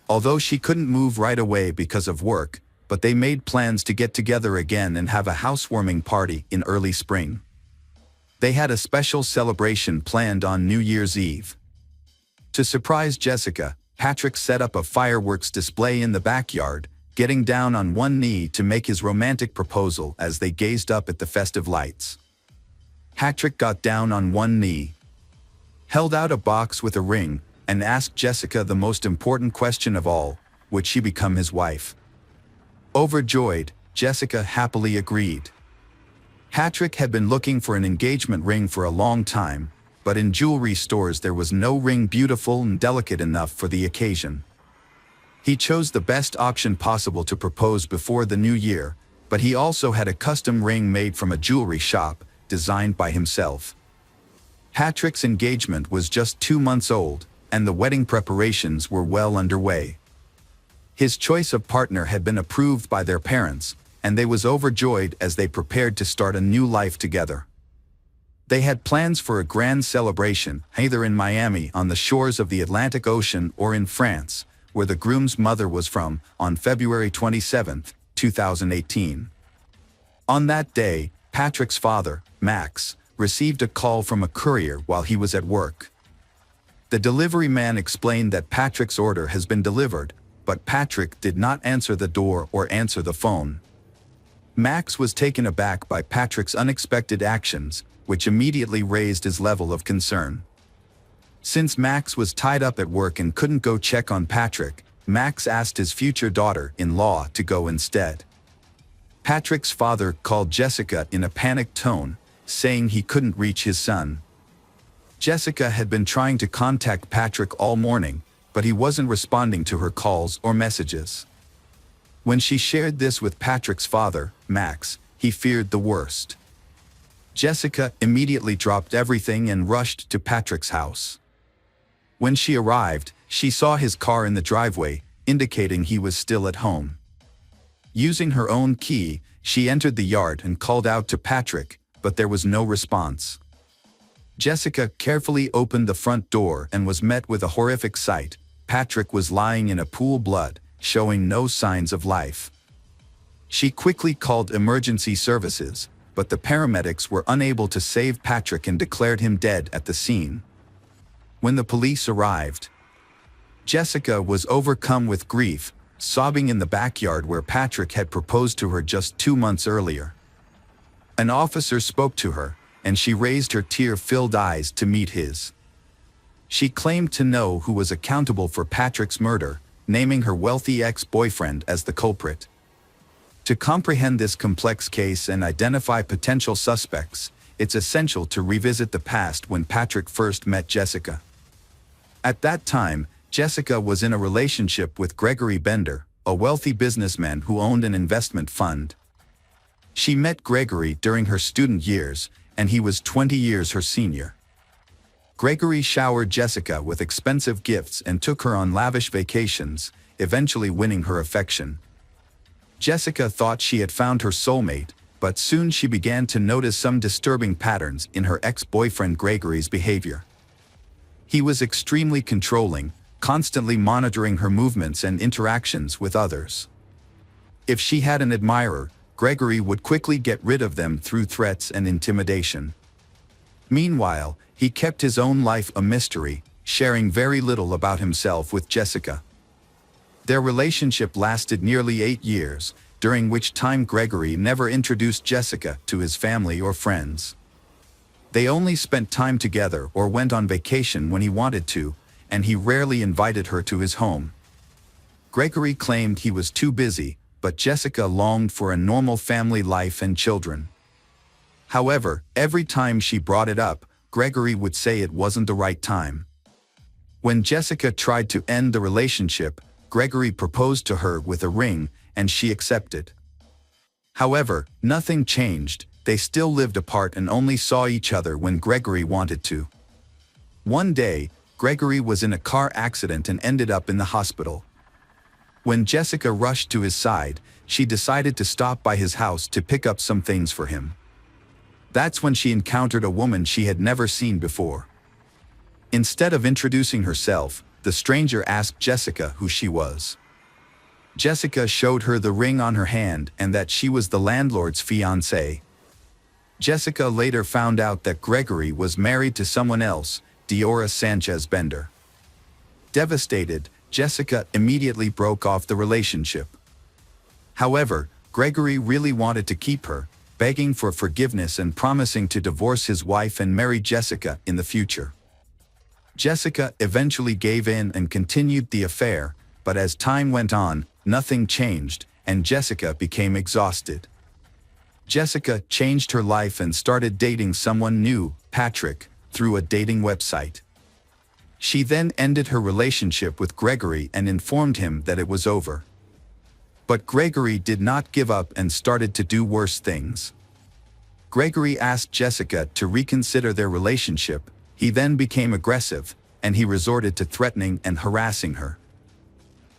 Although she couldn't move right away because of work, but they made plans to get together again and have a housewarming party in early spring. They had a special celebration planned on New Year's Eve. To surprise Jessica, Patrick set up a fireworks display in the backyard, getting down on one knee to make his romantic proposal as they gazed up at the festive lights. Patrick got down on one knee, held out a box with a ring, and asked Jessica the most important question of all: would she become his wife? Overjoyed, Jessica happily agreed. Patrick had been looking for an engagement ring for a long time, but in jewelry stores there was no ring beautiful and delicate enough for the occasion. He chose the best auction possible to propose before the new year, but he also had a custom ring made from a jewelry shop, designed by himself. Patrick's engagement was just 2 months old, and the wedding preparations were well underway. His choice of partner had been approved by their parents, and they was overjoyed as they prepared to start a new life together. They had plans for a grand celebration, either in Miami on the shores of the Atlantic Ocean or in France, where the groom's mother was from, on February 27, 2018. On that day, Patrick's father, Max, received a call from a courier while he was at work. The delivery man explained that Patrick's order has been delivered, but Patrick did not answer the door or answer the phone. Max was taken aback by Patrick's unexpected actions, which immediately raised his level of concern. Since Max was tied up at work and couldn't go check on Patrick, Max asked his future daughter-in-law to go instead. Patrick's father called Jessica in a panicked tone, saying he couldn't reach his son. Jessica had been trying to contact Patrick all morning, but he wasn't responding to her calls or messages. When she shared this with Patrick's father, Max, he feared the worst. Jessica immediately dropped everything and rushed to Patrick's house. When she arrived, she saw his car in the driveway, indicating he was still at home. Using her own key, she entered the yard and called out to Patrick, but there was no response. Jessica carefully opened the front door and was met with a horrific sight. Patrick was lying in a pool of blood, showing no signs of life. She quickly called emergency services, but the paramedics were unable to save Patrick and declared him dead at the scene. When the police arrived, Jessica was overcome with grief, sobbing in the backyard where Patrick had proposed to her just 2 months earlier. An officer spoke to her, and she raised her tear-filled eyes to meet his. She claimed to know who was accountable for Patrick's murder, naming her wealthy ex-boyfriend as the culprit. To comprehend this complex case and identify potential suspects, it's essential to revisit the past when Patrick first met Jessica. At that time, Jessica was in a relationship with Gregory Bender, a wealthy businessman who owned an investment fund. She met Gregory during her student years, and he was 20 years her senior. Gregory showered Jessica with expensive gifts and took her on lavish vacations, eventually winning her affection. Jessica thought she had found her soulmate, but soon she began to notice some disturbing patterns in her ex-boyfriend Gregory's behavior. He was extremely controlling, constantly monitoring her movements and interactions with others. If she had an admirer, Gregory would quickly get rid of them through threats and intimidation. Meanwhile, he kept his own life a mystery, sharing very little about himself with Jessica. Their relationship lasted nearly 8 years, during which time Gregory never introduced Jessica to his family or friends. They only spent time together or went on vacation when he wanted to, and he rarely invited her to his home. Gregory claimed he was too busy, but Jessica longed for a normal family life and children. However, every time she brought it up, Gregory would say it wasn't the right time. When Jessica tried to end the relationship, Gregory proposed to her with a ring, and she accepted. However, nothing changed. They still lived apart and only saw each other when Gregory wanted to. One day, Gregory was in a car accident and ended up in the hospital. When Jessica rushed to his side, she decided to stop by his house to pick up some things for him. That's when she encountered a woman she had never seen before. Instead of introducing herself, the stranger asked Jessica who she was. Jessica showed her the ring on her hand and that she was the landlord's fiancée. Jessica later found out that Gregory was married to someone else, Diora Sanchez Bender. Devastated, Jessica immediately broke off the relationship. However, Gregory really wanted to keep her, begging for forgiveness and promising to divorce his wife and marry Jessica in the future. Jessica eventually gave in and continued the affair, but as time went on, nothing changed, and Jessica became exhausted. Jessica changed her life and started dating someone new, Patrick, through a dating website. She then ended her relationship with Gregory and informed him that it was over. But Gregory did not give up and started to do worse things. Gregory asked Jessica to reconsider their relationship. He then became aggressive, and he resorted to threatening and harassing her.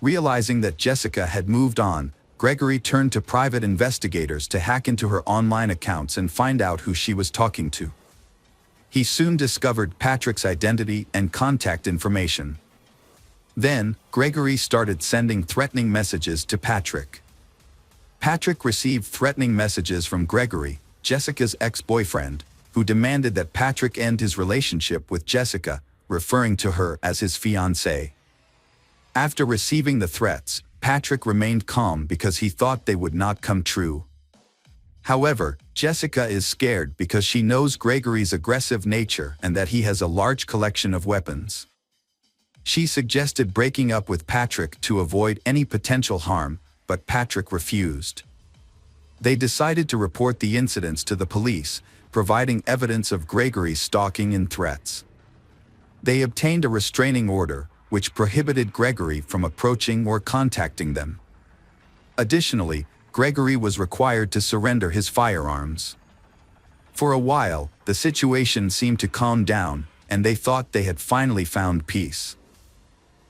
Realizing that Jessica had moved on, Gregory turned to private investigators to hack into her online accounts and find out who she was talking to. He soon discovered Patrick's identity and contact information. Then, Gregory started sending threatening messages to Patrick. Patrick received threatening messages from Gregory, Jessica's ex-boyfriend, who demanded that Patrick end his relationship with Jessica, referring to her as his fiancée. After receiving the threats, Patrick remained calm because he thought they would not come true. However, Jessica is scared because she knows Gregory's aggressive nature and that he has a large collection of weapons. She suggested breaking up with Patrick to avoid any potential harm, but Patrick refused. They decided to report the incidents to the police, providing evidence of Gregory's stalking and threats. They obtained a restraining order, which prohibited Gregory from approaching or contacting them. Additionally, Gregory was required to surrender his firearms. For a while, the situation seemed to calm down, and they thought they had finally found peace.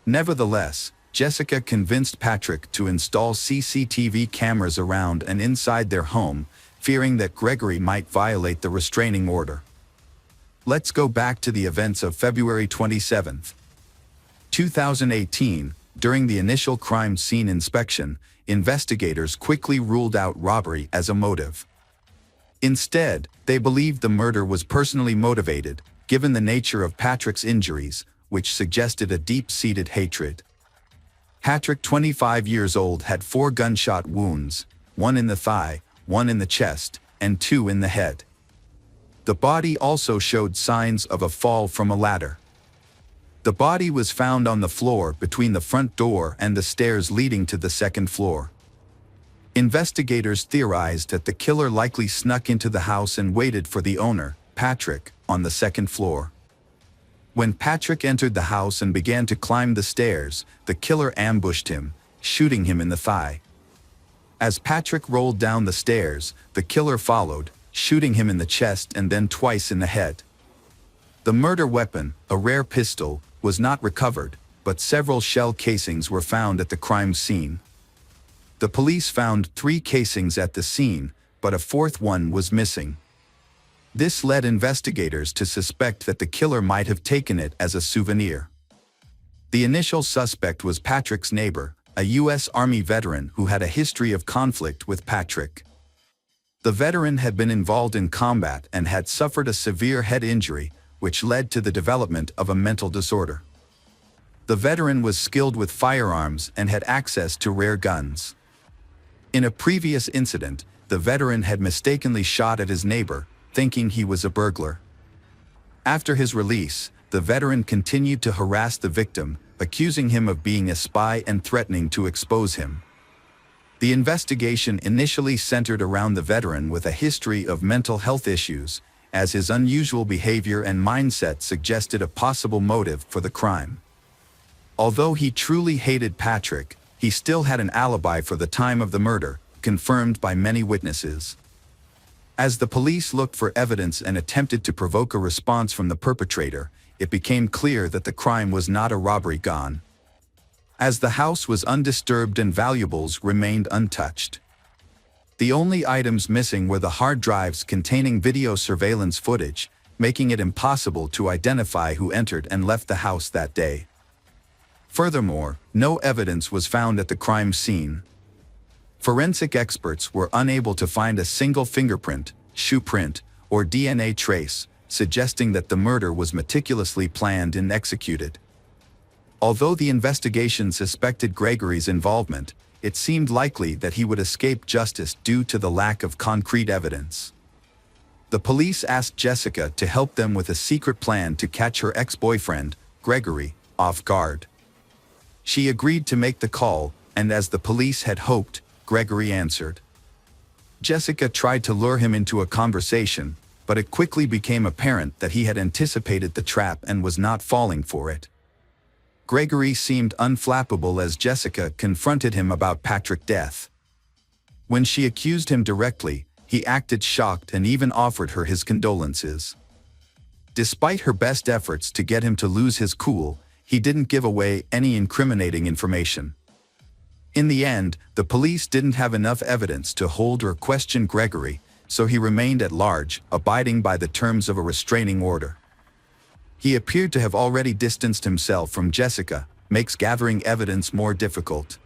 Nevertheless, Jessica convinced Patrick to install CCTV cameras around and inside their home, fearing that Gregory might violate the restraining order. Let's go back to the events of February 27, 2018. During the initial crime scene inspection, investigators quickly ruled out robbery as a motive. Instead, they believed the murder was personally motivated, given the nature of Patrick's injuries, which suggested a deep-seated hatred. Patrick, 25 years old, had 4 gunshot wounds, 1 in the thigh, 1 in the chest, and 2 in the head. The body also showed signs of a fall from a ladder. The body was found on the floor between the front door and the stairs leading to the second floor. Investigators theorized that the killer likely snuck into the house and waited for the owner, Patrick, on the second floor. When Patrick entered the house and began to climb the stairs, the killer ambushed him, shooting him in the thigh. As Patrick rolled down the stairs, the killer followed, shooting him in the chest and then twice in the head. The murder weapon, a rare pistol, was not recovered, but several shell casings were found at the crime scene. The police found 3 casings at the scene, but a 4th one was missing. This led investigators to suspect that the killer might have taken it as a souvenir. The initial suspect was Patrick's neighbor, a U.S. Army veteran who had a history of conflict with Patrick. The veteran had been involved in combat and had suffered a severe head injury, which led to the development of a mental disorder. The veteran was skilled with firearms and had access to rare guns. In a previous incident, the veteran had mistakenly shot at his neighbor, thinking he was a burglar. After his release, the veteran continued to harass the victim, accusing him of being a spy and threatening to expose him. The investigation initially centered around the veteran with a history of mental health issues, as his unusual behavior and mindset suggested a possible motive for the crime. Although he truly hated Patrick, he still had an alibi for the time of the murder, confirmed by many witnesses. As the police looked for evidence and attempted to provoke a response from the perpetrator, it became clear that the crime was not a robbery gone. As the house was undisturbed and valuables remained untouched. The only items missing were the hard drives containing video surveillance footage, making it impossible to identify who entered and left the house that day. Furthermore, no evidence was found at the crime scene. Forensic experts were unable to find a single fingerprint, shoe print, or DNA trace, suggesting that the murder was meticulously planned and executed. Although the investigation suspected Gregory's involvement, it seemed likely that he would escape justice due to the lack of concrete evidence. The police asked Jessica to help them with a secret plan to catch her ex-boyfriend, Gregory, off guard. She agreed to make the call, and as the police had hoped, Gregory answered. Jessica tried to lure him into a conversation, but it quickly became apparent that he had anticipated the trap and was not falling for it. Gregory seemed unflappable as Jessica confronted him about Patrick's death. When she accused him directly, he acted shocked and even offered her his condolences. Despite her best efforts to get him to lose his cool, he didn't give away any incriminating information. In the end, the police didn't have enough evidence to hold or question Gregory, so he remained at large, abiding by the terms of a restraining order. He appeared to have already distanced himself from Jessica, makes gathering evidence more difficult.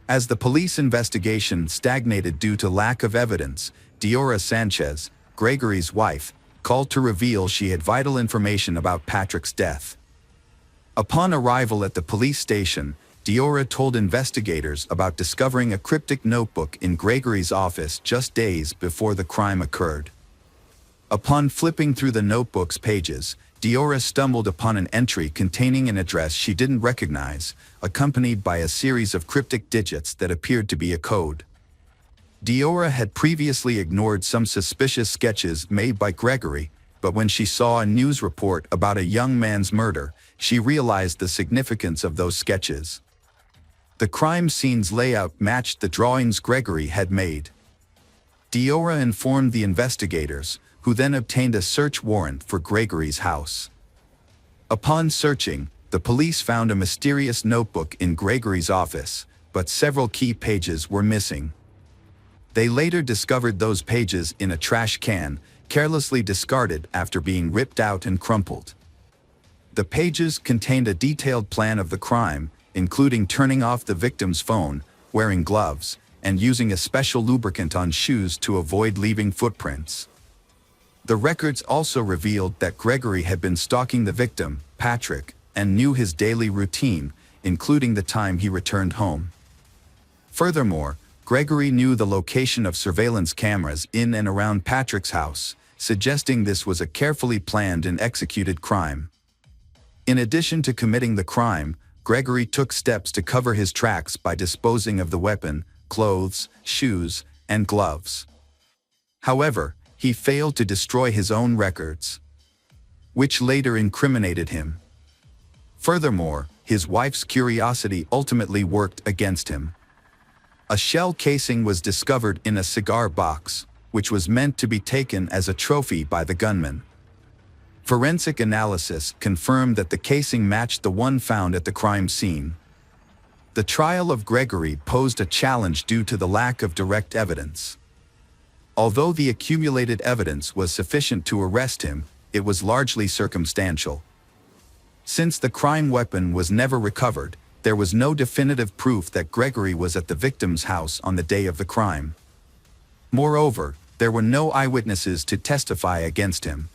As the police investigation stagnated due to lack of evidence, Diora Sanchez, Gregory's wife, called to reveal she had vital information about Patrick's death. Upon arrival at the police station, Diora told investigators about discovering a cryptic notebook in Gregory's office just days before the crime occurred. Upon flipping through the notebook's pages, Diora stumbled upon an entry containing an address she didn't recognize, accompanied by a series of cryptic digits that appeared to be a code. Diora had previously ignored some suspicious sketches made by Gregory, but when she saw a news report about a young man's murder, she realized the significance of those sketches. The crime scene's layout matched the drawings Gregory had made. Diora informed the investigators, who then obtained a search warrant for Gregory's house. Upon searching, the police found a mysterious notebook in Gregory's office, but several key pages were missing. They later discovered those pages in a trash can, carelessly discarded after being ripped out and crumpled. The pages contained a detailed plan of the crime, including turning off the victim's phone, wearing gloves, and using a special lubricant on shoes to avoid leaving footprints. The records also revealed that Gregory had been stalking the victim, Patrick, and knew his daily routine, including the time he returned home. Furthermore, Gregory knew the location of surveillance cameras in and around Patrick's house, suggesting this was a carefully planned and executed crime. In addition to committing the crime, Gregory took steps to cover his tracks by disposing of the weapon, clothes, shoes, and gloves. However, he failed to destroy his own records, which later incriminated him. Furthermore, his wife's curiosity ultimately worked against him. A shell casing was discovered in a cigar box, which was meant to be taken as a trophy by the gunman. Forensic analysis confirmed that the casing matched the one found at the crime scene. The trial of Gregory posed a challenge due to the lack of direct evidence. Although the accumulated evidence was sufficient to arrest him, it was largely circumstantial. Since the crime weapon was never recovered, there was no definitive proof that Gregory was at the victim's house on the day of the crime. Moreover, there were no eyewitnesses to testify against him.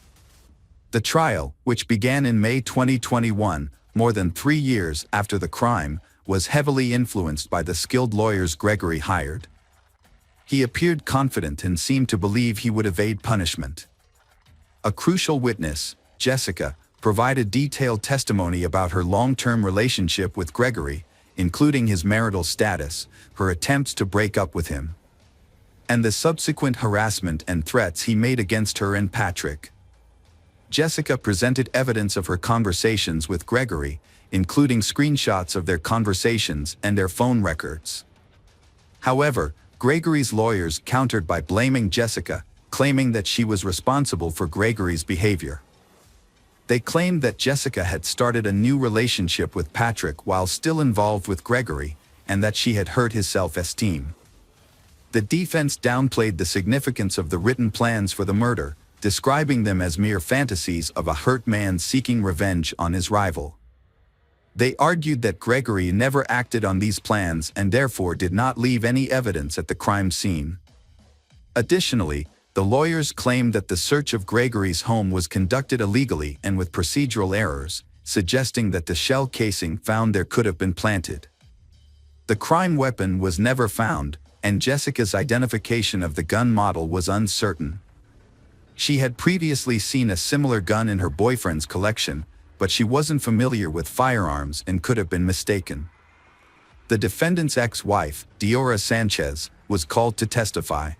The trial, which began in May 2021, more than 3 years after the crime, was heavily influenced by the skilled lawyers Gregory hired. He appeared confident and seemed to believe he would evade punishment. A crucial witness, Jessica, provided detailed testimony about her long-term relationship with Gregory, including his marital status, her attempts to break up with him, and the subsequent harassment and threats he made against her and Patrick. Jessica presented evidence of her conversations with Gregory, including screenshots of their conversations and their phone records. However, Gregory's lawyers countered by blaming Jessica, claiming that she was responsible for Gregory's behavior. They claimed that Jessica had started a new relationship with Patrick while still involved with Gregory, and that she had hurt his self-esteem. The defense downplayed the significance of the written plans for the murder, describing them as mere fantasies of a hurt man seeking revenge on his rival. They argued that Gregory never acted on these plans and therefore did not leave any evidence at the crime scene. Additionally, the lawyers claimed that the search of Gregory's home was conducted illegally and with procedural errors, suggesting that the shell casing found there could have been planted. The crime weapon was never found, and Jessica's identification of the gun model was uncertain. She had previously seen a similar gun in her boyfriend's collection, but she wasn't familiar with firearms and could have been mistaken. The defendant's ex-wife, Diora Sanchez, was called to testify.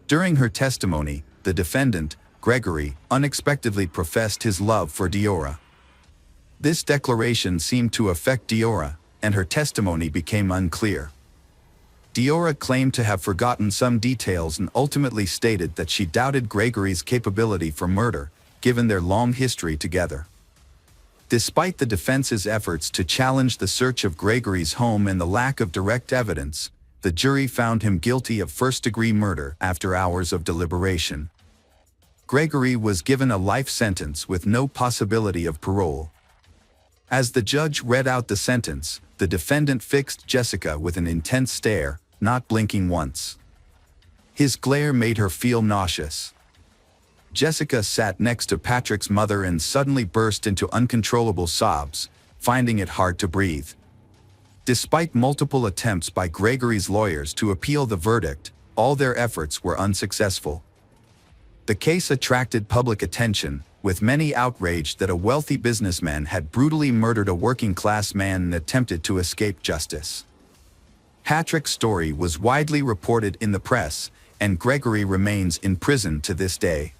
During her testimony, the defendant, Gregory, unexpectedly professed his love for Diora. This declaration seemed to affect Diora, and her testimony became unclear. Diora claimed to have forgotten some details and ultimately stated that she doubted Gregory's capability for murder, given their long history together. Despite the defense's efforts to challenge the search of Gregory's home and the lack of direct evidence, the jury found him guilty of first-degree murder after hours of deliberation. Gregory was given a life sentence with no possibility of parole. As the judge read out the sentence, the defendant fixed Jessica with an intense stare, not blinking once. His glare made her feel nauseous. Jessica sat next to Patrick's mother and suddenly burst into uncontrollable sobs, finding it hard to breathe. Despite multiple attempts by Gregory's lawyers to appeal the verdict, all their efforts were unsuccessful. The case attracted public attention, with many outraged that a wealthy businessman had brutally murdered a working-class man and attempted to escape justice. Patrick's story was widely reported in the press, and Gregory remains in prison to this day.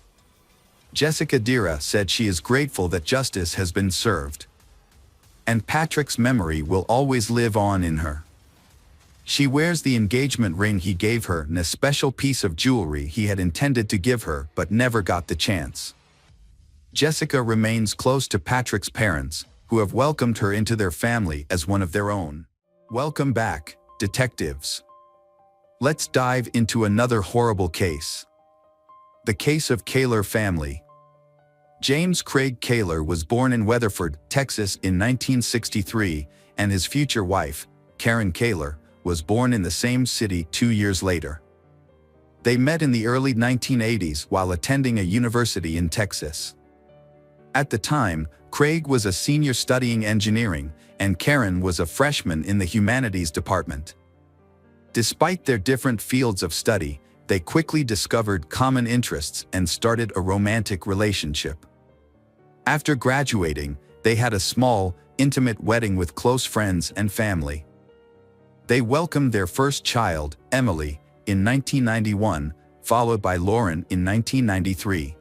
Jessica Dira said she is grateful that justice has been served. And Patrick's memory will always live on in her. She wears the engagement ring he gave her and a special piece of jewelry he had intended to give her but never got the chance. Jessica remains close to Patrick's parents, who have welcomed her into their family as one of their own. Welcome back, detectives. Let's dive into another horrible case. The case of Kaler family. James Craig Kaler was born in Weatherford, Texas in 1963, and his future wife, Karen Kaler, was born in the same city 2 years later. They met in the early 1980s while attending a university in Texas. At the time, Craig was a senior studying engineering, and Karen was a freshman in the humanities department. Despite their different fields of study, they quickly discovered common interests and started a romantic relationship. After graduating, they had a small, intimate wedding with close friends and family. They welcomed their first child, Emily, in 1991, followed by Lauren in 1993.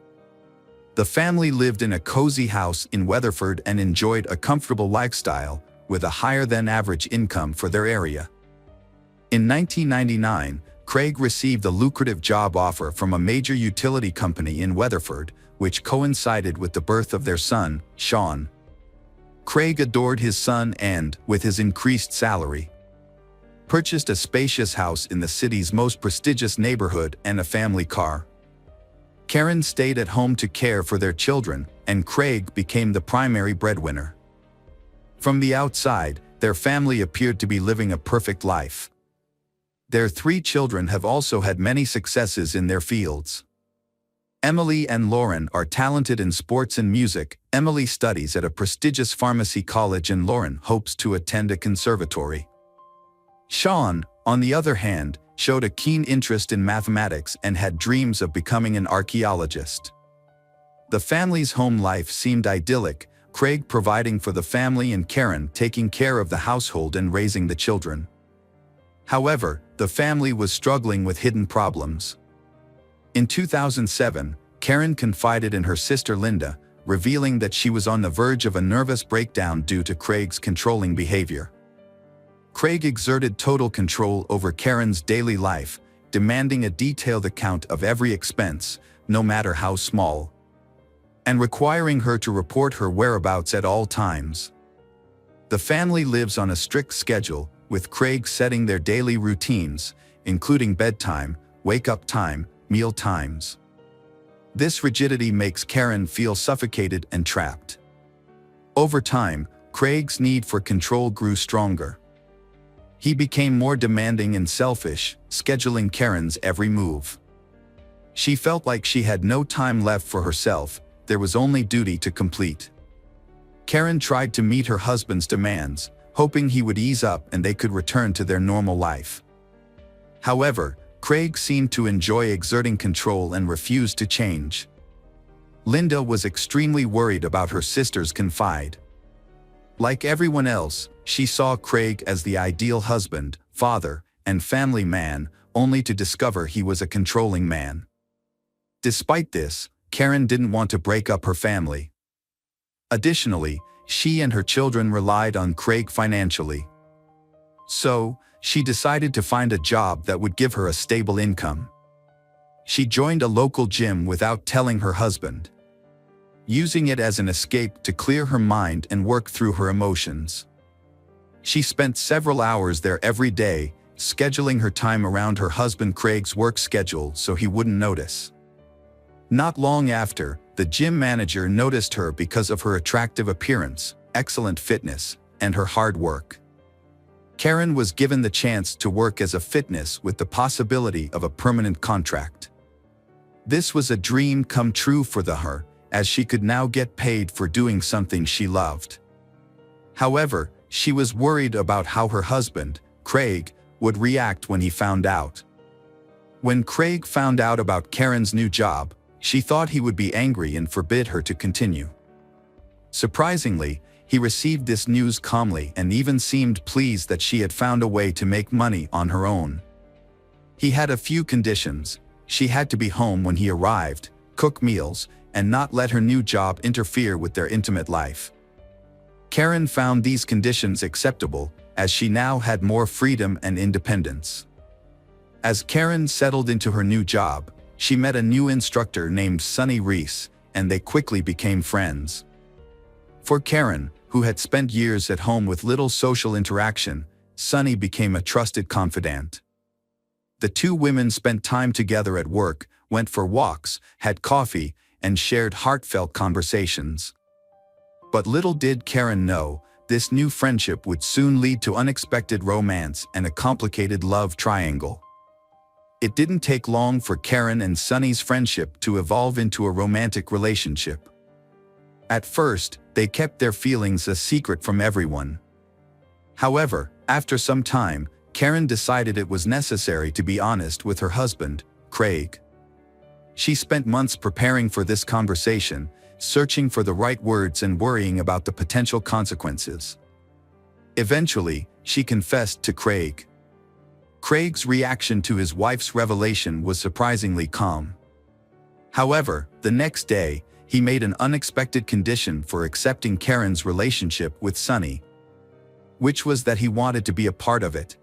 The family lived in a cozy house in Weatherford and enjoyed a comfortable lifestyle, with a higher-than-average income for their area. In 1999, Craig received a lucrative job offer from a major utility company in Weatherford, which coincided with the birth of their son, Sean. Craig adored his son and, with his increased salary, purchased a spacious house in the city's most prestigious neighborhood and a family car. Karen stayed at home to care for their children, and Craig became the primary breadwinner. From the outside, their family appeared to be living a perfect life. Their 3 children have also had many successes in their fields. Emily and Lauren are talented in sports and music. Emily studies at a prestigious pharmacy college and Lauren hopes to attend a conservatory. Sean, on the other hand, showed a keen interest in mathematics and had dreams of becoming an archaeologist. The family's home life seemed idyllic, Craig providing for the family and Karen taking care of the household and raising the children. However, the family was struggling with hidden problems. In 2007, Karen confided in her sister Linda, revealing that she was on the verge of a nervous breakdown due to Craig's controlling behavior. Craig exerted total control over Karen's daily life, demanding a detailed account of every expense, no matter how small, and requiring her to report her whereabouts at all times. The family lives on a strict schedule, with Craig setting their daily routines, including bedtime, wake-up time, meal times. This rigidity makes Karen feel suffocated and trapped. Over time, Craig's need for control grew stronger. He became more demanding and selfish, scheduling Karen's every move. She felt like she had no time left for herself, there was only duty to complete. Karen tried to meet her husband's demands, hoping he would ease up and they could return to their normal life. However, Craig seemed to enjoy exerting control and refused to change. Linda was extremely worried about her sister's confide. Like everyone else, she saw Craig as the ideal husband, father, and family man, only to discover he was a controlling man. Despite this, Karen didn't want to break up her family. Additionally, she and her children relied on Craig financially. So, she decided to find a job that would give her a stable income. She joined a local gym without telling her husband, using it as an escape to clear her mind and work through her emotions. She spent several hours there every day, scheduling her time around her husband Craig's work schedule so he wouldn't notice. Not long after, the gym manager noticed her because of her attractive appearance, excellent fitness, and her hard work. Karen was given the chance to work as a fitness with the possibility of a permanent contract. This was a dream come true for her, as she could now get paid for doing something she loved. However, she was worried about how her husband, Craig, would react when he found out. When Craig found out about Karen's new job, she thought he would be angry and forbid her to continue. Surprisingly, he received this news calmly and even seemed pleased that she had found a way to make money on her own. He had a few conditions. She had to be home when he arrived, cook meals, and not let her new job interfere with their intimate life. Karen found these conditions acceptable, as she now had more freedom and independence. As Karen settled into her new job, she met a new instructor named Sonny Reese, and they quickly became friends. For Karen, who had spent years at home with little social interaction, Sonny became a trusted confidant. The two women spent time together at work, went for walks, had coffee, and shared heartfelt conversations. But little did Karen know, this new friendship would soon lead to unexpected romance and a complicated love triangle. It didn't take long for Karen and Sonny's friendship to evolve into a romantic relationship. At first, they kept their feelings a secret from everyone. However, after some time, Karen decided it was necessary to be honest with her husband, Craig. She spent months preparing for this conversation, searching for the right words and worrying about the potential consequences. Eventually, she confessed to Craig. Craig's reaction to his wife's revelation was surprisingly calm. However, the next day, he made an unexpected condition for accepting Karen's relationship with Sonny, which was that he wanted to be a part of it.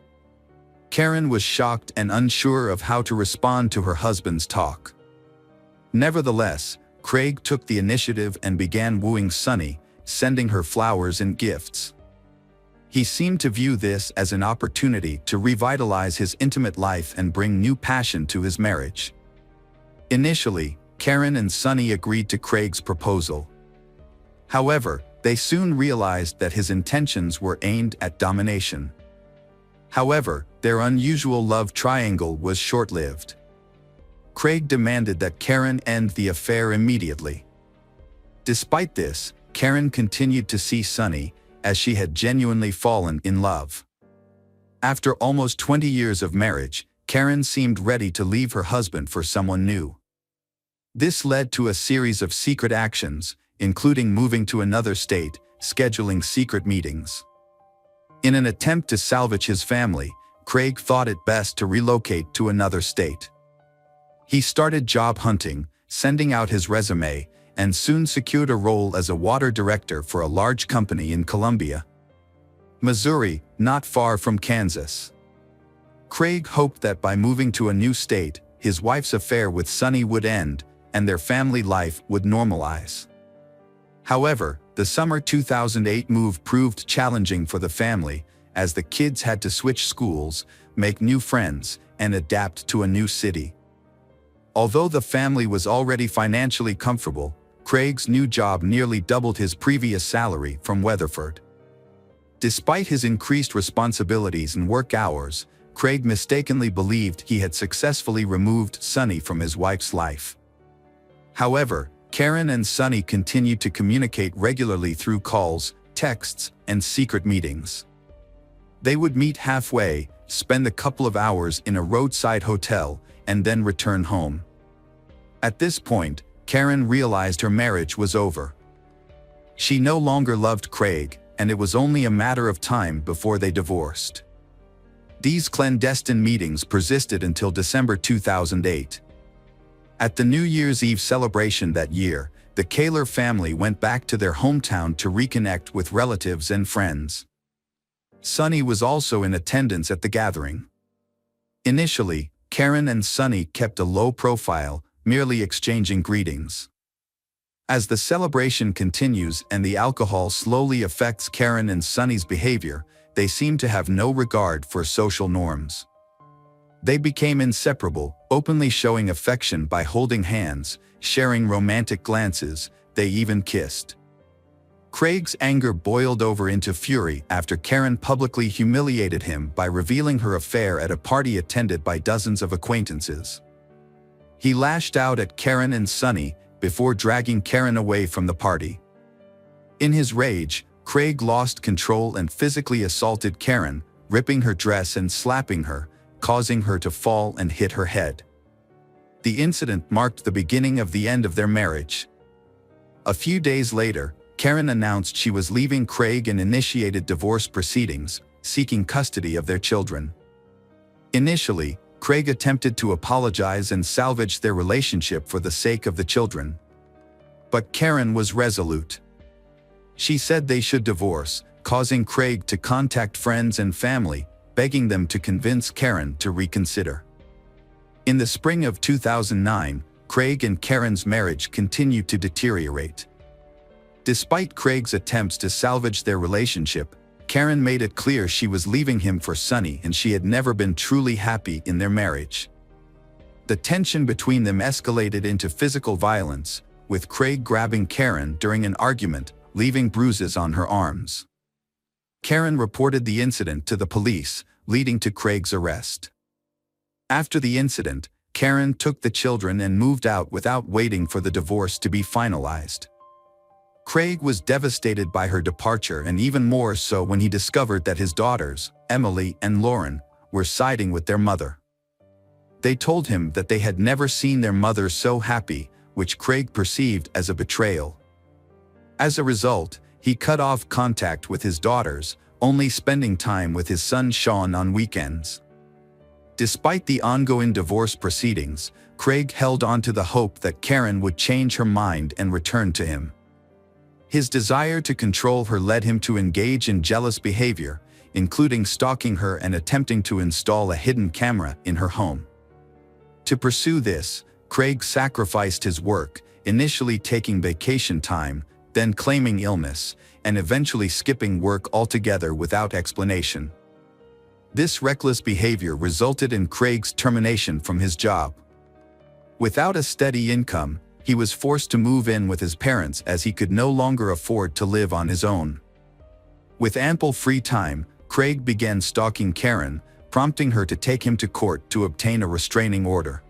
Karen was shocked and unsure of how to respond to her husband's talk. Nevertheless, Craig took the initiative and began wooing Sonny, sending her flowers and gifts. He seemed to view this as an opportunity to revitalize his intimate life and bring new passion to his marriage. Initially, Karen and Sonny agreed to Craig's proposal. However, they soon realized that his intentions were aimed at domination. However, their unusual love triangle was short-lived. Craig demanded that Karen end the affair immediately. Despite this, Karen continued to see Sonny, as she had genuinely fallen in love. After almost 20 years of marriage, Karen seemed ready to leave her husband for someone new. This led to a series of secret actions, including moving to another state, scheduling secret meetings. In an attempt to salvage his family, Craig thought it best to relocate to another state. He started job hunting, sending out his resume, and soon secured a role as a water director for a large company in Columbia, Missouri, not far from Kansas. Craig hoped that by moving to a new state, his wife's affair with Sonny would end, and their family life would normalize. However, the summer 2008 move proved challenging for the family, as the kids had to switch schools, make new friends, and adapt to a new city. Although the family was already financially comfortable, Craig's new job nearly doubled his previous salary from Weatherford. Despite his increased responsibilities and work hours, Craig mistakenly believed he had successfully removed Sonny from his wife's life. However, Karen and Sonny continued to communicate regularly through calls, texts, and secret meetings. They would meet halfway, spend a couple of hours in a roadside hotel, and then return home. At this point, Karen realized her marriage was over. She no longer loved Craig, and it was only a matter of time before they divorced. These clandestine meetings persisted until December 2008. At the New Year's Eve celebration that year, the Kaler family went back to their hometown to reconnect with relatives and friends. Sonny was also in attendance at the gathering. Initially, Karen and Sonny kept a low profile, merely exchanging greetings. As the celebration continues and the alcohol slowly affects Karen and Sonny's behavior, they seem to have no regard for social norms. They became inseparable, openly showing affection by holding hands, sharing romantic glances. They even kissed. Craig's anger boiled over into fury after Karen publicly humiliated him by revealing her affair at a party attended by dozens of acquaintances. He lashed out at Karen and Sonny before dragging Karen away from the party. In his rage, Craig lost control and physically assaulted Karen, ripping her dress and slapping her, causing her to fall and hit her head. The incident marked the beginning of the end of their marriage. A few days later, Karen announced she was leaving Craig and initiated divorce proceedings, seeking custody of their children. Initially, Craig attempted to apologize and salvage their relationship for the sake of the children. But Karen was resolute. She said they should divorce, causing Craig to contact friends and family, begging them to convince Karen to reconsider. In the spring of 2009, Craig and Karen's marriage continued to deteriorate. Despite Craig's attempts to salvage their relationship, Karen made it clear she was leaving him for Sonny and she had never been truly happy in their marriage. The tension between them escalated into physical violence, with Craig grabbing Karen during an argument, leaving bruises on her arms. Karen reported the incident to the police, leading to Craig's arrest. After the incident, Karen took the children and moved out without waiting for the divorce to be finalized. Craig was devastated by her departure and even more so when he discovered that his daughters, Emily and Lauren, were siding with their mother. They told him that they had never seen their mother so happy, which Craig perceived as a betrayal. As a result, he cut off contact with his daughters, only spending time with his son Sean on weekends. Despite the ongoing divorce proceedings, Craig held on to the hope that Karen would change her mind and return to him. His desire to control her led him to engage in jealous behavior, including stalking her and attempting to install a hidden camera in her home. To pursue this, Craig sacrificed his work, initially taking vacation time, then claiming illness, and eventually skipping work altogether without explanation. This reckless behavior resulted in Craig's termination from his job. Without a steady income, he was forced to move in with his parents as he could no longer afford to live on his own. With ample free time, Craig began stalking Karen, prompting her to take him to court to obtain a restraining order.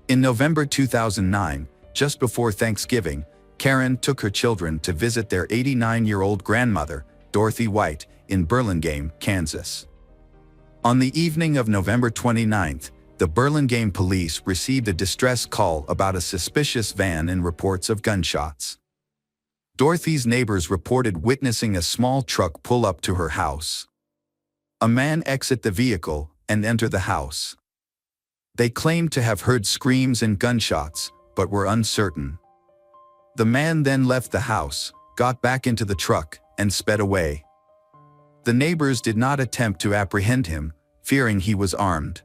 In November 2009, just before Thanksgiving, Karen took her children to visit their 89-year-old grandmother, Dorothy White, in Burlingame, Kansas. On the evening of November 29th, the Burlingame police received a distress call about a suspicious van and reports of gunshots. Dorothy's neighbors reported witnessing a small truck pull up to her house. A man exit the vehicle and enter the house. They claimed to have heard screams and gunshots, but were uncertain. The man then left the house, got back into the truck, and sped away. The neighbors did not attempt to apprehend him, fearing he was armed.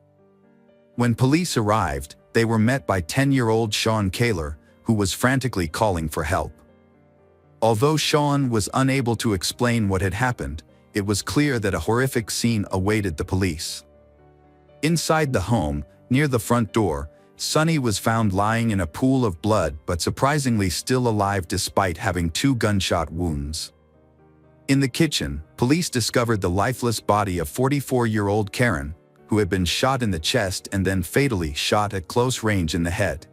When police arrived, they were met by 10-year-old Sean Kaler, who was frantically calling for help. Although Sean was unable to explain what had happened, it was clear that a horrific scene awaited the police. Inside the home, near the front door, Sonny was found lying in a pool of blood but surprisingly still alive despite having 2 gunshot wounds. In the kitchen, police discovered the lifeless body of 44-year-old Karen, who had been shot in the chest and then fatally shot at close range in the head.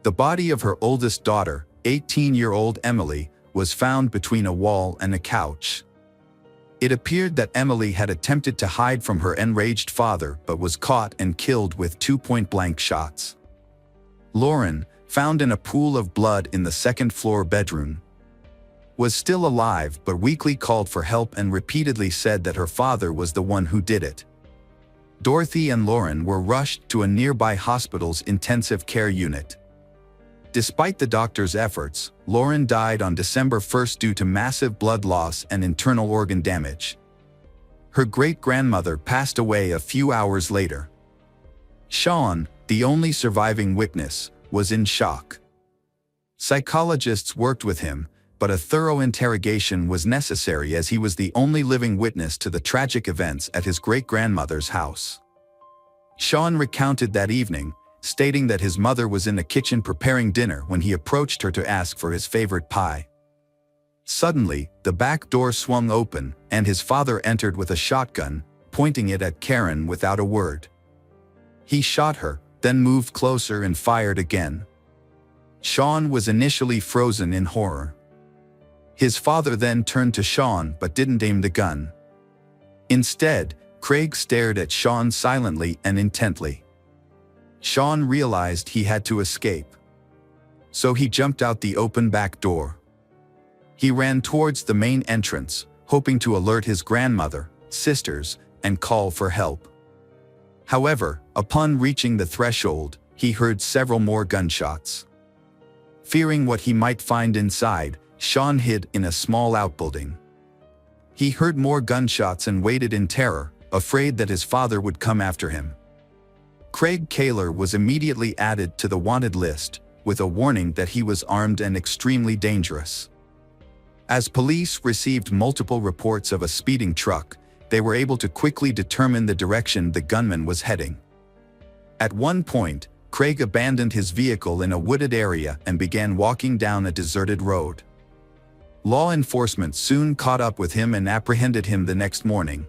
The body of her oldest daughter, 18-year-old Emily, was found between a wall and a couch. It appeared that Emily had attempted to hide from her enraged father but was caught and killed with 2 point-blank shots. Lauren, found in a pool of blood in the second-floor bedroom. was still alive but weakly called for help and repeatedly said that her father was the one who did it. Dorothy and Lauren were rushed to a nearby hospital's intensive care unit. Despite the doctor's efforts, Lauren died on December 1st due to massive blood loss and internal organ damage. Her great-grandmother passed away a few hours later. Sean, the only surviving witness, was in shock. Psychologists worked with him, but a thorough interrogation was necessary as he was the only living witness to the tragic events at his great-grandmother's house. Sean recounted that evening, stating that his mother was in the kitchen preparing dinner when he approached her to ask for his favorite pie. Suddenly, the back door swung open, and his father entered with a shotgun, pointing it at Karen without a word. He shot her, then moved closer and fired again. Sean was initially frozen in horror. His father then turned to Sean but didn't aim the gun. Instead, Craig stared at Sean silently and intently. Sean realized he had to escape. So he jumped out the open back door. He ran towards the main entrance, hoping to alert his grandmother, sisters, and call for help. However, upon reaching the threshold, he heard several more gunshots. Fearing what he might find inside, Sean hid in a small outbuilding. He heard more gunshots and waited in terror, afraid that his father would come after him. Craig Kaler was immediately added to the wanted list, with a warning that he was armed and extremely dangerous. As police received multiple reports of a speeding truck, they were able to quickly determine the direction the gunman was heading. At one point, Craig abandoned his vehicle in a wooded area and began walking down a deserted road. Law enforcement soon caught up with him and apprehended him the next morning.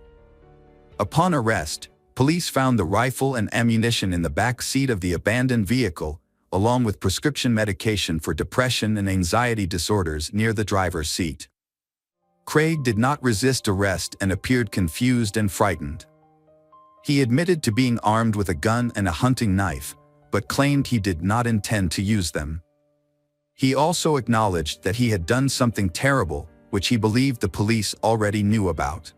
Upon arrest, police found the rifle and ammunition in the back seat of the abandoned vehicle, along with prescription medication for depression and anxiety disorders near the driver's seat. Craig did not resist arrest and appeared confused and frightened. He admitted to being armed with a gun and a hunting knife, but claimed he did not intend to use them. He also acknowledged that he had done something terrible, which he believed the police already knew about.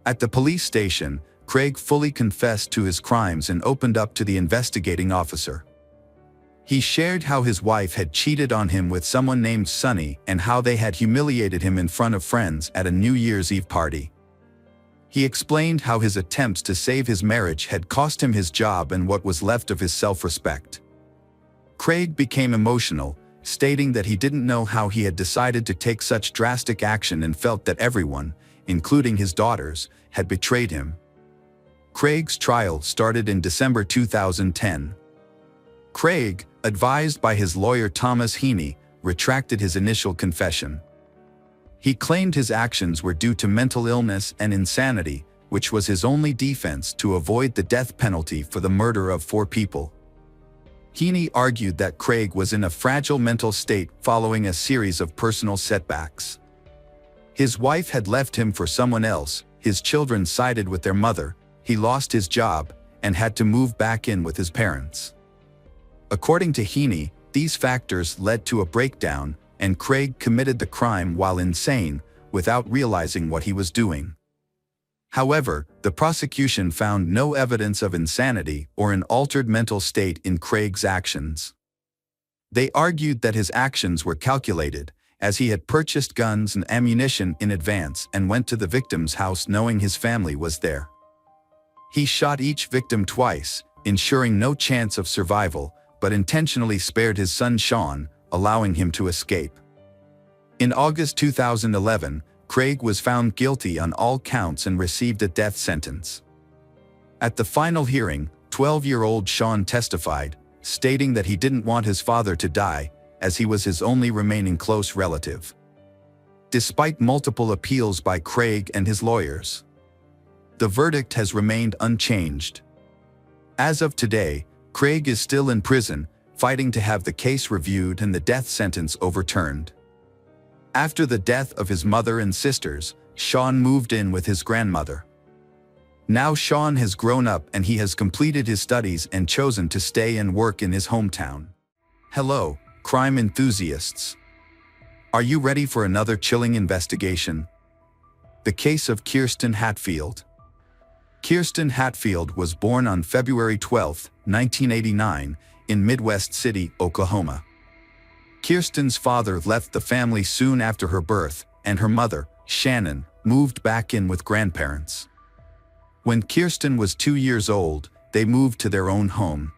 At the police station, Craig fully confessed to his crimes and opened up to the investigating officer. He shared how his wife had cheated on him with someone named Sonny and how they had humiliated him in front of friends at a New Year's Eve party. He explained how his attempts to save his marriage had cost him his job and what was left of his self-respect. Craig became emotional, stating that he didn't know how he had decided to take such drastic action and felt that everyone, including his daughters, had betrayed him. Craig's trial started in December 2010. Craig, advised by his lawyer Thomas Heaney, retracted his initial confession. He claimed his actions were due to mental illness and insanity, which was his only defense to avoid the death penalty for the murder of 4 people. Heaney argued that Craig was in a fragile mental state following a series of personal setbacks. His wife had left him for someone else, his children sided with their mother, he lost his job, and had to move back in with his parents. According to Heaney, these factors led to a breakdown, and Craig committed the crime while insane, without realizing what he was doing. However, the prosecution found no evidence of insanity or an altered mental state in Craig's actions. They argued that his actions were calculated, as he had purchased guns and ammunition in advance and went to the victim's house knowing his family was there. He shot each victim twice, ensuring no chance of survival, but intentionally spared his son Sean, allowing him to escape. In August 2011, Craig was found guilty on all counts and received a death sentence. At the final hearing, 12-year-old Sean testified, stating that he didn't want his father to die, as he was his only remaining close relative. Despite multiple appeals by Craig and his lawyers, the verdict has remained unchanged. As of today, Craig is still in prison, fighting to have the case reviewed and the death sentence overturned. After the death of his mother and sisters, Sean moved in with his grandmother. Now Sean has grown up and he has completed his studies and chosen to stay and work in his hometown. Hello, crime enthusiasts. Are you ready for another chilling investigation? The case of Kirsten Hatfield. Kirsten Hatfield was born on February 12, 1989, in Midwest City, Oklahoma. Kirsten's father left the family soon after her birth, and her mother, Shannon, moved back in with grandparents. When Kirsten was 2 years old, they moved to their own home.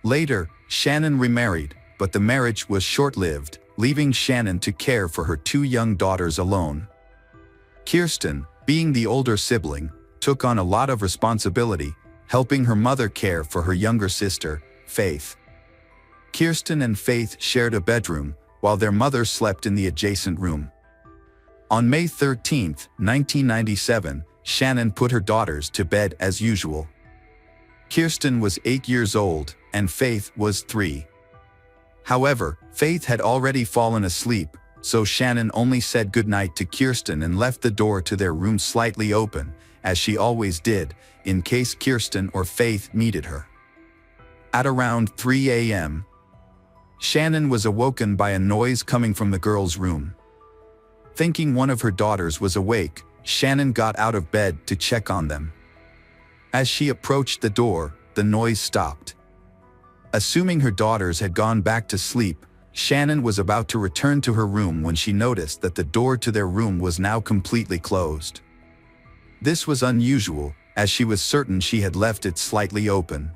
Later, Shannon remarried, but the marriage was short-lived, leaving Shannon to care for her 2 young daughters alone. Kirsten, being the older sibling, took on a lot of responsibility, helping her mother care for her younger sister, Faith. Kirsten and Faith shared a bedroom, while their mother slept in the adjacent room. On May 13, 1997, Shannon put her daughters to bed as usual. Kirsten was 8 years old, and Faith was 3. However, Faith had already fallen asleep, so Shannon only said goodnight to Kirsten and left the door to their room slightly open, as she always did, in case Kirsten or Faith needed her. At around 3 a.m., Shannon was awoken by a noise coming from the girls' room. Thinking one of her daughters was awake, Shannon got out of bed to check on them. As she approached the door, the noise stopped. Assuming her daughters had gone back to sleep, Shannon was about to return to her room when she noticed that the door to their room was now completely closed. This was unusual, as she was certain she had left it slightly open.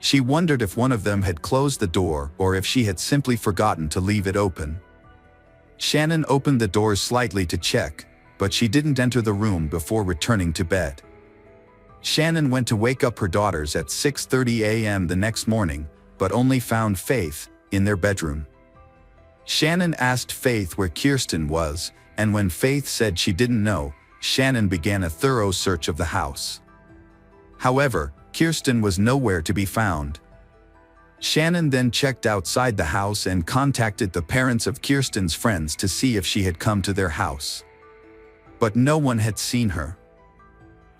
She wondered if one of them had closed the door or if she had simply forgotten to leave it open. Shannon opened the door slightly to check, but she didn't enter the room before returning to bed. Shannon went to wake up her daughters at 6:30 a.m. the next morning, but only found Faith in their bedroom. Shannon asked Faith where Kirsten was, and when Faith said she didn't know, Shannon began a thorough search of the house. However, Kirsten was nowhere to be found. Shannon then checked outside the house and contacted the parents of Kirsten's friends to see if she had come to their house. But no one had seen her.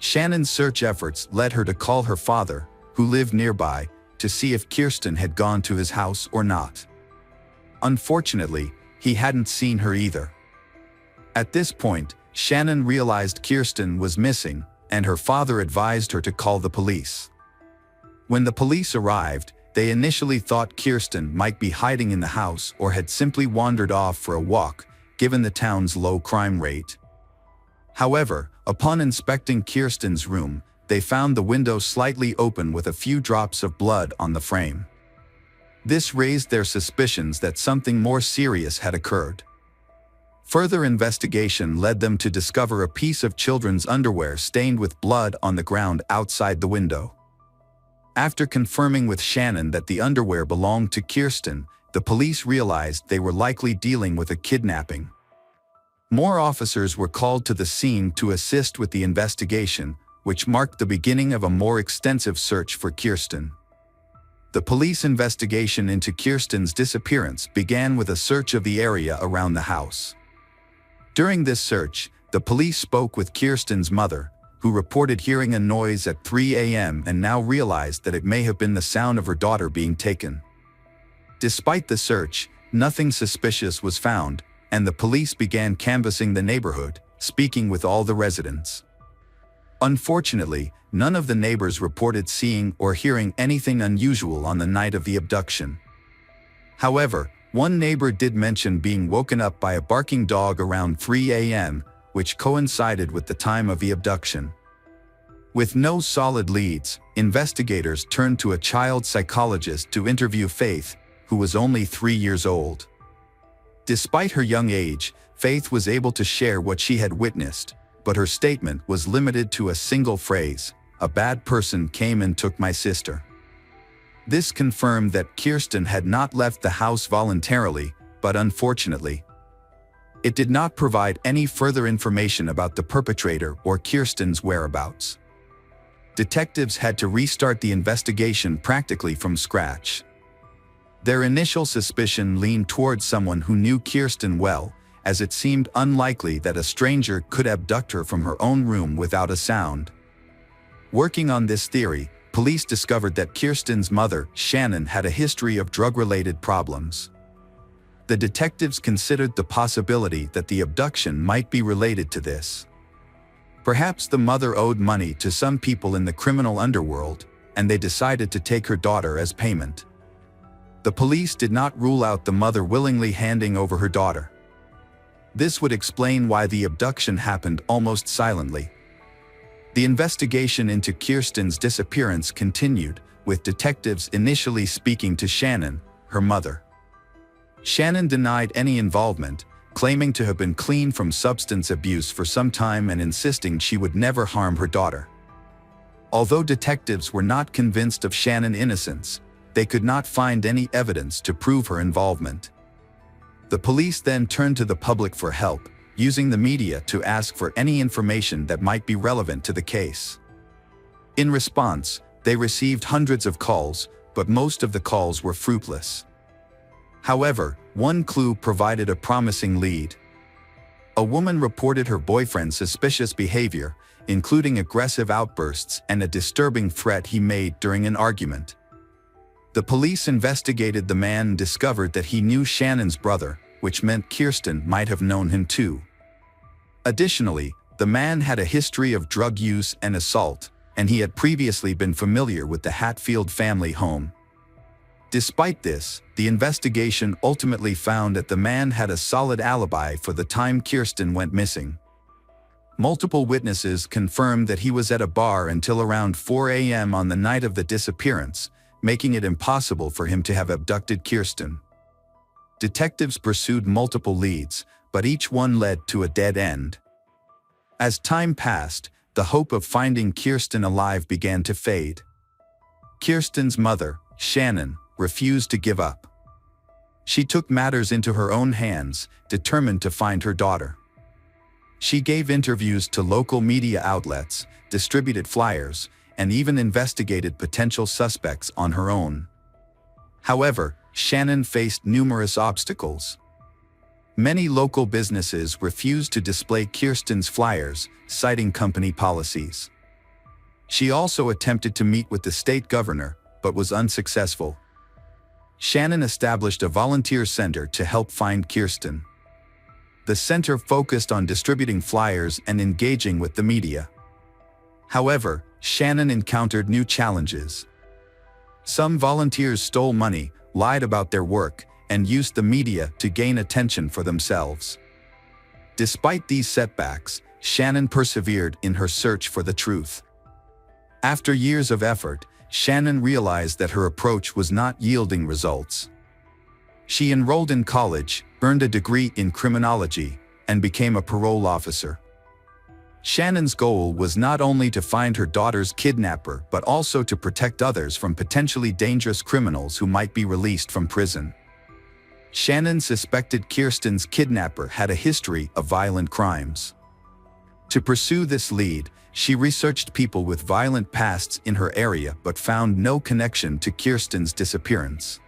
Shannon's search efforts led her to call her father, who lived nearby, to see if Kirsten had gone to his house or not. Unfortunately, he hadn't seen her either. At this point, Shannon realized Kirsten was missing, and her father advised her to call the police. When the police arrived, they initially thought Kirsten might be hiding in the house or had simply wandered off for a walk, given the town's low crime rate. However, upon inspecting Kirsten's room, they found the window slightly open with a few drops of blood on the frame. This raised their suspicions that something more serious had occurred. Further investigation led them to discover a piece of children's underwear stained with blood on the ground outside the window. After confirming with Shannon that the underwear belonged to Kirsten, the police realized they were likely dealing with a kidnapping. More officers were called to the scene to assist with the investigation, which marked the beginning of a more extensive search for Kirsten. The police investigation into Kirsten's disappearance began with a search of the area around the house. During this search, the police spoke with Kirsten's mother, who reported hearing a noise at 3 a.m. and now realized that it may have been the sound of her daughter being taken. Despite the search, nothing suspicious was found, and the police began canvassing the neighborhood, speaking with all the residents. Unfortunately, none of the neighbors reported seeing or hearing anything unusual on the night of the abduction. However, one neighbor did mention being woken up by a barking dog around 3 a.m., which coincided with the time of the abduction. With no solid leads, investigators turned to a child psychologist to interview Faith, who was only 3 years old. Despite her young age, Faith was able to share what she had witnessed, but her statement was limited to a single phrase: "A bad person came and took my sister." This confirmed that Kirsten had not left the house voluntarily, but unfortunately, it did not provide any further information about the perpetrator or Kirsten's whereabouts. Detectives had to restart the investigation practically from scratch. Their initial suspicion leaned towards someone who knew Kirsten well, as it seemed unlikely that a stranger could abduct her from her own room without a sound. Working on this theory, police discovered that Kirsten's mother, Shannon, had a history of drug-related problems. The detectives considered the possibility that the abduction might be related to this. Perhaps the mother owed money to some people in the criminal underworld, and they decided to take her daughter as payment. The police did not rule out the mother willingly handing over her daughter. This would explain why the abduction happened almost silently. The investigation into Kirsten's disappearance continued, with detectives initially speaking to Shannon, her mother. Shannon denied any involvement, claiming to have been clean from substance abuse for some time and insisting she would never harm her daughter. Although detectives were not convinced of Shannon's innocence, they could not find any evidence to prove her involvement. The police then turned to the public for help, using the media to ask for any information that might be relevant to the case. In response, they received hundreds of calls, but most of the calls were fruitless. However, one clue provided a promising lead. A woman reported her boyfriend's suspicious behavior, including aggressive outbursts and a disturbing threat he made during an argument. The police investigated the man and discovered that he knew Shannon's brother, which meant Kirsten might have known him too. Additionally, the man had a history of drug use and assault, and he had previously been familiar with the Hatfield family home. Despite this, the investigation ultimately found that the man had a solid alibi for the time Kirsten went missing. Multiple witnesses confirmed that he was at a bar until around 4 a.m. on the night of the disappearance, making it impossible for him to have abducted Kirsten. Detectives pursued multiple leads, but each one led to a dead end. As time passed, the hope of finding Kirsten alive began to fade. Kirsten's mother, Shannon, refused to give up. She took matters into her own hands, determined to find her daughter. She gave interviews to local media outlets, distributed flyers, and even investigated potential suspects on her own. However, Shannon faced numerous obstacles. Many local businesses refused to display Kirsten's flyers, citing company policies. She also attempted to meet with the state governor, but was unsuccessful. Shannon established a volunteer center to help find Kirsten. The center focused on distributing flyers and engaging with the media. However, Shannon encountered new challenges. Some volunteers stole money, lied about their work, and used the media to gain attention for themselves. Despite these setbacks, Shannon persevered in her search for the truth. After years of effort, Shannon realized that her approach was not yielding results. She enrolled in college, earned a degree in criminology, and became a parole officer. Shannon's goal was not only to find her daughter's kidnapper but also to protect others from potentially dangerous criminals who might be released from prison. Shannon suspected Kirsten's kidnapper had a history of violent crimes. To pursue this lead, she researched people with violent pasts in her area but found no connection to Kirsten's disappearance.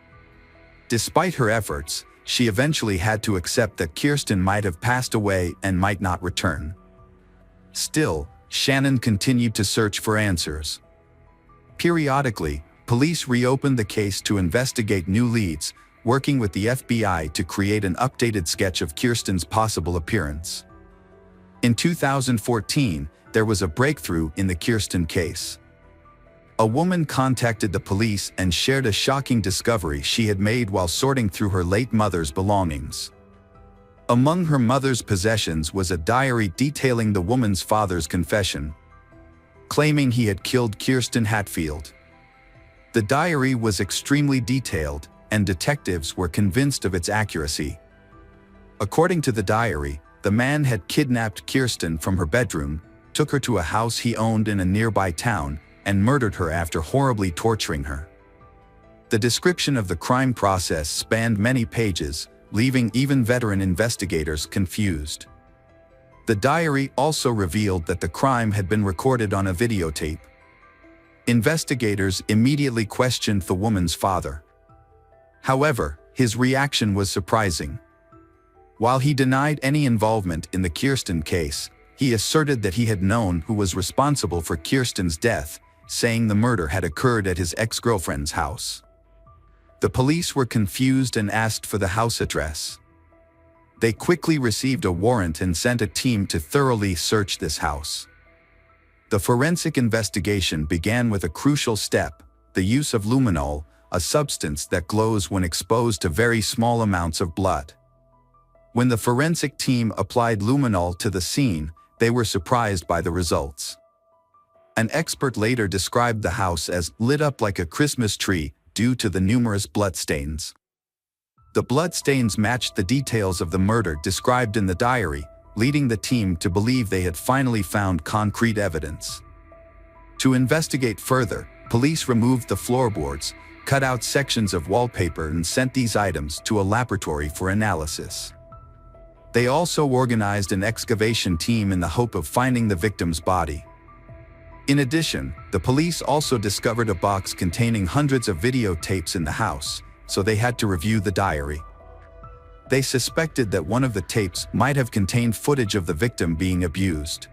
Despite her efforts, she eventually had to accept that Kirsten might have passed away and might not return. Still, Shannon continued to search for answers. Periodically, police reopened the case to investigate new leads, working with the FBI to create an updated sketch of Kirsten's possible appearance. In 2014, there was a breakthrough in the Kirsten case. A woman contacted the police and shared a shocking discovery she had made while sorting through her late mother's belongings. Among her mother's possessions was a diary detailing the woman's father's confession, claiming he had killed Kirsten Hatfield. The diary was extremely detailed, and detectives were convinced of its accuracy. According to the diary, the man had kidnapped Kirsten from her bedroom, took her to a house he owned in a nearby town, and murdered her after horribly torturing her. The description of the crime process spanned many pages, leaving even veteran investigators confused. The diary also revealed that the crime had been recorded on a videotape. Investigators immediately questioned the woman's father. However, his reaction was surprising. While he denied any involvement in the Kirsten case, he asserted that he had known who was responsible for Kirsten's death, saying the murder had occurred at his ex-girlfriend's house. The police were confused and asked for the house address. They quickly received a warrant and sent a team to thoroughly search this house. The forensic investigation began with a crucial step: the use of luminol, a substance that glows when exposed to very small amounts of blood. When the forensic team applied luminol to the scene, they were surprised by the results. An expert later described the house as lit up like a Christmas tree due to the numerous bloodstains. The bloodstains matched the details of the murder described in the diary, leading the team to believe they had finally found concrete evidence. To investigate further, police removed the floorboards, cut out sections of wallpaper and sent these items to a laboratory for analysis. They also organized an excavation team in the hope of finding the victim's body. In addition, the police also discovered a box containing hundreds of videotapes in the house, so they had to review the diary. They suspected that one of the tapes might have contained footage of the victim being abused.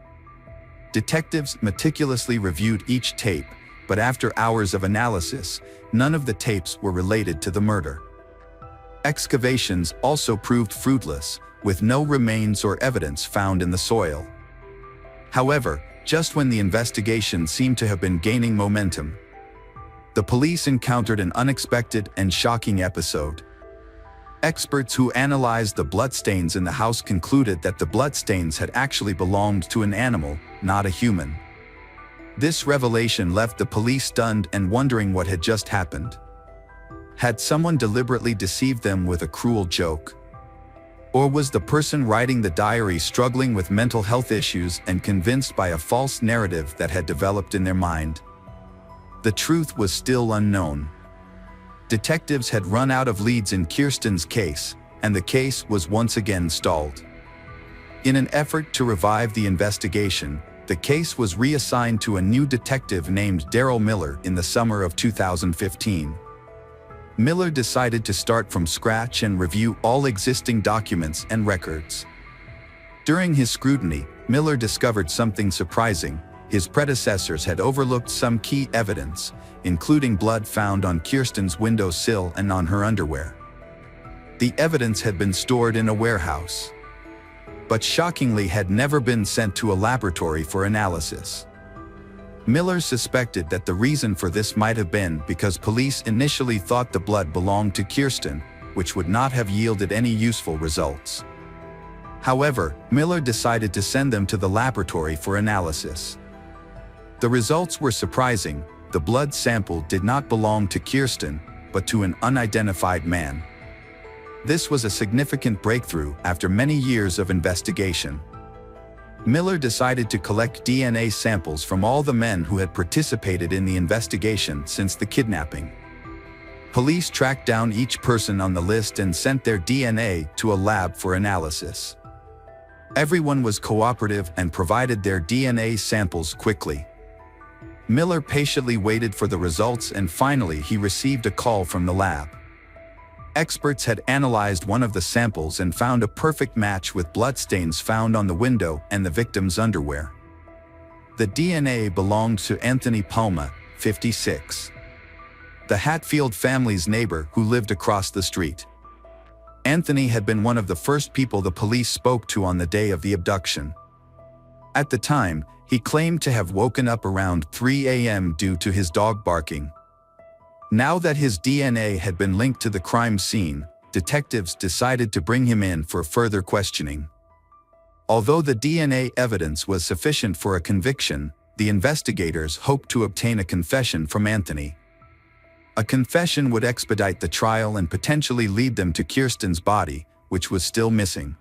Detectives meticulously reviewed each tape, but after hours of analysis, none of the tapes were related to the murder. Excavations also proved fruitless, with no remains or evidence found in the soil. However, just when the investigation seemed to have been gaining momentum, the police encountered an unexpected and shocking episode. Experts who analyzed the bloodstains in the house concluded that the bloodstains had actually belonged to an animal, not a human. This revelation left the police stunned and wondering what had just happened. Had someone deliberately deceived them with a cruel joke? Or was the person writing the diary struggling with mental health issues and convinced by a false narrative that had developed in their mind? The truth was still unknown. Detectives had run out of leads in Kirsten's case, and the case was once again stalled. In an effort to revive the investigation, the case was reassigned to a new detective named Daryl Miller in the summer of 2015. Miller decided to start from scratch and review all existing documents and records. During his scrutiny, Miller discovered something surprising. His predecessors had overlooked some key evidence, including blood found on Kirsten's windowsill and on her underwear. The evidence had been stored in a warehouse, but shockingly had never been sent to a laboratory for analysis. Miller suspected that the reason for this might have been because police initially thought the blood belonged to Kirsten, which would not have yielded any useful results. However, Miller decided to send them to the laboratory for analysis. The results were surprising. The blood sample did not belong to Kirsten, but to an unidentified man. This was a significant breakthrough after many years of investigation. Miller decided to collect DNA samples from all the men who had participated in the investigation since the kidnapping. Police tracked down each person on the list and sent their DNA to a lab for analysis. Everyone was cooperative and provided their DNA samples quickly. Miller patiently waited for the results, and finally he received a call from the lab. Experts had analyzed one of the samples and found a perfect match with bloodstains found on the window and the victim's underwear. The DNA belonged to Anthony Palma, 56. The Hatfield family's neighbor who lived across the street. Anthony had been one of the first people the police spoke to on the day of the abduction. At the time, he claimed to have woken up around 3 a.m. due to his dog barking. Now that his DNA had been linked to the crime scene, detectives decided to bring him in for further questioning. Although the DNA evidence was sufficient for a conviction, the investigators hoped to obtain a confession from Anthony. A confession would expedite the trial and potentially lead them to Kirsten's body, which was still missing.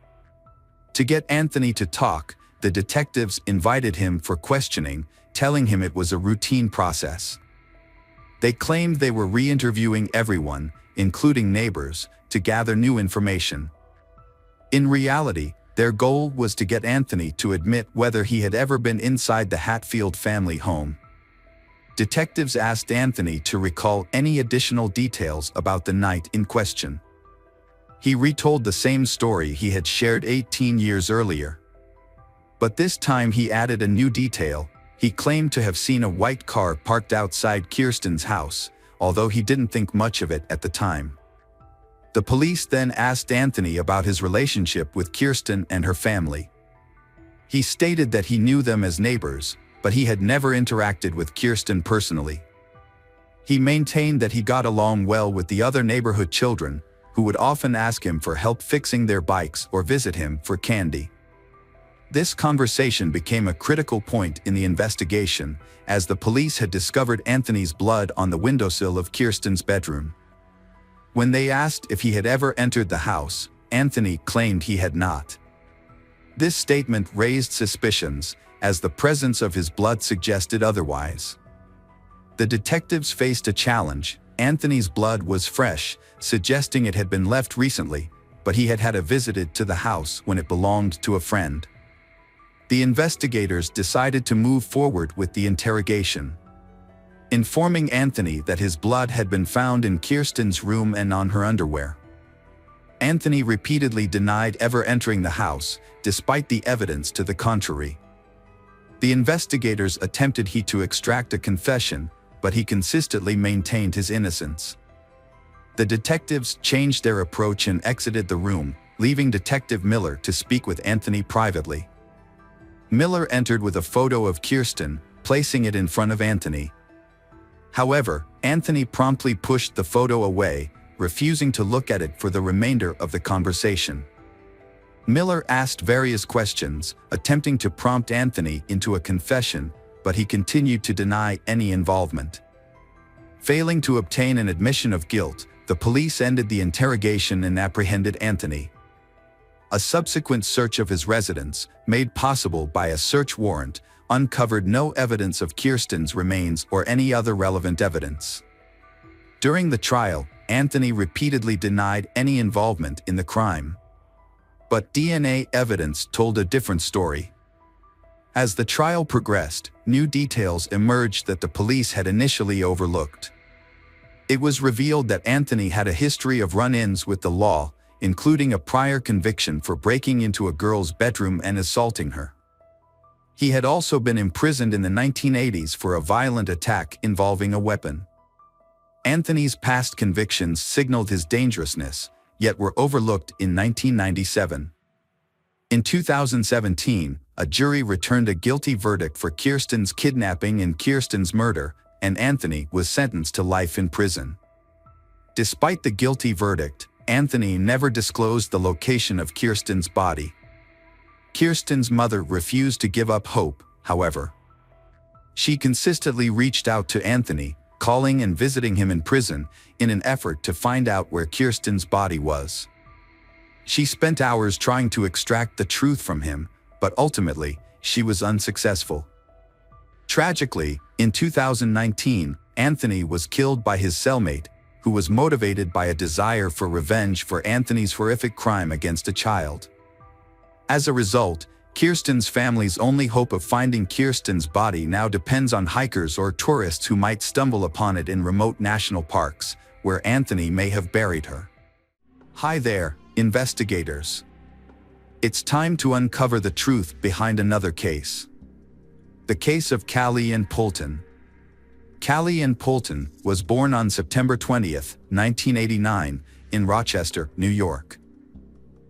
To get Anthony to talk, the detectives invited him for questioning, telling him it was a routine process. They claimed they were re-interviewing everyone, including neighbors, to gather new information. In reality, their goal was to get Anthony to admit whether he had ever been inside the Hatfield family home. Detectives asked Anthony to recall any additional details about the night in question. He retold the same story he had shared 18 years earlier. But this time he added a new detail. He claimed to have seen a white car parked outside Kirsten's house, although he didn't think much of it at the time. The police then asked Anthony about his relationship with Kirsten and her family. He stated that he knew them as neighbors, but he had never interacted with Kirsten personally. He maintained that he got along well with the other neighborhood children, who would often ask him for help fixing their bikes or visit him for candy. This conversation became a critical point in the investigation, as the police had discovered Anthony's blood on the windowsill of Kirsten's bedroom. When they asked if he had ever entered the house, Anthony claimed he had not. This statement raised suspicions, as the presence of his blood suggested otherwise. The detectives faced a challenge. Anthony's blood was fresh, suggesting it had been left recently, but he had had a visitor to the house when it belonged to a friend. The investigators decided to move forward with the interrogation. Informing Anthony that his blood had been found in Kirsten's room and on her underwear. Anthony repeatedly denied ever entering the house, despite the evidence to the contrary. The investigators attempted to extract a confession, but he consistently maintained his innocence. The detectives changed their approach and exited the room, leaving Detective Miller to speak with Anthony privately. Miller entered with a photo of Kirsten, placing it in front of Anthony. However, Anthony promptly pushed the photo away, refusing to look at it for the remainder of the conversation. Miller asked various questions, attempting to prompt Anthony into a confession, but he continued to deny any involvement. Failing to obtain an admission of guilt, the police ended the interrogation and apprehended Anthony. A subsequent search of his residence, made possible by a search warrant, uncovered no evidence of Kirsten's remains or any other relevant evidence. During the trial, Anthony repeatedly denied any involvement in the crime. But DNA evidence told a different story. As the trial progressed, new details emerged that the police had initially overlooked. It was revealed that Anthony had a history of run-ins with the law, including a prior conviction for breaking into a girl's bedroom and assaulting her. He had also been imprisoned in the 1980s for a violent attack involving a weapon. Anthony's past convictions signaled his dangerousness, yet were overlooked in 1997. In 2017, a jury returned a guilty verdict for Kirsten's kidnapping and Kirsten's murder, and Anthony was sentenced to life in prison. Despite the guilty verdict, Anthony never disclosed the location of Kirsten's body. Kirsten's mother refused to give up hope, however. She consistently reached out to Anthony, calling and visiting him in prison, in an effort to find out where Kirsten's body was. She spent hours trying to extract the truth from him, but ultimately, she was unsuccessful. Tragically, in 2019, Anthony was killed by his cellmate, who was motivated by a desire for revenge for Anthony's horrific crime against a child. As a result, Kirsten's family's only hope of finding Kirsten's body now depends on hikers or tourists who might stumble upon it in remote national parks, where Anthony may have buried her. Hi there, investigators. It's time to uncover the truth behind another case. The case of Callie Ann Poulton. Callie Ann Poulton was born on September 20, 1989, in Rochester, New York.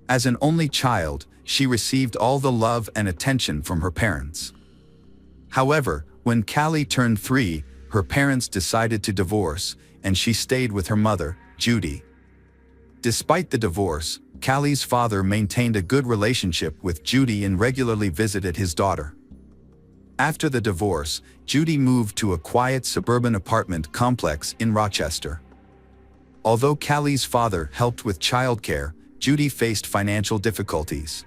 As an only child, she received all the love and attention from her parents. However, when Callie turned 3, her parents decided to divorce, and she stayed with her mother, Judy. Despite the divorce, Callie's father maintained a good relationship with Judy and regularly visited his daughter. After the divorce, Judy moved to a quiet suburban apartment complex in Rochester. Although Callie's father helped with childcare, Judy faced financial difficulties.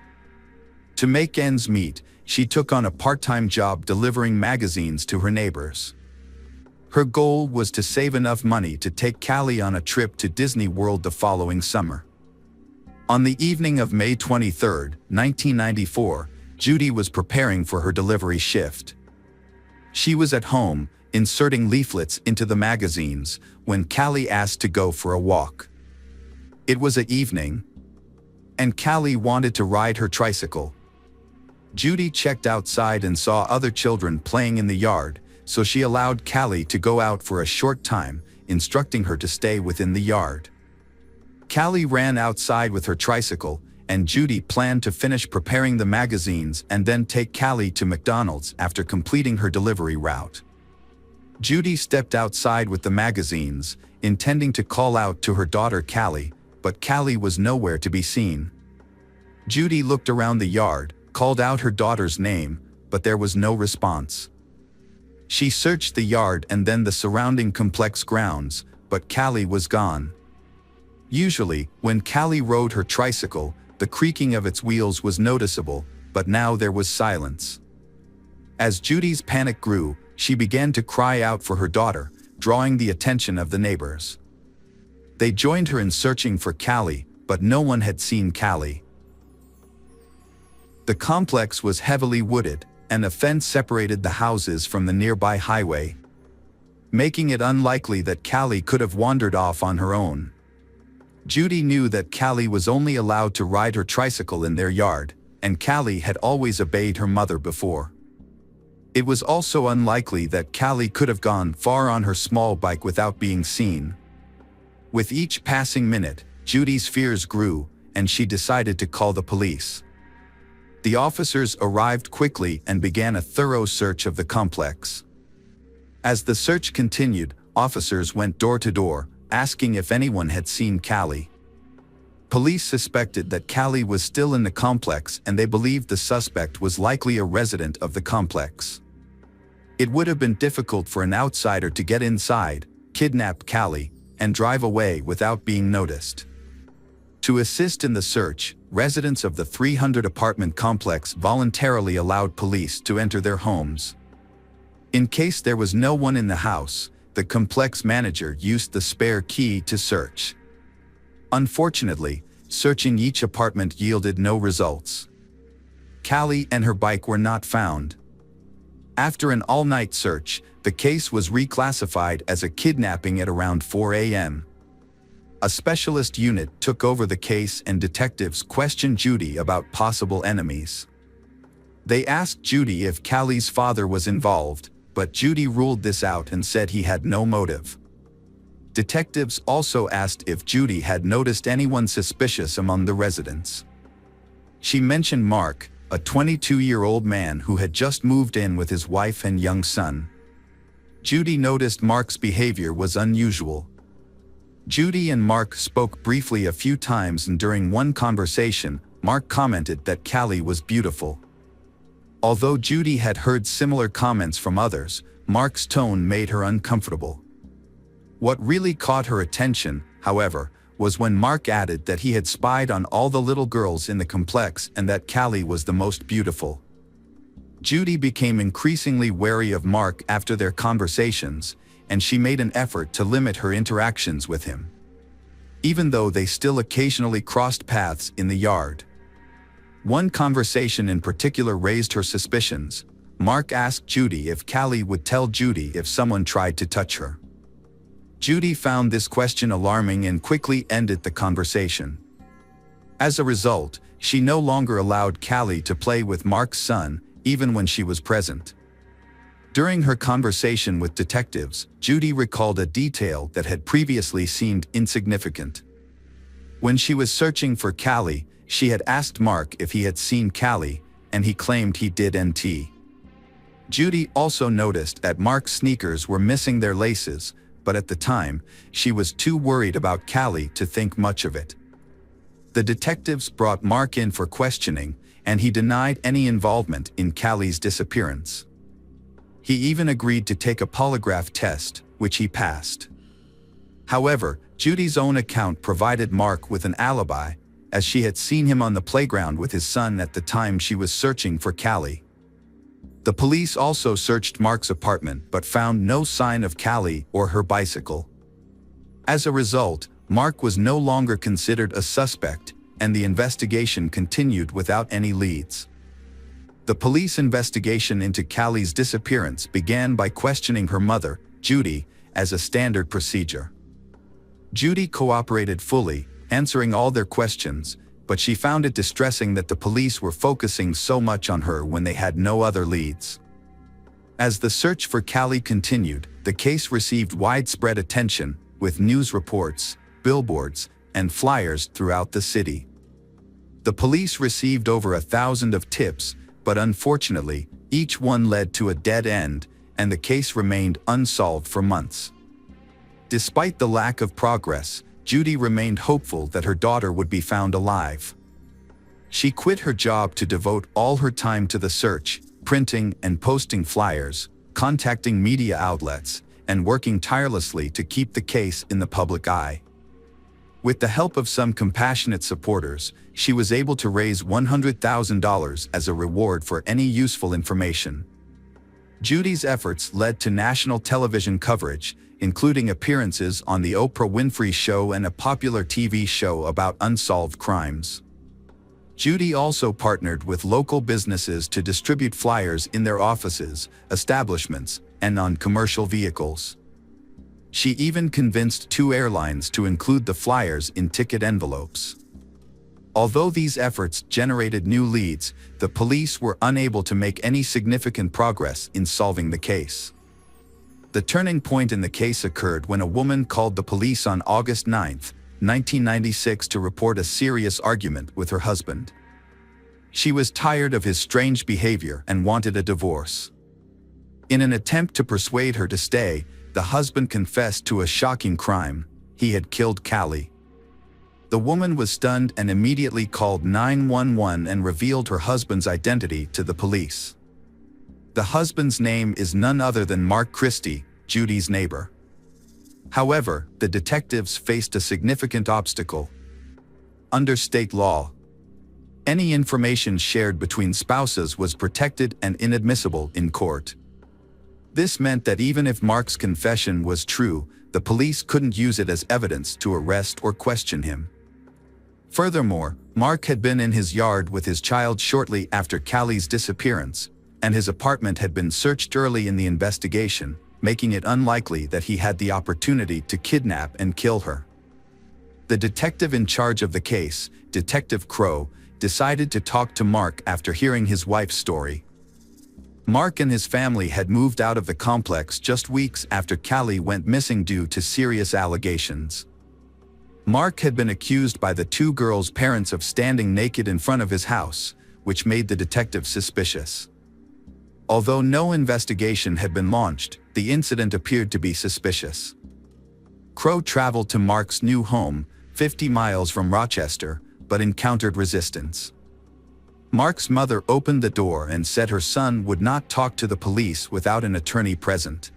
To make ends meet, she took on a part-time job delivering magazines to her neighbors. Her goal was to save enough money to take Callie on a trip to Disney World the following summer. On the evening of May 23, 1994, Judy was preparing for her delivery shift. She was at home, inserting leaflets into the magazines, when Callie asked to go for a walk. It was an evening, and Callie wanted to ride her tricycle. Judy checked outside and saw other children playing in the yard, so she allowed Callie to go out for a short time, instructing her to stay within the yard. Callie ran outside with her tricycle, and Judy planned to finish preparing the magazines and then take Callie to McDonald's after completing her delivery route. Judy stepped outside with the magazines, intending to call out to her daughter Callie, but Callie was nowhere to be seen. Judy looked around the yard, called out her daughter's name, but there was no response. She searched the yard and then the surrounding complex grounds, but Callie was gone. Usually, when Callie rode her tricycle, the creaking of its wheels was noticeable, but now there was silence. As Judy's panic grew, she began to cry out for her daughter, drawing the attention of the neighbors. They joined her in searching for Callie, but no one had seen Callie. The complex was heavily wooded, and a fence separated the houses from the nearby highway, making it unlikely that Callie could have wandered off on her own. Judy knew that Callie was only allowed to ride her tricycle in their yard, and Callie had always obeyed her mother before. It was also unlikely that Callie could have gone far on her small bike without being seen. With each passing minute, Judy's fears grew, and she decided to call the police. The officers arrived quickly and began a thorough search of the complex. As the search continued, officers went door to door, asking if anyone had seen Callie. Police suspected that Callie was still in the complex, and they believed the suspect was likely a resident of the complex. It would have been difficult for an outsider to get inside, kidnap Callie, and drive away without being noticed. To assist in the search, residents of the 300-apartment complex voluntarily allowed police to enter their homes. In case there was no one in the house, the complex manager used the spare key to search. Unfortunately, searching each apartment yielded no results. Callie and her bike were not found. After an all-night search, the case was reclassified as a kidnapping at around 4 a.m. A specialist unit took over the case, and detectives questioned Judy about possible enemies. They asked Judy if Callie's father was involved, but Judy ruled this out and said he had no motive. Detectives also asked if Judy had noticed anyone suspicious among the residents. She mentioned Mark, a 22-year-old man who had just moved in with his wife and young son. Judy noticed Mark's behavior was unusual. Judy and Mark spoke briefly a few times, and during one conversation, Mark commented that Callie was beautiful. Although Judy had heard similar comments from others, Mark's tone made her uncomfortable. What really caught her attention, however, was when Mark added that he had spied on all the little girls in the complex and that Callie was the most beautiful. Judy became increasingly wary of Mark after their conversations, and she made an effort to limit her interactions with him. Even though they still occasionally crossed paths in the yard. One conversation in particular raised her suspicions. Mark asked Judy if Callie would tell Judy if someone tried to touch her. Judy found this question alarming and quickly ended the conversation. As a result, she no longer allowed Callie to play with Mark's son, even when she was present. During her conversation with detectives, Judy recalled a detail that had previously seemed insignificant. When she was searching for Callie, she had asked Mark if he had seen Callie, and he claimed he did. Judy also noticed that Mark's sneakers were missing their laces, but at the time, she was too worried about Callie to think much of it. The detectives brought Mark in for questioning, and he denied any involvement in Callie's disappearance. He even agreed to take a polygraph test, which he passed. However, Judy's own account provided Mark with an alibi, as she had seen him on the playground with his son at the time she was searching for Callie. The police also searched Mark's apartment but found no sign of Callie or her bicycle. As a result, Mark was no longer considered a suspect, and the investigation continued without any leads. The police investigation into Callie's disappearance began by questioning her mother, Judy, as a standard procedure. Judy cooperated fully, answering all their questions, but she found it distressing that the police were focusing so much on her when they had no other leads. As the search for Callie continued, the case received widespread attention, with news reports, billboards, and flyers throughout the city. The police received over 1,000 of tips, but unfortunately, each one led to a dead end, and the case remained unsolved for months. Despite the lack of progress, Judy remained hopeful that her daughter would be found alive. She quit her job to devote all her time to the search, printing and posting flyers, contacting media outlets, and working tirelessly to keep the case in the public eye. With the help of some compassionate supporters, she was able to raise $100,000 as a reward for any useful information. Judy's efforts led to national television coverage, including appearances on The Oprah Winfrey Show and a popular TV show about unsolved crimes. Judy also partnered with local businesses to distribute flyers in their offices, establishments, and on commercial vehicles. She even convinced 2 airlines to include the flyers in ticket envelopes. Although these efforts generated new leads, the police were unable to make any significant progress in solving the case. The turning point in the case occurred when a woman called the police on August 9, 1996 to report a serious argument with her husband. She was tired of his strange behavior and wanted a divorce. In an attempt to persuade her to stay, the husband confessed to a shocking crime: he had killed Callie. The woman was stunned and immediately called 911 and revealed her husband's identity to the police. The husband's name is none other than Mark Christie, Judy's neighbor. However, the detectives faced a significant obstacle. Under state law, any information shared between spouses was protected and inadmissible in court. This meant that even if Mark's confession was true, the police couldn't use it as evidence to arrest or question him. Furthermore, Mark had been in his yard with his child shortly after Callie's disappearance, and his apartment had been searched early in the investigation, making it unlikely that he had the opportunity to kidnap and kill her. The detective in charge of the case, Detective Crow, decided to talk to Mark after hearing his wife's story. Mark and his family had moved out of the complex just weeks after Callie went missing due to serious allegations. Mark had been accused by the 2 girls' parents of standing naked in front of his house, which made the detective suspicious. Although no investigation had been launched, the incident appeared to be suspicious. Crow traveled to Mark's new home, 50 miles from Rochester, but encountered resistance. Mark's mother opened the door and said her son would not talk to the police without an attorney present.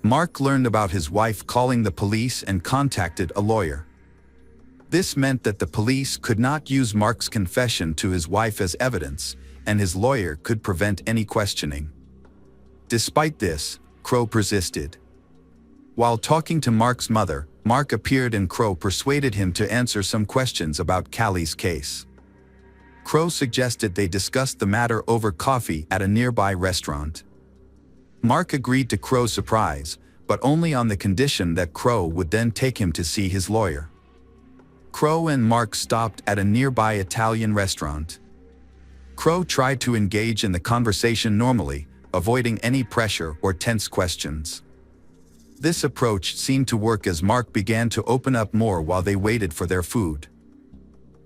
Mark learned about his wife calling the police and contacted a lawyer. This meant that the police could not use Mark's confession to his wife as evidence, and his lawyer could prevent any questioning. Despite this, Crow persisted. While talking to Mark's mother, Mark appeared and Crow persuaded him to answer some questions about Callie's case. Crow suggested they discuss the matter over coffee at a nearby restaurant. Mark agreed to Crow's surprise, but only on the condition that Crow would then take him to see his lawyer. Crow and Mark stopped at a nearby Italian restaurant. Crow tried to engage in the conversation normally, avoiding any pressure or tense questions. This approach seemed to work as Mark began to open up more while they waited for their food.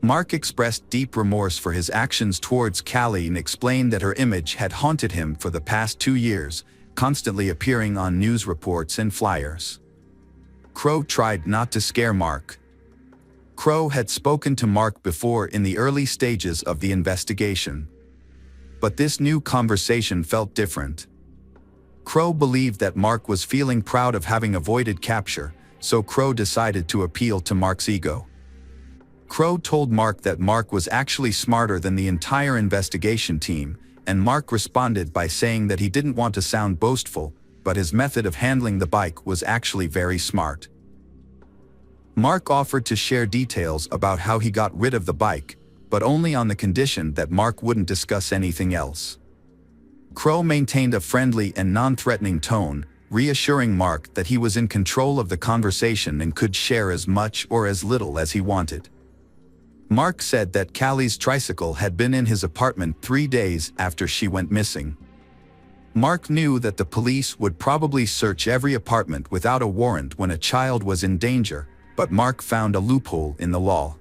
Mark expressed deep remorse for his actions towards Callie and explained that her image had haunted him for the past 2 years, constantly appearing on news reports and flyers. Crow tried not to scare Mark. Crow had spoken to Mark before in the early stages of the investigation. But this new conversation felt different. Crow believed that Mark was feeling proud of having avoided capture, so Crow decided to appeal to Mark's ego. Crow told Mark that Mark was actually smarter than the entire investigation team, and Mark responded by saying that he didn't want to sound boastful, but his method of handling the bike was actually very smart. Mark offered to share details about how he got rid of the bike, but only on the condition that Mark wouldn't discuss anything else. Crow maintained a friendly and non-threatening tone, reassuring Mark that he was in control of the conversation and could share as much or as little as he wanted. Mark said that Callie's tricycle had been in his apartment 3 days after she went missing. Mark knew that the police would probably search every apartment without a warrant when a child was in danger, but Mark found a loophole in the law.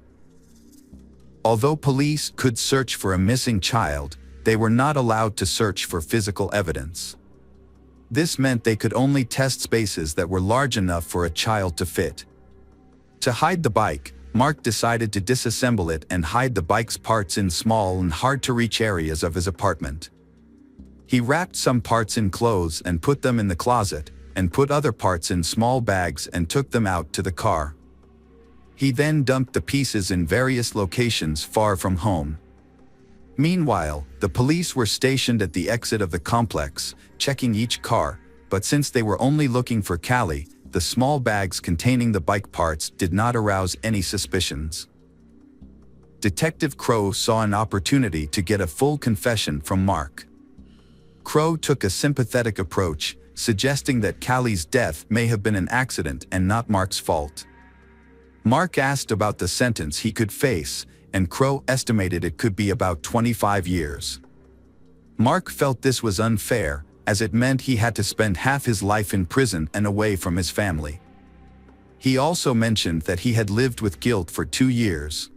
Although police could search for a missing child, they were not allowed to search for physical evidence. This meant they could only test spaces that were large enough for a child to fit. To hide the bike, Mark decided to disassemble it and hide the bike's parts in small and hard-to-reach areas of his apartment. He wrapped some parts in clothes and put them in the closet, and put other parts in small bags and took them out to the car. He then dumped the pieces in various locations far from home. Meanwhile, the police were stationed at the exit of the complex, checking each car, but since they were only looking for Callie, the small bags containing the bike parts did not arouse any suspicions. Detective Crow saw an opportunity to get a full confession from Mark. Crow took a sympathetic approach, suggesting that Callie's death may have been an accident and not Mark's fault. Mark asked about the sentence he could face, and Crow estimated it could be about 25 years. Mark felt this was unfair, as it meant he had to spend half his life in prison and away from his family. He also mentioned that he had lived with guilt for 2 years,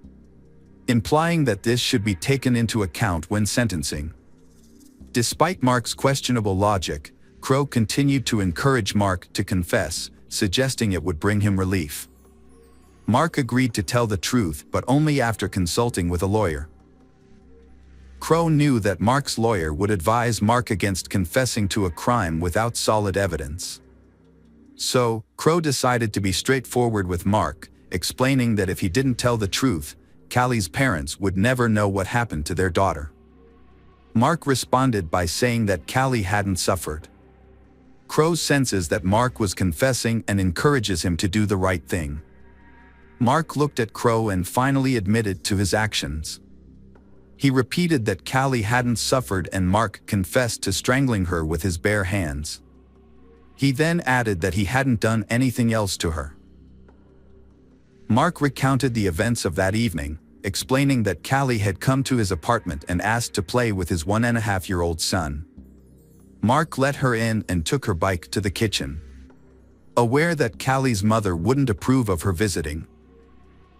implying that this should be taken into account when sentencing. Despite Mark's questionable logic, Crow continued to encourage Mark to confess, suggesting it would bring him relief. Mark agreed to tell the truth, but only after consulting with a lawyer. Crow knew that Mark's lawyer would advise Mark against confessing to a crime without solid evidence. So, Crow decided to be straightforward with Mark, explaining that if he didn't tell the truth, Callie's parents would never know what happened to their daughter. Mark responded by saying that Callie hadn't suffered. Crow senses that Mark was confessing and encourages him to do the right thing. Mark looked at Crow and finally admitted to his actions. He repeated that Callie hadn't suffered and Mark confessed to strangling her with his bare hands. He then added that he hadn't done anything else to her. Mark recounted the events of that evening, explaining that Callie had come to his apartment and asked to play with his 1.5-year-old son. Mark let her in and took her bike to the kitchen. Aware that Callie's mother wouldn't approve of her visiting,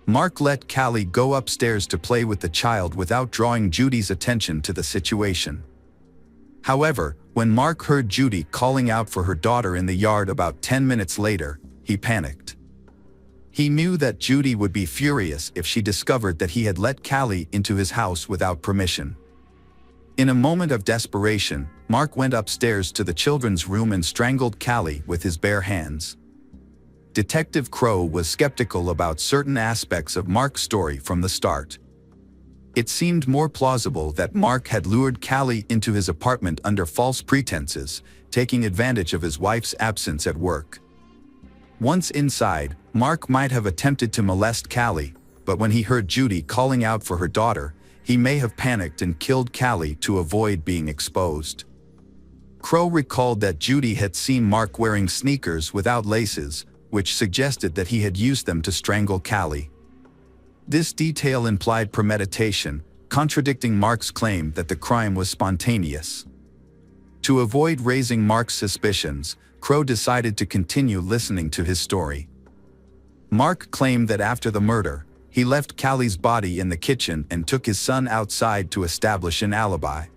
Mark let Callie go upstairs to play with the child without drawing Judy's attention to the situation. However, when Mark heard Judy calling out for her daughter in the yard about 10 minutes later, he panicked. He knew that Judy would be furious if she discovered that he had let Callie into his house without permission. In a moment of desperation, Mark went upstairs to the children's room and strangled Callie with his bare hands. Detective Crow was skeptical about certain aspects of Mark's story from the start. It seemed more plausible that Mark had lured Callie into his apartment under false pretenses, taking advantage of his wife's absence at work. Once inside, Mark might have attempted to molest Callie, but when he heard Judy calling out for her daughter, he may have panicked and killed Callie to avoid being exposed. Crow recalled that Judy had seen Mark wearing sneakers without laces, which suggested that he had used them to strangle Callie. This detail implied premeditation, contradicting Mark's claim that the crime was spontaneous. To avoid raising Mark's suspicions, Crow decided to continue listening to his story. Mark claimed that after the murder, he left Callie's body in the kitchen and took his son outside to establish an alibi.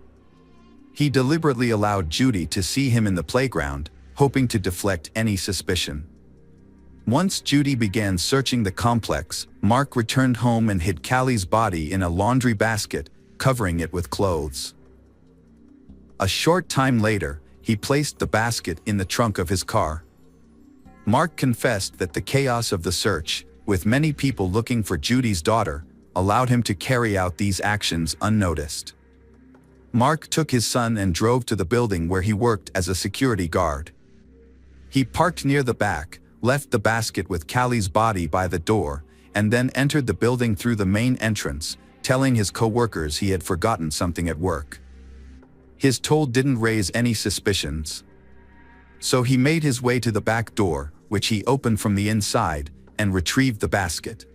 He deliberately allowed Judy to see him in the playground, hoping to deflect any suspicion. Once Judy began searching the complex, Mark returned home and hid Callie's body in a laundry basket, covering it with clothes. A short time later, he placed the basket in the trunk of his car. Mark confessed that the chaos of the search, with many people looking for Judy's daughter, allowed him to carry out these actions unnoticed. Mark took his son and drove to the building where he worked as a security guard. He parked near the back, left the basket with Callie's body by the door, and then entered the building through the main entrance, telling his co-workers he had forgotten something at work. His toll didn't raise any suspicions. So he made his way to the back door, which he opened from the inside, and retrieved the basket.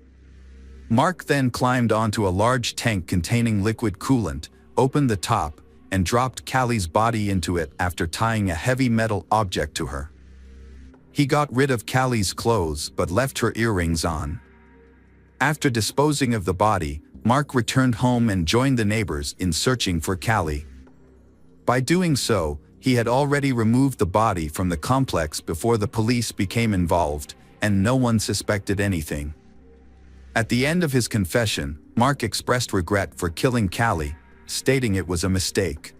Mark then climbed onto a large tank containing liquid coolant, opened the top, and dropped Callie's body into it after tying a heavy metal object to her. He got rid of Callie's clothes but left her earrings on. After disposing of the body, Mark returned home and joined the neighbors in searching for Callie. By doing so, he had already removed the body from the complex before the police became involved, and no one suspected anything. At the end of his confession, Mark expressed regret for killing Callie, stating it was a mistake.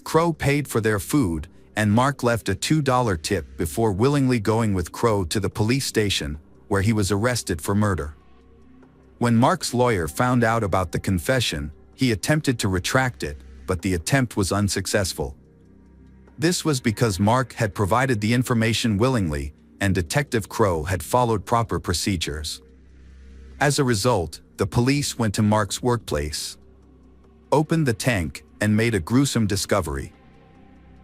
Crow paid for their food, and Mark left a $2 tip before willingly going with Crow to the police station, where he was arrested for murder. When Mark's lawyer found out about the confession, he attempted to retract it, but the attempt was unsuccessful. This was because Mark had provided the information willingly, and Detective Crow had followed proper procedures. As a result, the police went to Mark's workplace, opened the tank, and made a gruesome discovery.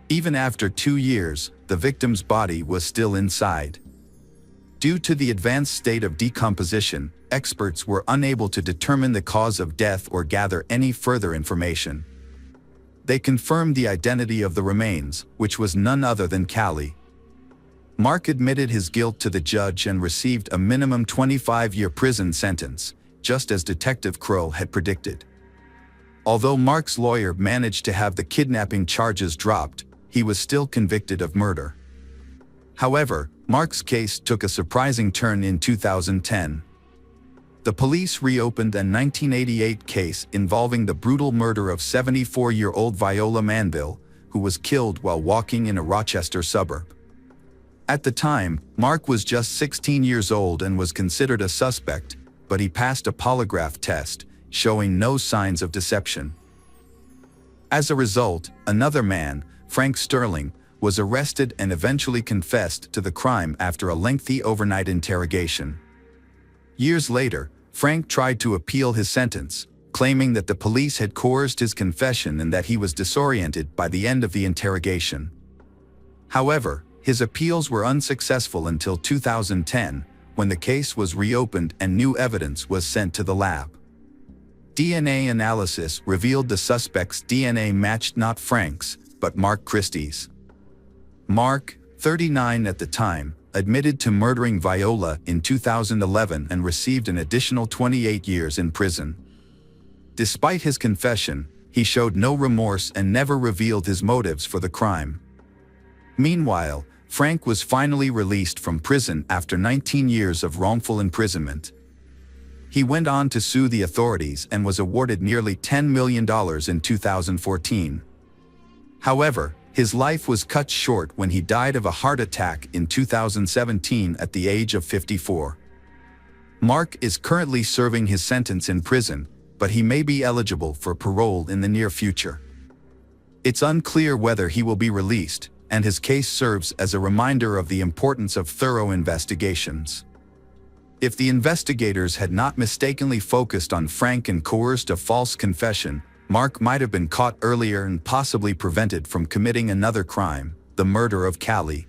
Even after 2 years, the victim's body was still inside. Due to the advanced state of decomposition, experts were unable to determine the cause of death or gather any further information. They confirmed the identity of the remains, which was none other than Callie. Mark admitted his guilt to the judge and received a minimum 25-year prison sentence, just as Detective Crow had predicted. Although Mark's lawyer managed to have the kidnapping charges dropped, he was still convicted of murder. However, Mark's case took a surprising turn in 2010. The police reopened a 1988 case involving the brutal murder of 74-year-old Viola Manville, who was killed while walking in a Rochester suburb. At the time, Mark was just 16 years old and was considered a suspect, but he passed a polygraph test, showing no signs of deception. As a result, another man, Frank Sterling, was arrested and eventually confessed to the crime after a lengthy overnight interrogation. Years later, Frank tried to appeal his sentence, claiming that the police had coerced his confession and that he was disoriented by the end of the interrogation. However, his appeals were unsuccessful until 2010, when the case was reopened and new evidence was sent to the lab. DNA analysis revealed the suspect's DNA matched not Frank's, but Mark Christie's. Mark, 39 at the time, admitted to murdering Viola in 2011 and received an additional 28 years in prison. Despite his confession, he showed no remorse and never revealed his motives for the crime. Meanwhile, Frank was finally released from prison after 19 years of wrongful imprisonment. He went on to sue the authorities and was awarded nearly $10 million in 2014. However, his life was cut short when he died of a heart attack in 2017 at the age of 54. Mark is currently serving his sentence in prison, but he may be eligible for parole in the near future. It's unclear whether he will be released, and his case serves as a reminder of the importance of thorough investigations. If the investigators had not mistakenly focused on Frank and coerced a false confession, Mark might have been caught earlier and possibly prevented from committing another crime, the murder of Callie.